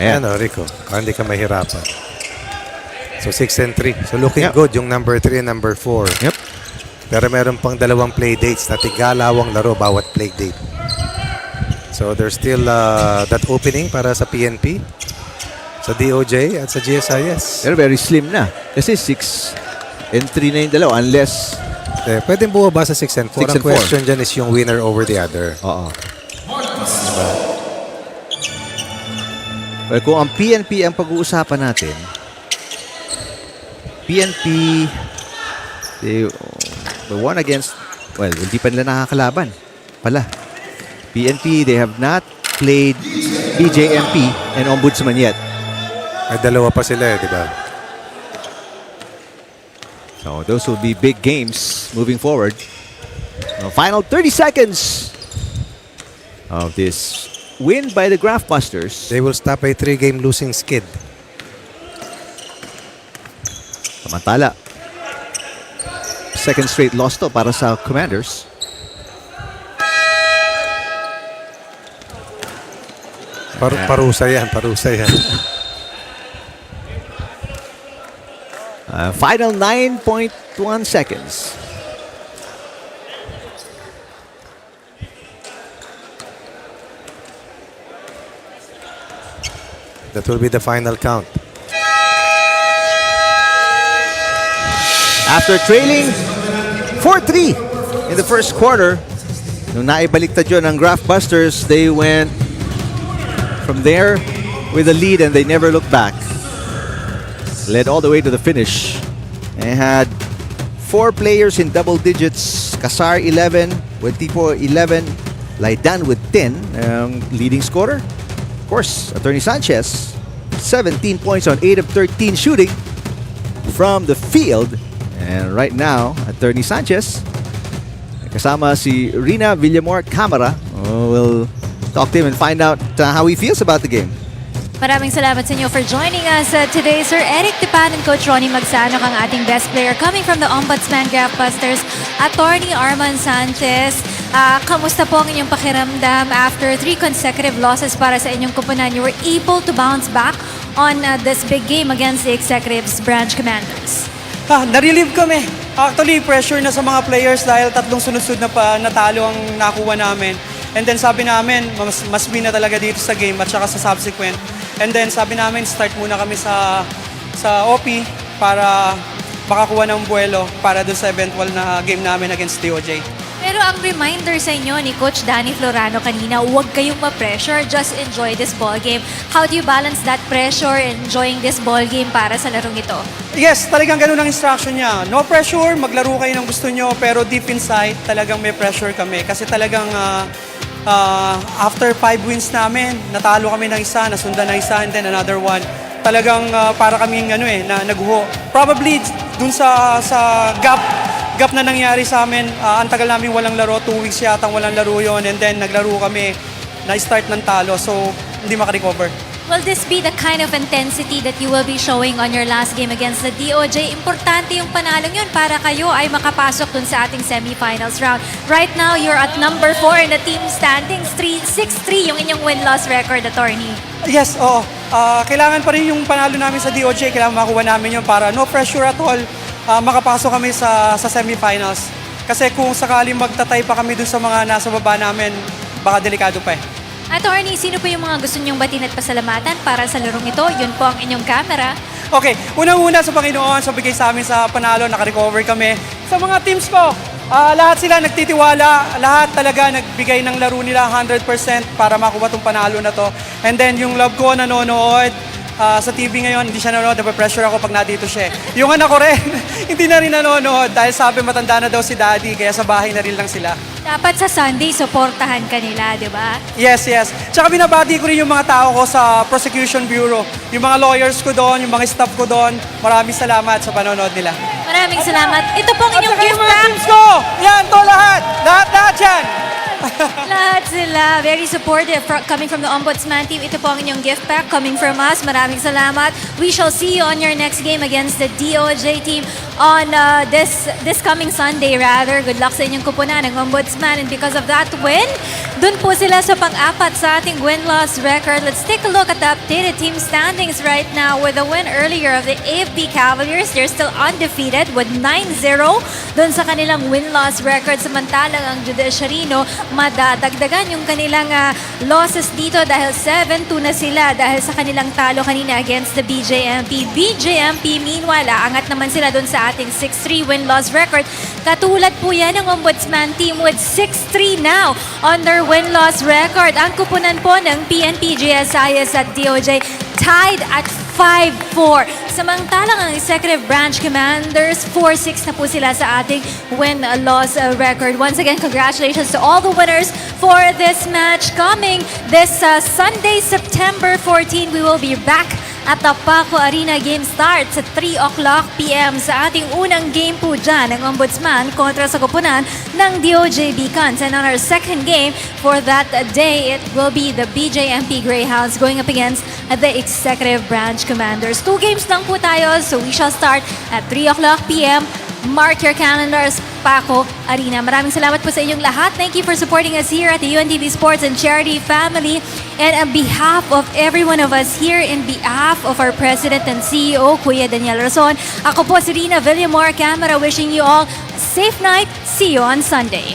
Ayan, Rico. Hindi ka mahirapan. So, 6-3. So, looking good yung number 3 and number 4. Yep. Pero meron pang 2 play dates na tigalawang laro bawat play date. So, there's still that opening para sa PNP, sa DOJ, at sa GSIS. Pero very slim na. Kasi 6-3 na yung dalawa unless... Pwedeng bumaba sa 6-4. Ang question dyan is yung winner over the other. Oo. Diba? Well, kung ang PNP ang pag-uusapan natin, PNP, they won against, well, hindi pa nila nakakalaban pala. PNP, they have not played BJMP and Ombudsman yet. May 2 pa sila di ba? So those will be big games moving forward. Final 30 seconds of this win by the Graftbusters. They will stop a 3-game losing skid. Samantala, second straight loss to para sa Commanders. Parusa yan. Final 9.1 seconds. That will be the final count. After trailing 4-3 in the first quarter, nung naibaliktad yun ng Graftbusters, they went from there with a lead, and they never looked back. Led all the way to the finish. They had 4 players in double digits. Casar 11, Wentipo 11, Laidan with 10, leading scorer. Of course, Attorney Sanchez, 17 points on 8 of 13 shooting from the field. And right now, Attorney Sanchez, kasama si Rina Villamor Camara. We'll talk to him and find out how he feels about the game. Maraming salamat sa inyo for joining us today. Sir Eric Tipan and Coach Ronnie Magsanok ang ating best player coming from the Ombudsman Graftbusters. Attorney Arman Sanchez, kamusta po ang inyong pakiramdam after 3 consecutive losses para sa inyong kupunan? You were able to bounce back on this big game against the Executives Branch Commanders. Na-relieve kami. Actually, pressure na sa mga players dahil 3 sunod-sunod na natalo ang nakuha namin. And then sabi namin, mas win na talaga dito sa game at saka sa subsequent. And then sabi namin, start muna kami sa OP para makakuha ng buwelo para doon sa eventual na game namin against DOJ. Pero ang reminder sa inyo ni Coach Danny Florano kanina, huwag kayong ma-pressure, just enjoy this ball game. How do you balance that pressure and enjoying this ball game para sa larong ito? Yes, talagang ganun ang instruction niya. No pressure, maglaro kayo ng gusto nyo, pero deep inside, talagang may pressure kami. Kasi talagang after 5 wins namin, natalo kami ng isa, nasundan ng isa, and then another one. Talagang para kaming na nagho. Probably dun sa gap na nangyari sa amin, ang tagal namin walang laro, 2 weeks yata walang laro yon, and then naglaro kami, na-start ng talo, so hindi makarecover. Will this be the kind of intensity that you will be showing on your last game against the DOJ? Importante yung panalong yun para kayo ay makapasok dun sa ating semifinals round. Right now, you're at number 4 in the team standings, 6-3 yung inyong win-loss record, attorney. Yes, oo. Kailangan pa rin yung panalo namin sa DOJ, kailangan makuha namin yun para no pressure at all, makapasok kami sa semifinals. Kasi kung sakaling magtatay pa kami dun sa mga nasa baba namin, baka delikado pa eh. Attorney, sino po yung mga gusto nyong batin at pasalamatan para sa larong ito? Yun po ang inyong camera. Okay, unang-una sa Panginoon, sa bigay sa amin sa panalo, nakarecover kami. Sa mga teams ko, lahat sila nagtitiwala, lahat talaga nagbigay ng laro nila 100% para makuha itong panalo na to. And then yung love ko nanonood, sa TV ngayon, hindi siya nanonood, nape-pressure ako pag nandito siya. Yung anak ko rin, hindi na rin nanonood dahil sabi matanda na daw si daddy, kaya sa bahay na rin lang sila. Dapat sa Sunday, supportahan ka nila, di ba? Yes, yes. Tsaka binabati ko rin yung mga tao ko sa Prosecution Bureau. Yung mga lawyers ko doon, yung mga staff ko doon. Maraming salamat sa panonood nila. Maraming salamat. Ito pong inyong gift pack. Teams ko! Yan, to lahat! Lahat yan! Lahat sila. Very supportive coming from the Ombudsman team. Ito po ang inyong gift pack coming from us. Maraming salamat. We shall see you on your next game against the DOJ team on this coming Sunday rather. Good luck sa inyong kupunan ng Ombudsman, and because of that win, dun po sila sa pang-apat sa ating win-loss record. Let's take a look at the updated team standings right now. With the win earlier of the AFP Cavaliers, they're still undefeated with 9-0 dun sa kanilang win-loss record. Samantalang ang Judiciary, madadagdagan yung kanilang losses dito dahil 7-2 na sila dahil sa kanilang talo kanina against the BJMP. BJMP, meanwhile, aangat naman sila dun sa ating 6-3 win-loss record. Katulad po yan ng Ombudsman team with 6-3 now on their win-loss record. Ang kupunan po ng PNP, GSIS at DOJ tied at 5-4. Samantalang ang Executive Branch Commanders, 4-6 na po sila sa ating win-loss record. Once again, congratulations to all the winners for this match. Coming this Sunday, September 14, we will be back at the Paco Arena. Game starts at 3 o'clock p.m. sa ating unang game po dyan ng Ombudsman kontra sa kupunan ng DOJ Beacons. And on our second game for that day, it will be the BJMP Greyhounds going up against the Executive Branch Commanders. 2 games lang po tayo, so we shall start at 3 o'clock p.m. Mark your calendars, Paco Arena. Maraming salamat po sa inyong lahat. Thank you for supporting us here at the UNTV Sports and Charity family. And on behalf of every one of us here, in behalf of our President and CEO, Kuya Daniel Razon, ako po si Rina Villamor, camera, wishing you all a safe night. See you on Sunday.